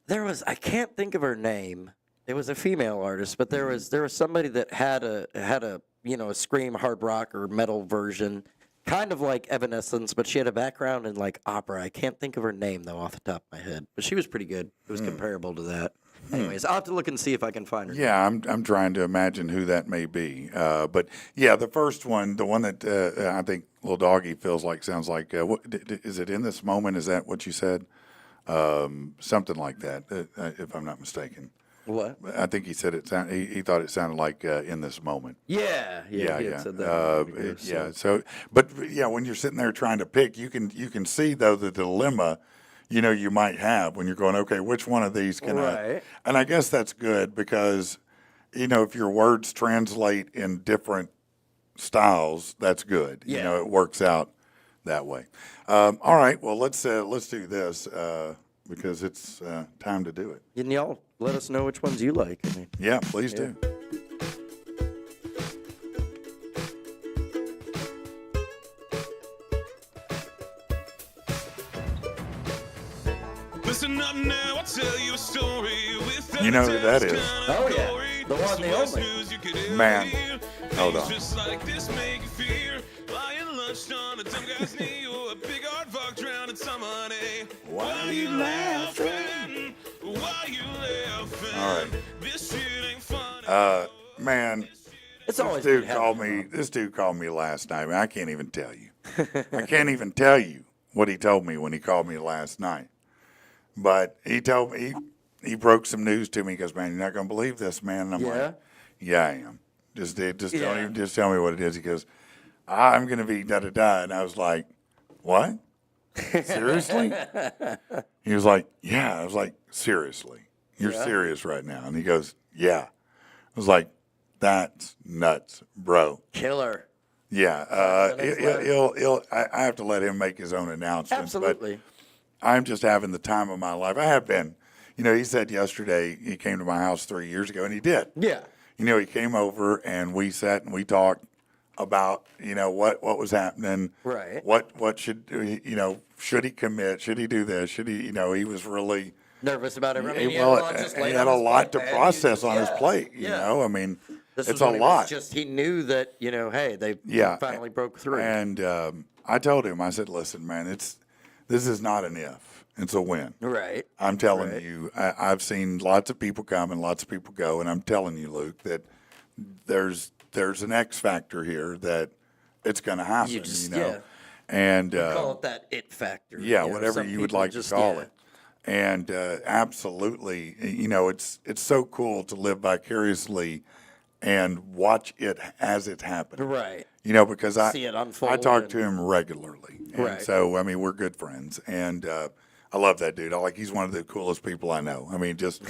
S2: I can't think of her name. It was a female artist, but there was somebody that had a a scream hard rock or metal version, kind of like Evanescence, but she had a background in like opera. I can't think of her name though off the top of my head, but she was pretty good. It was comparable to that. Anyways, I'll have to look and see if I can find her.
S1: Yeah, I'm trying to imagine who that may be. But yeah, the first one, the one that I think Little Doggy feels like sounds like. What is it in this moment? Is that what you said? Something like that, if I'm not mistaken.
S2: What?
S1: I think he said he thought it sounded like in this moment.
S2: Yeah. He had said that.
S1: So, but yeah, when you're sitting there trying to pick, you can see though the dilemma, you might have when you're going, okay, which one of these can I? And I guess that's good because, if your words translate in different styles, that's good.
S2: Yeah.
S1: It works out that way. All right, well let's do this because it's time to do it.
S2: And y'all let us know which ones you like.
S1: Yeah, please do.
S3: Listen up now, I'll tell you a story with
S1: You know who that is?
S2: Oh yeah, the one, the only.
S1: Man, hold on.
S3: Just like this make you fear. Lying lunch on a dumb guy's knee or a big hard fuck drowning somebody.
S1: Why are you laughing?
S3: Why you laughing?
S1: All right.
S3: This shit ain't funny.
S1: Man,
S2: It's always
S1: this
S2: good having
S1: This dude called me last night. I can't even tell you. I can't even tell you what he told me when he called me last night. But he told me he broke some news to me. He goes, "Man, you're not gonna believe this, man." And I'm like, "Yeah, I am. Just tell me what it is." He goes, "I'm gonna be da da da," and I was like, "What? Seriously?" He was like, "Yeah." I was like, "Seriously? You're serious right now?" And he goes, "Yeah." I was like, "That's nuts, bro."
S2: Killer.
S1: Yeah, I have to let him make his own announcements.
S2: Absolutely.
S1: But I'm just having the time of my life. I have been. He said yesterday he came to my house 3 years ago, and he did.
S2: Yeah.
S1: He came over and we sat and we talked about what was happening.
S2: Right.
S1: What should should he commit? Should he do this? Should he? He was really
S2: Nervous about everything.
S1: he had a lot to process on his plate. I mean,
S2: This
S1: it's
S2: was
S1: a
S2: when he
S1: lot.
S2: was just he knew that hey, they finally broke through.
S1: And I told him, I said, "Listen, man, this is not an if; it's a win."
S2: Right.
S1: I'm telling you, I've seen lots of people come and lots of people go, and I'm telling you, Luke, that there's an X factor here that it's going to happen.
S2: You just
S1: and
S2: call it that it factor.
S1: yeah, whatever you would like to call it. And absolutely, it's so cool to live vicariously and watch it as it's happening.
S2: Right.
S1: Because
S2: See it unfold
S1: I talk to him regularly. And
S2: Right.
S1: so, I mean, we're good friends. And I love that dude. He's one of the coolest people I know. I mean, just,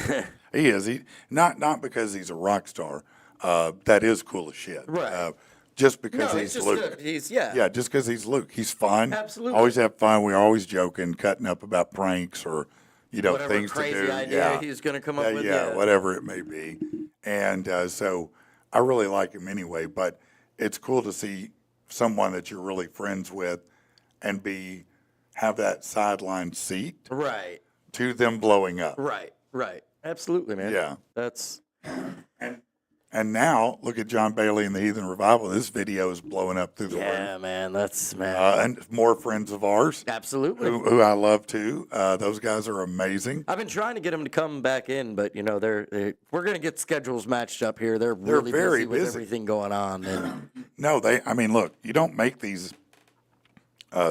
S1: he is. Not because he's a rock star. That is cool as shit.
S2: Right.
S1: Just because
S2: No,
S1: he's
S2: just
S1: Luke.
S2: good. He's
S1: Yeah, just because he's Luke. He's fun.
S2: Absolutely.
S1: Always have fun. We're always joking, cutting up about pranks or,
S2: whatever
S1: things
S2: crazy
S1: to do.
S2: idea he's going to come up with.
S1: Yeah, whatever it may be. And so I really like him anyway, but it's cool to see someone that you're really friends with and have that sideline seat
S2: Right.
S1: to them blowing up.
S2: Right. Absolutely, man.
S1: Yeah.
S2: That's
S1: And And now look at John Bailey and the Heathen Revival. This video is blowing up through the
S2: Yeah,
S1: roof.
S2: man, that's man.
S1: And more friends of ours,
S2: Absolutely.
S1: who I love too. Those guys are amazing.
S2: I've been trying to get them to come back in, but we're going to get schedules matched up here. They're really
S1: very
S2: busy with
S1: busy.
S2: everything going on. And
S1: No, I mean, look, you don't make these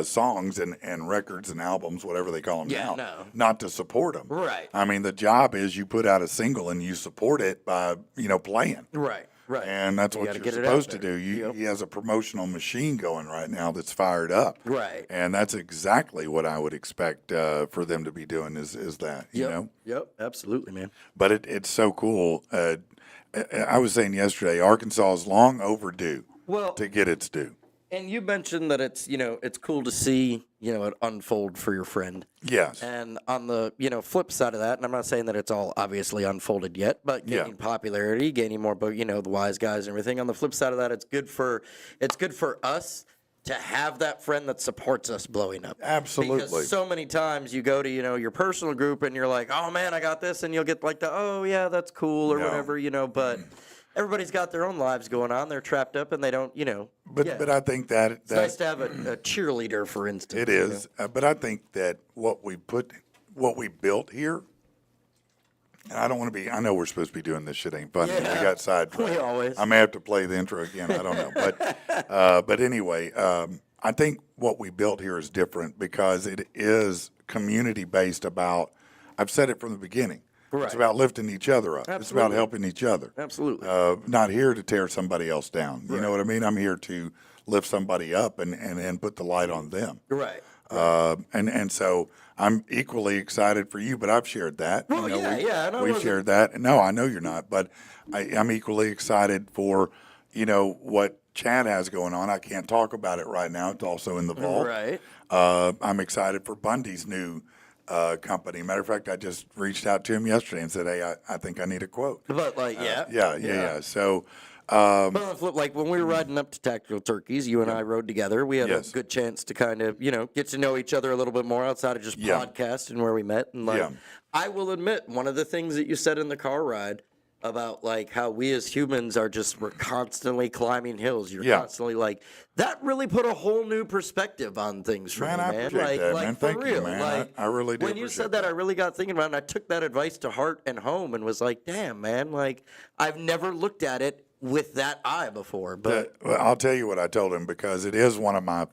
S1: songs and records and albums, whatever they call them
S2: Yeah,
S1: now,
S2: no.
S1: not to support them.
S2: Right.
S1: I mean, the job is you put out a single and you support it by, playing.
S2: right.
S1: And that's
S2: You
S1: what
S2: gotta
S1: you're
S2: get it out
S1: supposed to
S2: there.
S1: do.
S2: Yep.
S1: He has a promotional machine going right now that's fired up.
S2: Right.
S1: And that's exactly what I would expect for them to be doing is that, you know?
S2: Yep. Absolutely, man.
S1: But it's so cool. I was saying yesterday, Arkansas is long overdue
S2: Well,
S1: to get its due.
S2: and you mentioned that it's cool to see, it unfold for your friend.
S1: Yes.
S2: And on the, flip side of that, and I'm not saying that it's all obviously unfolded yet, but gaining popularity, gaining more, the wise guys and everything. On the flip side of that, it's good for us to have that friend that supports us blowing up.
S1: Absolutely.
S2: Because so many times you go to, your personal group and you're like, oh man, I got this. And you'll get like oh yeah, that's cool or
S1: No.
S2: whatever, but everybody's got their own lives going on. They're trapped up and they don't,
S1: But I think that
S2: It's nice to have a cheerleader, for instance.
S1: it is. But I think that what we built here, and I don't want to be. I know we're supposed to be doing this shit ain't funny.
S2: Yeah.
S1: We got sidetracked.
S2: We always.
S1: I may have to play the intro again. I don't know. But anyway, I think what we built here is different because it is community based. I've said it from the beginning.
S2: Right.
S1: It's about lifting each other up. It's about
S2: Absolutely.
S1: helping each other.
S2: Absolutely.
S1: Not here to tear somebody else down. You know what I mean? I'm here to lift somebody up and put the light on them.
S2: Right.
S1: And so I'm equally excited for you, but I've shared that.
S2: Well, yeah, and I
S1: We've
S2: wasn't-
S1: shared that. No, I know you're not, but I'm equally excited for, what Chad has going on. I can't talk about it right now. It's also in the vault.
S2: Right.
S1: I'm excited for Bundy's new company. Matter of fact, I just reached out to him yesterday and said, hey, I think I need a quote.
S2: But
S1: Yeah. So,
S2: But on the flip, like when we were riding up to Tactical Turkeys, you and I rode together. We had
S1: Yes.
S2: a good chance to kind of, get to know each other a little bit more outside of just
S1: Yeah.
S2: podcast and where we met. And
S1: Yeah.
S2: I will admit, one of the things that you said in the car ride about like how we as humans we're constantly climbing hills. You're
S1: Yeah.
S2: constantly like that really put a whole new perspective on things for
S1: Man,
S2: me,
S1: I
S2: man.
S1: appreciate that, man.
S2: For
S1: Thank you,
S2: real.
S1: man.
S2: Like,
S1: I really do
S2: When you
S1: appreciate
S2: said that,
S1: that.
S2: I really got thinking about it, and I took that advice to heart and home and was like, damn, man, like I've never looked at it with that eye before. But
S1: Well, I'll tell you what I told him because it is one of my.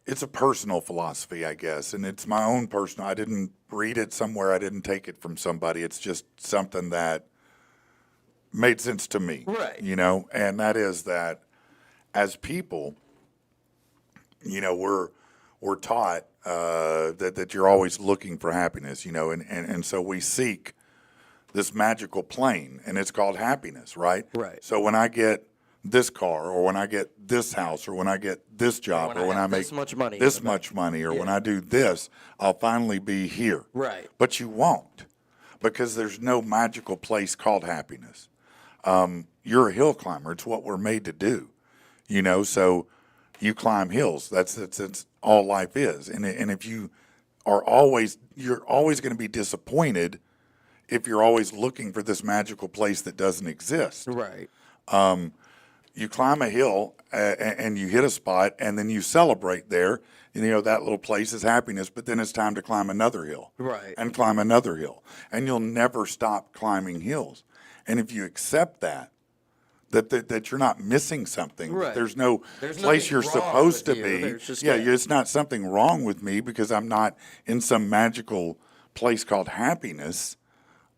S1: It's a personal philosophy, I guess, and it's my own personal. I didn't read it somewhere. I didn't take it from somebody. It's just something that made sense to me,
S2: Right.
S1: And that is that as people, we're taught that you're always looking for happiness, and so we seek this magical plane, and it's called happiness, right?
S2: Right.
S1: So when I get this car, or when I get this house, or when I get this job, or when I
S2: have
S1: make
S2: this much money in
S1: this
S2: the bank.
S1: much money, or when I do this, I'll finally be here.
S2: Right.
S1: But you won't, because there's no magical place called happiness. You're a hill climber. It's what we're made to do, so you climb hills. That's all life is. And if you're always going to be disappointed if you're always looking for this magical place that doesn't exist.
S2: right.
S1: You climb a hill and you hit a spot and then you celebrate there. That little place is happiness, but then it's time to climb another hill.
S2: Right.
S1: And climb another hill. And you'll never stop climbing hills. And if you accept that you're not missing something, that
S2: Right.
S1: there's no
S2: There's
S1: place
S2: nothing
S1: you're
S2: wrong
S1: supposed to
S2: with you.
S1: be.
S2: There's just
S1: It's not something wrong with me because I'm not in some magical place called happiness.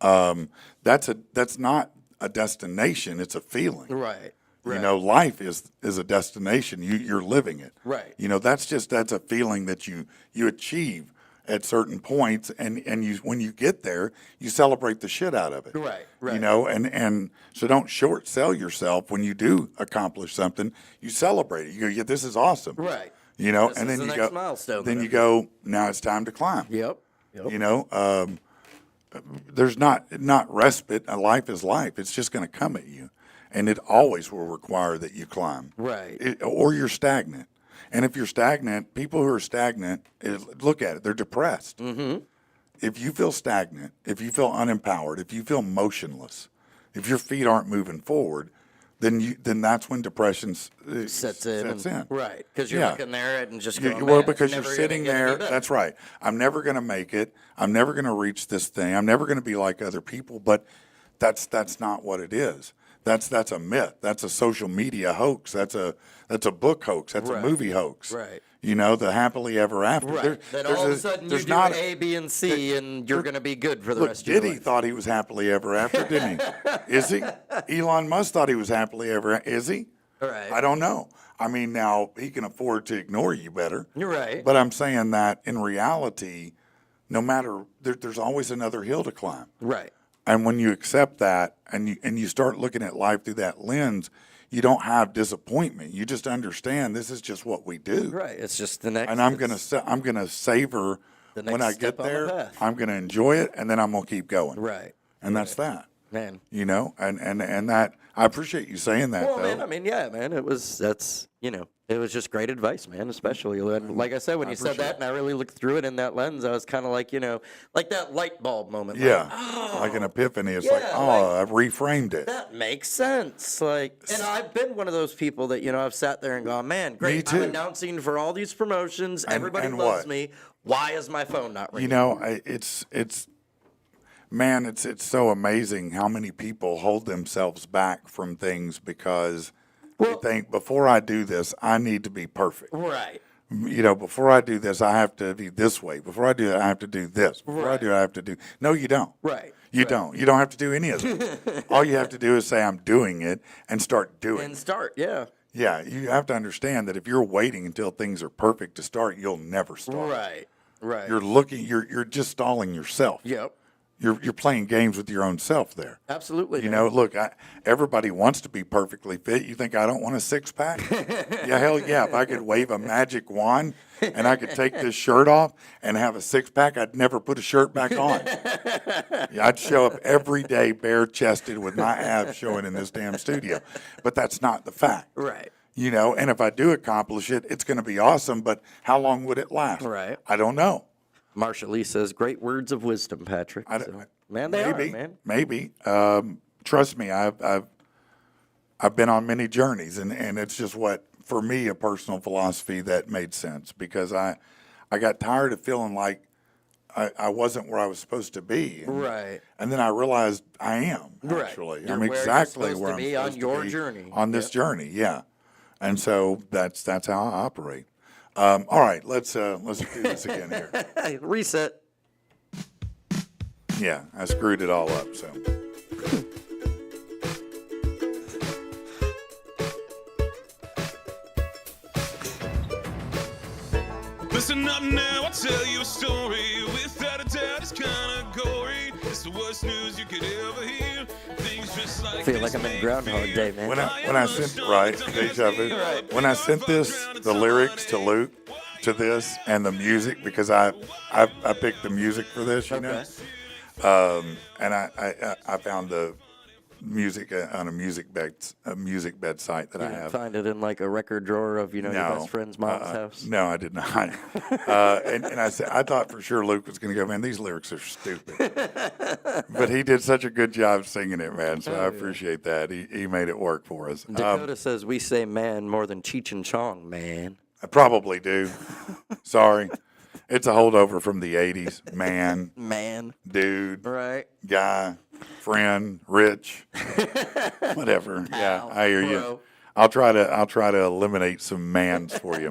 S1: That's not a destination, it's a feeling.
S2: Right. Right.
S1: Life is a destination. You're living it.
S2: Right.
S1: That's a feeling that you achieve at certain points, and you when you get there, you celebrate the shit out of it.
S2: Right, right.
S1: And so don't short sell yourself when you do accomplish something. You celebrate it. You go, yeah, this is awesome.
S2: Right.
S1: And
S2: This
S1: then
S2: is the
S1: you
S2: next
S1: go.
S2: milestone
S1: Then
S2: that
S1: you
S2: I'm
S1: go. Now it's time to climb.
S2: Yep.
S1: There's not respite. Life is life. It's just going to come at you, and it always will require that you climb.
S2: Right.
S1: Or you're stagnant. And if you're stagnant, people who are stagnant, look at it, they're depressed. Mm-hmm. If you feel stagnant, if you feel unempowered, if you feel motionless, If your feet aren't moving forward, then that's when depression
S2: Sets in.
S1: Sets in.
S2: Right. Because you're
S1: Yeah.
S2: looking there and just
S1: Yeah,
S2: going,
S1: well,
S2: "Man, it's
S1: because you're
S2: never
S1: sitting
S2: gonna get any
S1: there.
S2: better."
S1: That's right. I'm never going to make it. I'm never going to reach this thing. I'm never going to be like other people. But that's not what it is. That's a myth. That's a social media hoax. That's a book hoax. That's
S2: Right.
S1: a movie hoax.
S2: Right.
S1: You know, the happily ever after.
S2: Right. Then
S1: there's
S2: all of a sudden you
S1: there's
S2: do
S1: not
S2: A, B, and C, and you're going to be good for the
S1: Look,
S2: rest of your
S1: Diddy
S2: life.
S1: thought he was happily ever after, didn't he? Is he? Elon Musk thought he was happily ever. Is he?
S2: Right.
S1: I don't know. I mean, now he can afford to ignore you better.
S2: You're right.
S1: But I'm saying that in reality, no matter there's always another hill to climb.
S2: Right.
S1: And when you accept that and you start looking at life through that lens, you don't have disappointment. You just understand this is just what we do.
S2: Right. It's just the next.
S1: And I'm gonna savor
S2: The
S1: when
S2: next
S1: I
S2: step
S1: get
S2: on the
S1: there.
S2: path.
S1: I'm gonna enjoy it, and then I'm gonna keep going.
S2: Right.
S1: And that's that.
S2: Man.
S1: You know, and that I appreciate you saying that.
S2: Well,
S1: though.
S2: man, I mean, yeah, man, it was just great advice, man, especially. And like I said, when you said that and I really looked through it in that lens, I was kind of like, like that light bulb moment.
S1: Yeah,
S2: Like,
S1: like an epiphany. It's
S2: Yeah,
S1: like, oh, I've reframed it.
S2: that makes sense. Like, and I've been one of those people that, I've sat there and gone, man, great.
S1: too.
S2: I'm announcing for all these promotions. Everybody
S1: and
S2: loves
S1: what?
S2: me. Why is my phone not ringing?
S1: It's so amazing how many people hold themselves back from things because they think before I do this, I need to be perfect.
S2: Right.
S1: Before I do this, I have to be this way. Before I do that, I have to do this. Before I do it, I have to do. No, you don't.
S2: Right.
S1: You don't. You don't have to do any of that. All you have to do is say, I'm doing it and start doing
S2: And
S1: it.
S2: start, yeah.
S1: Yeah, you have to understand that if you're waiting until things are perfect to start, you'll never start.
S2: Right. Right.
S1: You're just stalling yourself.
S2: Yep.
S1: You're playing games with your own self there.
S2: Absolutely.
S1: You
S2: man.
S1: know, look, everybody wants to be perfectly fit. You think I don't want a six pack? Yeah, hell yeah. If I could wave a magic wand and I could take this shirt off and have a six pack, I'd never put a shirt back on. Yeah, I'd show up every day bare chested with my abs showing in this damn studio. But that's not the fact.
S2: Right.
S1: And if I do accomplish it, it's going to be awesome. But how long would it last?
S2: Right.
S1: I don't know.
S2: Marsha Lee says, great words of wisdom, Patrick. Man, they
S1: maybe,
S2: are, man.
S1: Maybe. Trust me, I've been on many journeys, and it's just for me, a personal philosophy that made sense because I got tired of feeling like I wasn't where I was supposed to be.
S2: Right.
S1: And then I realized I am,
S2: Right.
S1: actually.
S2: You're
S1: I'm
S2: where you're
S1: exactly
S2: supposed
S1: where
S2: to
S1: I'm
S2: be
S1: supposed
S2: on
S1: to
S2: your
S1: be
S2: journey.
S1: on this journey, yeah. And so that's how I operate. All right, let's do this again here.
S2: Reset.
S1: Yeah, I screwed it all up, so.
S4: Listen up now, I'll tell you a story. Without a doubt, it's kinda gory. It's the worst news you could ever hear. Things just like
S2: I feel like
S4: this
S2: I'm in
S4: make
S2: Groundhog
S4: fear.
S2: Day, man.
S1: When I sent deja vu. When I sent the lyrics to Luke to this and the music because I picked the music for this, you know, and I found the music on a music bed site that I have.
S2: Find it in like a record drawer of your best friend's mom's house.
S1: No, I did not. And I said I thought for sure Luke was going to go, man, these lyrics are stupid. But he did such a good job singing it, man. So I appreciate that. He made it work for us.
S2: Dakota says we say man more than Cheech and Chong, man.
S1: I probably do. Sorry. It's a holdover from the 80s. Man, dude,
S2: Right.
S1: guy, friend, rich, whatever. Yeah, I hear you.
S2: bro.
S1: I'll try to eliminate some mans for you.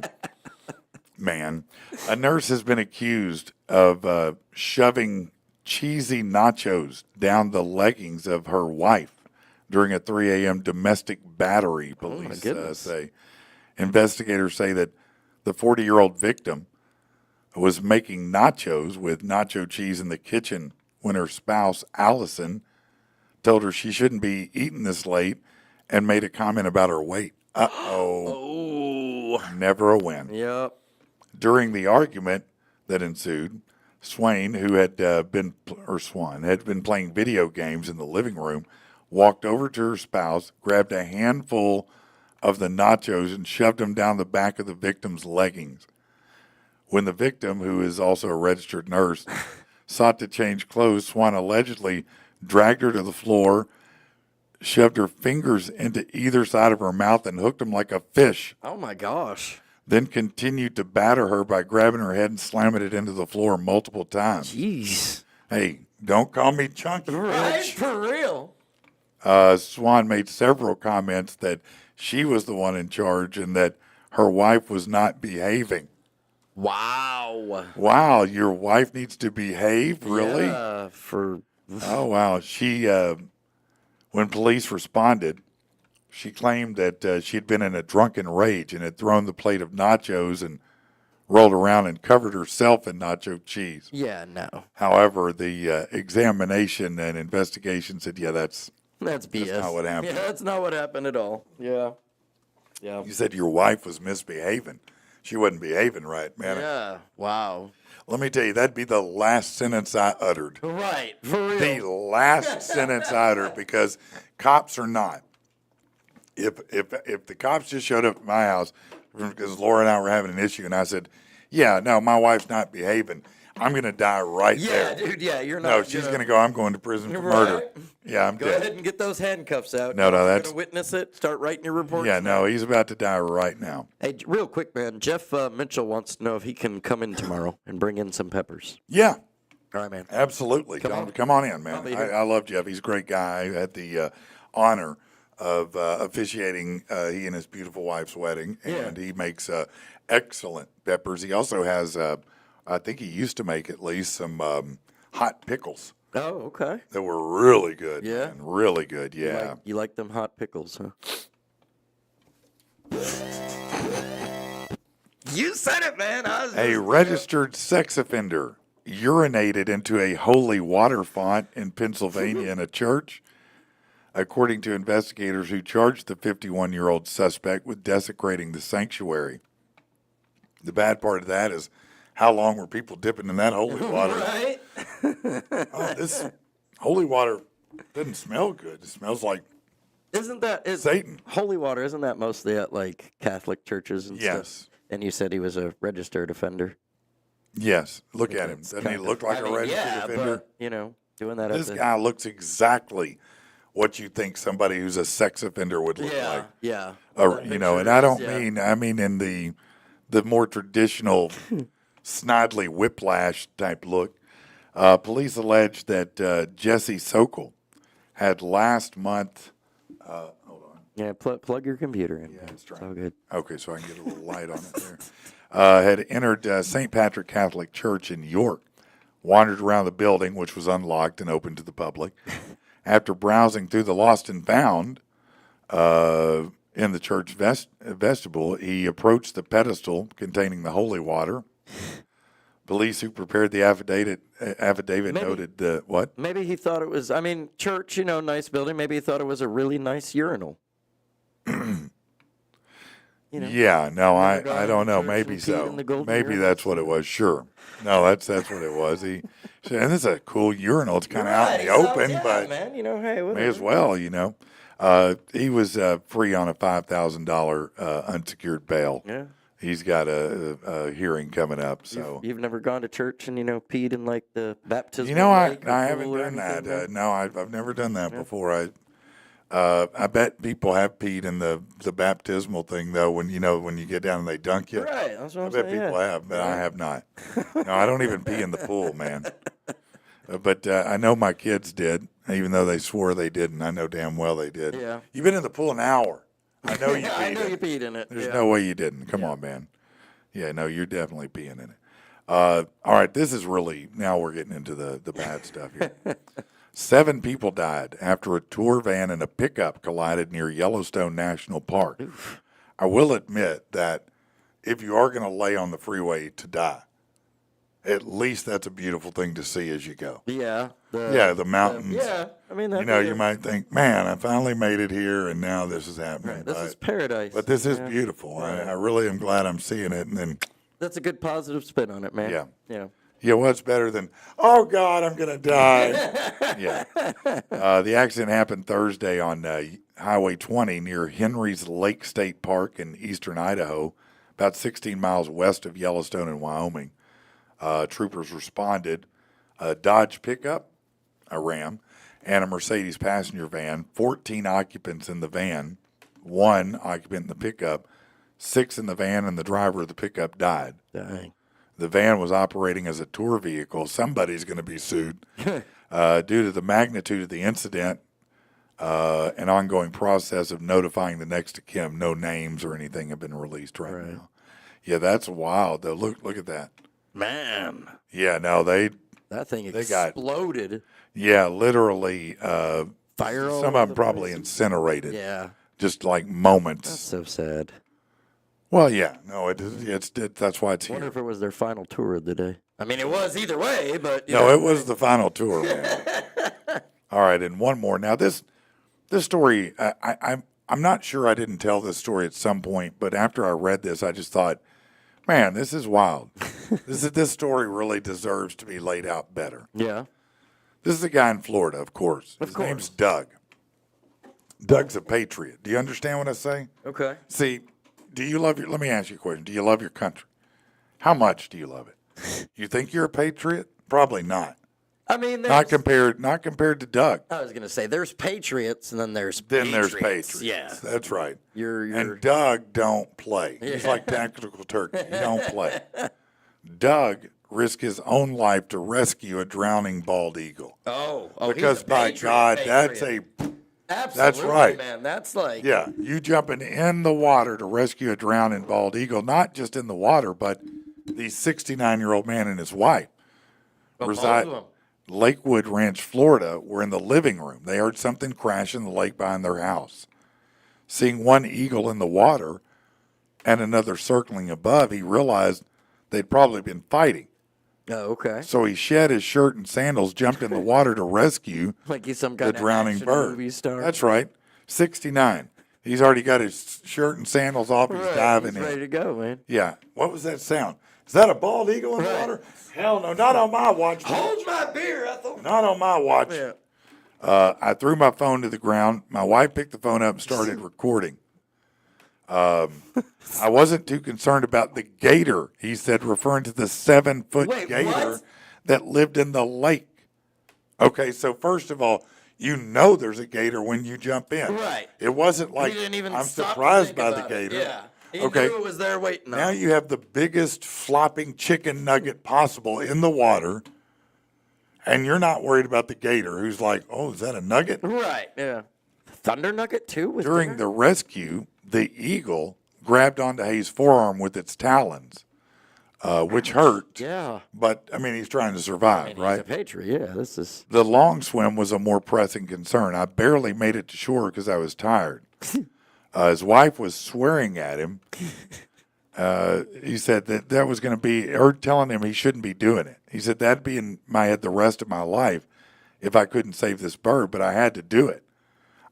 S1: Man, a nurse has been accused of shoving cheesy nachos down the leggings of her wife during a 3 a.m. domestic battery. Police
S2: goodness.
S1: say. Investigators say that the 40-year-old victim was making nachos with nacho cheese in the kitchen when her spouse, Allison, told her she shouldn't be eating this late and made a comment about her weight. Uh-oh. Never a win.
S2: Yep.
S1: During the argument that ensued, Swan had been playing video games in the living room, walked over to her spouse, grabbed a handful of the nachos and shoved them down the back of the victim's leggings. When the victim, who is also a registered nurse, sought to change clothes, Swan allegedly dragged her to the floor, shoved her fingers into either side of her mouth and hooked them like a fish.
S2: Oh my gosh.
S1: Then continued to batter her by grabbing her head and slamming it into the floor multiple times.
S2: Jeez.
S1: Hey, don't call me chunky,
S2: Right?
S1: bitch.
S2: For real.
S1: Swan made several comments that she was the one in charge and that her wife was not behaving.
S2: Wow.
S1: Wow, your wife needs to behave? Really?
S2: Yeah,
S1: Oh, wow. She, when police responded, she claimed that she'd been in a drunken rage and had thrown the plate of nachos and rolled around and covered herself in nacho cheese.
S2: Yeah, no.
S1: However, the examination and investigation said, yeah, that's
S2: BS.
S1: not what happened.
S2: Yeah, that's not what happened at all. Yeah. Yeah.
S1: You said your wife was misbehaving. She wasn't behaving right, man.
S2: Yeah. Wow.
S1: Let me tell you, that'd be the last sentence I uttered.
S2: Right. For real.
S1: The last sentence I uttered, because cops are not. If the cops just showed up at my house because Laura and I were having an issue, and I said, "Yeah, no, my wife's not behaving," I'm gonna die right there.
S2: Yeah, dude. Yeah, you're not.
S1: No, she's gonna go. I'm going to prison for murder. Yeah, I'm
S2: Go
S1: dead.
S2: ahead and get those handcuffs out.
S1: No,
S2: You're
S1: that's
S2: gonna witness it. Start writing your report.
S1: yeah. No, he's about to die right now.
S2: Hey, real quick, man. Jeff Mitchell wants to know if he can come in tomorrow and bring in some peppers.
S1: Yeah,
S2: All right, man.
S1: absolutely. Come on in, man.
S2: be here.
S1: I love Jeff. He's a great guy. I had the honor of officiating he and his beautiful wife's wedding, and he makes excellent peppers. He also has, I think he used to make at least some hot pickles
S2: Oh, okay.
S1: that were really good.
S2: Yeah?
S1: man. Really good. Yeah.
S2: You like them hot pickles, huh? You said it, man.
S1: A registered sex offender urinated into a holy water font in Pennsylvania in a church, according to investigators who charged the 51-year-old suspect with desecrating the sanctuary. The bad part of that is, how long were people dipping in that holy water?
S2: Right?
S1: Oh, this holy water doesn't smell good. It smells like
S2: Isn't that
S1: Satan.
S2: Holy water? Isn't that mostly at like Catholic churches and
S1: Yes.
S2: stuff? And you said he was a registered offender.
S1: Yes. Look at him. Doesn't he look like a registered offender?
S2: But, doing that.
S1: This
S2: at the,
S1: guy looks exactly what you think somebody who's a sex offender would look like.
S2: Yeah.
S1: And I don't mean in the more traditional snidely whiplash type look. Police allege that Jesse Sokol had last month. Hold on.
S2: Yeah, plug your computer in.
S1: Yeah, it's
S2: It's all good.
S1: Okay, so I can get a little light on it there. Had entered St. Patrick Catholic Church in York, wandered around the building, which was unlocked and open to the public. After browsing through the lost and found in the church vestibule, he approached the pedestal containing the holy water. Police who prepared the affidavit noted the what?
S2: Maybe he thought it was. I mean, church, nice building. Maybe he thought it was a really nice urinal.
S1: Yeah, no, I don't know.
S2: church
S1: Maybe
S2: and peed
S1: so.
S2: in the golden
S1: Maybe
S2: urinal?
S1: that's what it was. Sure. No, that's what it was. He said, and this is a cool urinal. It's kind of out in the open, but
S2: man, hey, whatever.
S1: may as well, He was free on a $5,000 unsecured bail.
S2: Yeah.
S1: He's got a hearing coming up. So
S2: You've never gone to church and peed in like the baptism.
S1: I haven't done that. No, I've never done that before. I bet people have peed in the baptismal thing though. When you get down and they dunk you.
S2: Right, that's what
S1: I
S2: I'm
S1: bet
S2: saying.
S1: people have, but I have not. No, I don't even pee in the pool, man. But I know my kids did, even though they swore they didn't. I know damn well they did.
S2: Yeah.
S1: You've been in the pool an hour. I know you peed.
S2: I know
S1: in
S2: you
S1: it.
S2: peed in it.
S1: There's no way you didn't. Come on, man. Yeah, no, you're definitely peeing in it. All right, this is really, now we're getting into the bad stuff here. 7 people died after a tour van and a pickup collided near Yellowstone National Park. Oof. I will admit that if you are going to lay on the freeway to die, at least that's a beautiful thing to see as you go.
S2: Yeah.
S1: The mountains.
S2: I mean,
S1: You might think, man, I finally made it here, and now this is happening.
S2: This is paradise.
S1: But this is beautiful. I really am glad I'm seeing it. And then,
S2: That's a good positive spin on it, man.
S1: Yeah.
S2: Yeah.
S1: what's better than, oh, God, I'm going to die. Yeah. The accident happened Thursday on Highway 20 near Henry's Lake State Park in eastern Idaho, about 16 miles west of Yellowstone in Wyoming. Troopers responded. A Dodge pickup, a Ram, and a Mercedes passenger van, 14 occupants in the van, 1 occupant in the pickup, 6 in the van, and the driver of the pickup died.
S2: Dang.
S1: The van was operating as a tour vehicle. Somebody's going to be sued due to the magnitude of the incident. An ongoing process of notifying the next of kin. No names or anything have been released right now. Yeah, that's wild though. Look at that.
S2: Man.
S1: Yeah, no,
S2: That thing
S1: got-
S2: exploded.
S1: yeah, literally.
S2: Fire all
S1: Some
S2: over
S1: of them
S2: the
S1: probably
S2: place.
S1: incinerated.
S2: Yeah.
S1: Just like moments.
S2: That's so sad.
S1: Well, yeah, no, that's why it's
S2: I wonder
S1: here.
S2: if it was their final tour of the day. I mean, it was either way, but
S1: No, it was the final tour, man. All right, and one more. Now this story, I'm not sure I didn't tell this story at some point, but after I read this, I just thought, man, this is wild. This story really deserves to be laid out better.
S2: Yeah.
S1: This is a guy in Florida, of course. His name's Doug. Doug's a patriot. Do you understand what I say?
S2: Okay.
S1: See, let me ask you a question. Do you love your country? How much do you love it? You think you're a patriot? Probably not.
S2: I mean,
S1: Not compared to Doug.
S2: I was gonna say there's patriots and then there's
S1: There's patriots.
S2: Yeah.
S1: That's right.
S2: You're
S1: And Doug don't play. He's like tactical turkey. He don't play. Doug risked his own life to rescue a drowning bald eagle.
S2: oh
S1: Because
S2: he's a
S1: by
S2: patriot,
S1: God,
S2: patriot.
S1: that's
S2: Absolutely,
S1: right.
S2: man. That's like
S1: yeah, you jumping in the water to rescue a drowning bald eagle, not just in the water, but the 69-year-old man and his wife reside
S2: both of them.
S1: Lakewood Ranch, Florida, were in the living room. They heard something crash in the lake behind their house. Seeing one eagle in the water and another circling above, he realized they'd probably been fighting.
S2: Oh, okay.
S1: So he shed his shirt and sandals, jumped in the water to rescue
S2: Like he's some
S1: the
S2: kind of
S1: drowning
S2: action
S1: bird.
S2: movie star.
S1: That's right. 69. He's already got his shirt and sandals off. He's
S2: Right,
S1: diving
S2: he's
S1: in.
S2: ready to go, man.
S1: Yeah. What was that sound? Is that a bald eagle in the
S2: Right.
S1: water? Hell no, not on my watch.
S2: Hold my beer, Ethel.
S1: Not on my watch.
S2: Yeah.
S1: I threw my phone to the ground. My wife picked the phone up and started recording. I wasn't too concerned about the gator, he said, referring to the 7-foot
S2: Wait,
S1: gator
S2: what?
S1: that lived in the lake. Okay, so first of all, you know there's a gator when you jump in.
S2: Right.
S1: It wasn't like
S2: He didn't even
S1: I'm
S2: stop to
S1: surprised
S2: think
S1: by the
S2: about it.
S1: gator.
S2: Yeah. He
S1: Okay.
S2: knew it was there waiting on
S1: Now
S2: him.
S1: you have the biggest flopping chicken nugget possible in the water, and you're not worried about the gator, who's like, oh, is that a nugget?
S2: Right. Yeah. Thunder Nugget too. With
S1: During
S2: dinner?
S1: the rescue, the eagle grabbed onto Hayes' forearm with its talons, which hurt.
S2: Yeah.
S1: But, I mean, he's trying to survive,
S2: He's
S1: right?
S2: a patriot. Yeah. This is.
S1: The long swim was a more pressing concern. I barely made it to shore because I was tired. His wife was swearing at him. He said that was going to be, or telling him he shouldn't be doing it. He said that'd be in my head the rest of my life if I couldn't save this bird, but I had to do it.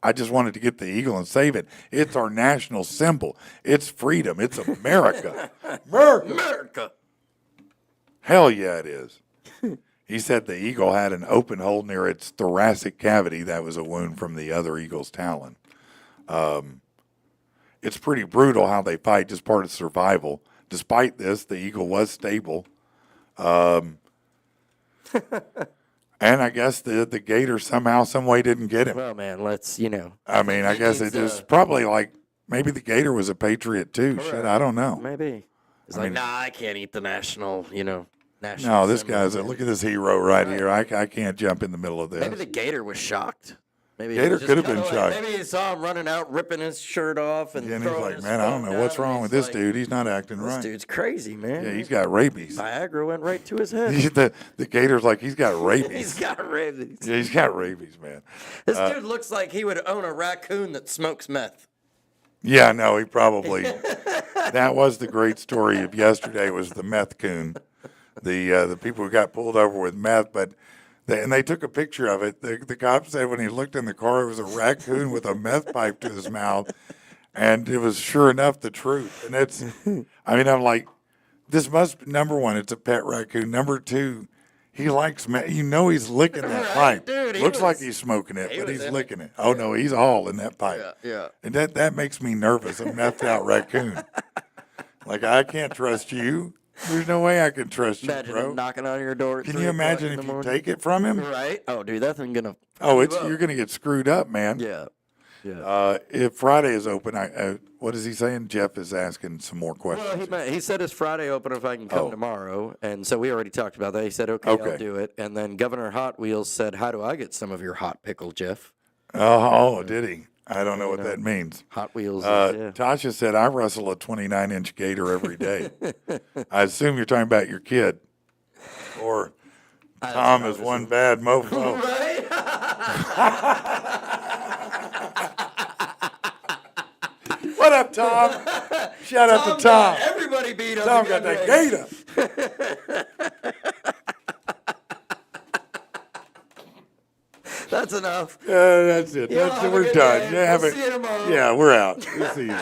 S1: I just wanted to get the eagle and save it. It's our national symbol. It's freedom. It's America.
S2: America.
S1: Hell yeah, it is. He said the eagle had an open hole near its thoracic cavity. That was a wound from the other eagle's talon. It's pretty brutal how they fight, just part of survival. Despite this, the eagle was stable. And I guess the gator somehow, some way didn't get him.
S2: Well, man, let's
S1: I mean, I guess it was probably like maybe the gator was a patriot too. Shit, I don't know.
S2: maybe. It's like, nah, I can't eat the national. National.
S1: No, this
S2: symbol,
S1: guy's
S2: man.
S1: look at this hero right here. I can't jump in the middle of
S2: Maybe
S1: this.
S2: the gator was shocked. Maybe
S1: Gator
S2: he was just
S1: could have
S2: kinda
S1: been
S2: like-
S1: shocked.
S2: Maybe he saw him running out, ripping his shirt off, and
S1: And he's
S2: throwing
S1: like,
S2: his
S1: man, I don't
S2: phone
S1: know what's
S2: down,
S1: wrong
S2: and
S1: with
S2: he's
S1: this
S2: like,
S1: dude. He's not acting
S2: This
S1: right.
S2: dude's crazy, man.
S1: Yeah, he's got rabies.
S2: Viagra went right to his head.
S1: the gator's like, he's got rabies.
S2: He's got rabies.
S1: Yeah, he's got rabies, man.
S2: This dude looks like he would own a raccoon that smokes meth.
S1: Yeah, no, he probably. That was the great story of yesterday. Was the meth coon, the people who got pulled over with meth, but they took a picture of it. The cop said when he looked in the car, it was a raccoon with a meth pipe to his mouth, and it was sure enough the truth. And it's, I mean, I'm like, this must number one, it's a pet raccoon. Number two, he likes meth. He's licking that
S2: Right,
S1: pipe.
S2: dude, he
S1: Looks like
S2: was-
S1: he's smoking it,
S2: he
S1: but
S2: was
S1: he's
S2: in
S1: licking it. Oh no, he's all in that pipe.
S2: Yeah.
S1: And that makes me nervous, a methed out raccoon. Like, I can't trust you. There's no way I can trust you,
S2: Imagine
S1: bro.
S2: him knocking on your door. At
S1: Can
S2: 3
S1: you
S2: o'clock
S1: imagine
S2: in the
S1: if you
S2: morning.
S1: take it from him?
S2: Right? Oh, dude, that thing gonna.
S1: Oh,
S2: fuck you up.
S1: you're gonna get screwed up, man.
S2: Yeah. Yeah.
S1: If Friday is open, what is he saying? Jeff is asking some more questions.
S2: Well, he said it's Friday open if I can come tomorrow, and so we already talked about that. He said, okay, I'll do it. And then Governor Hot Wheels said, how do I get some of your hot pickle, Jeff?
S1: Oh, did he? I don't know what that means.
S2: Hot Wheels.
S1: Tasha said, I wrestle a 29-inch gator every day. I assume you're talking about your kid. Or Tom is one bad mofo.
S2: Right?
S1: What up, Tom? Shout out to Tom.
S2: Everybody beat up.
S1: Tom got that gator.
S2: That's enough.
S1: That's it.
S2: Y'all have a
S1: We're
S2: good
S1: done.
S2: day.
S1: Yeah,
S2: We'll see you tomorrow.
S1: yeah, we're out. We'll see you.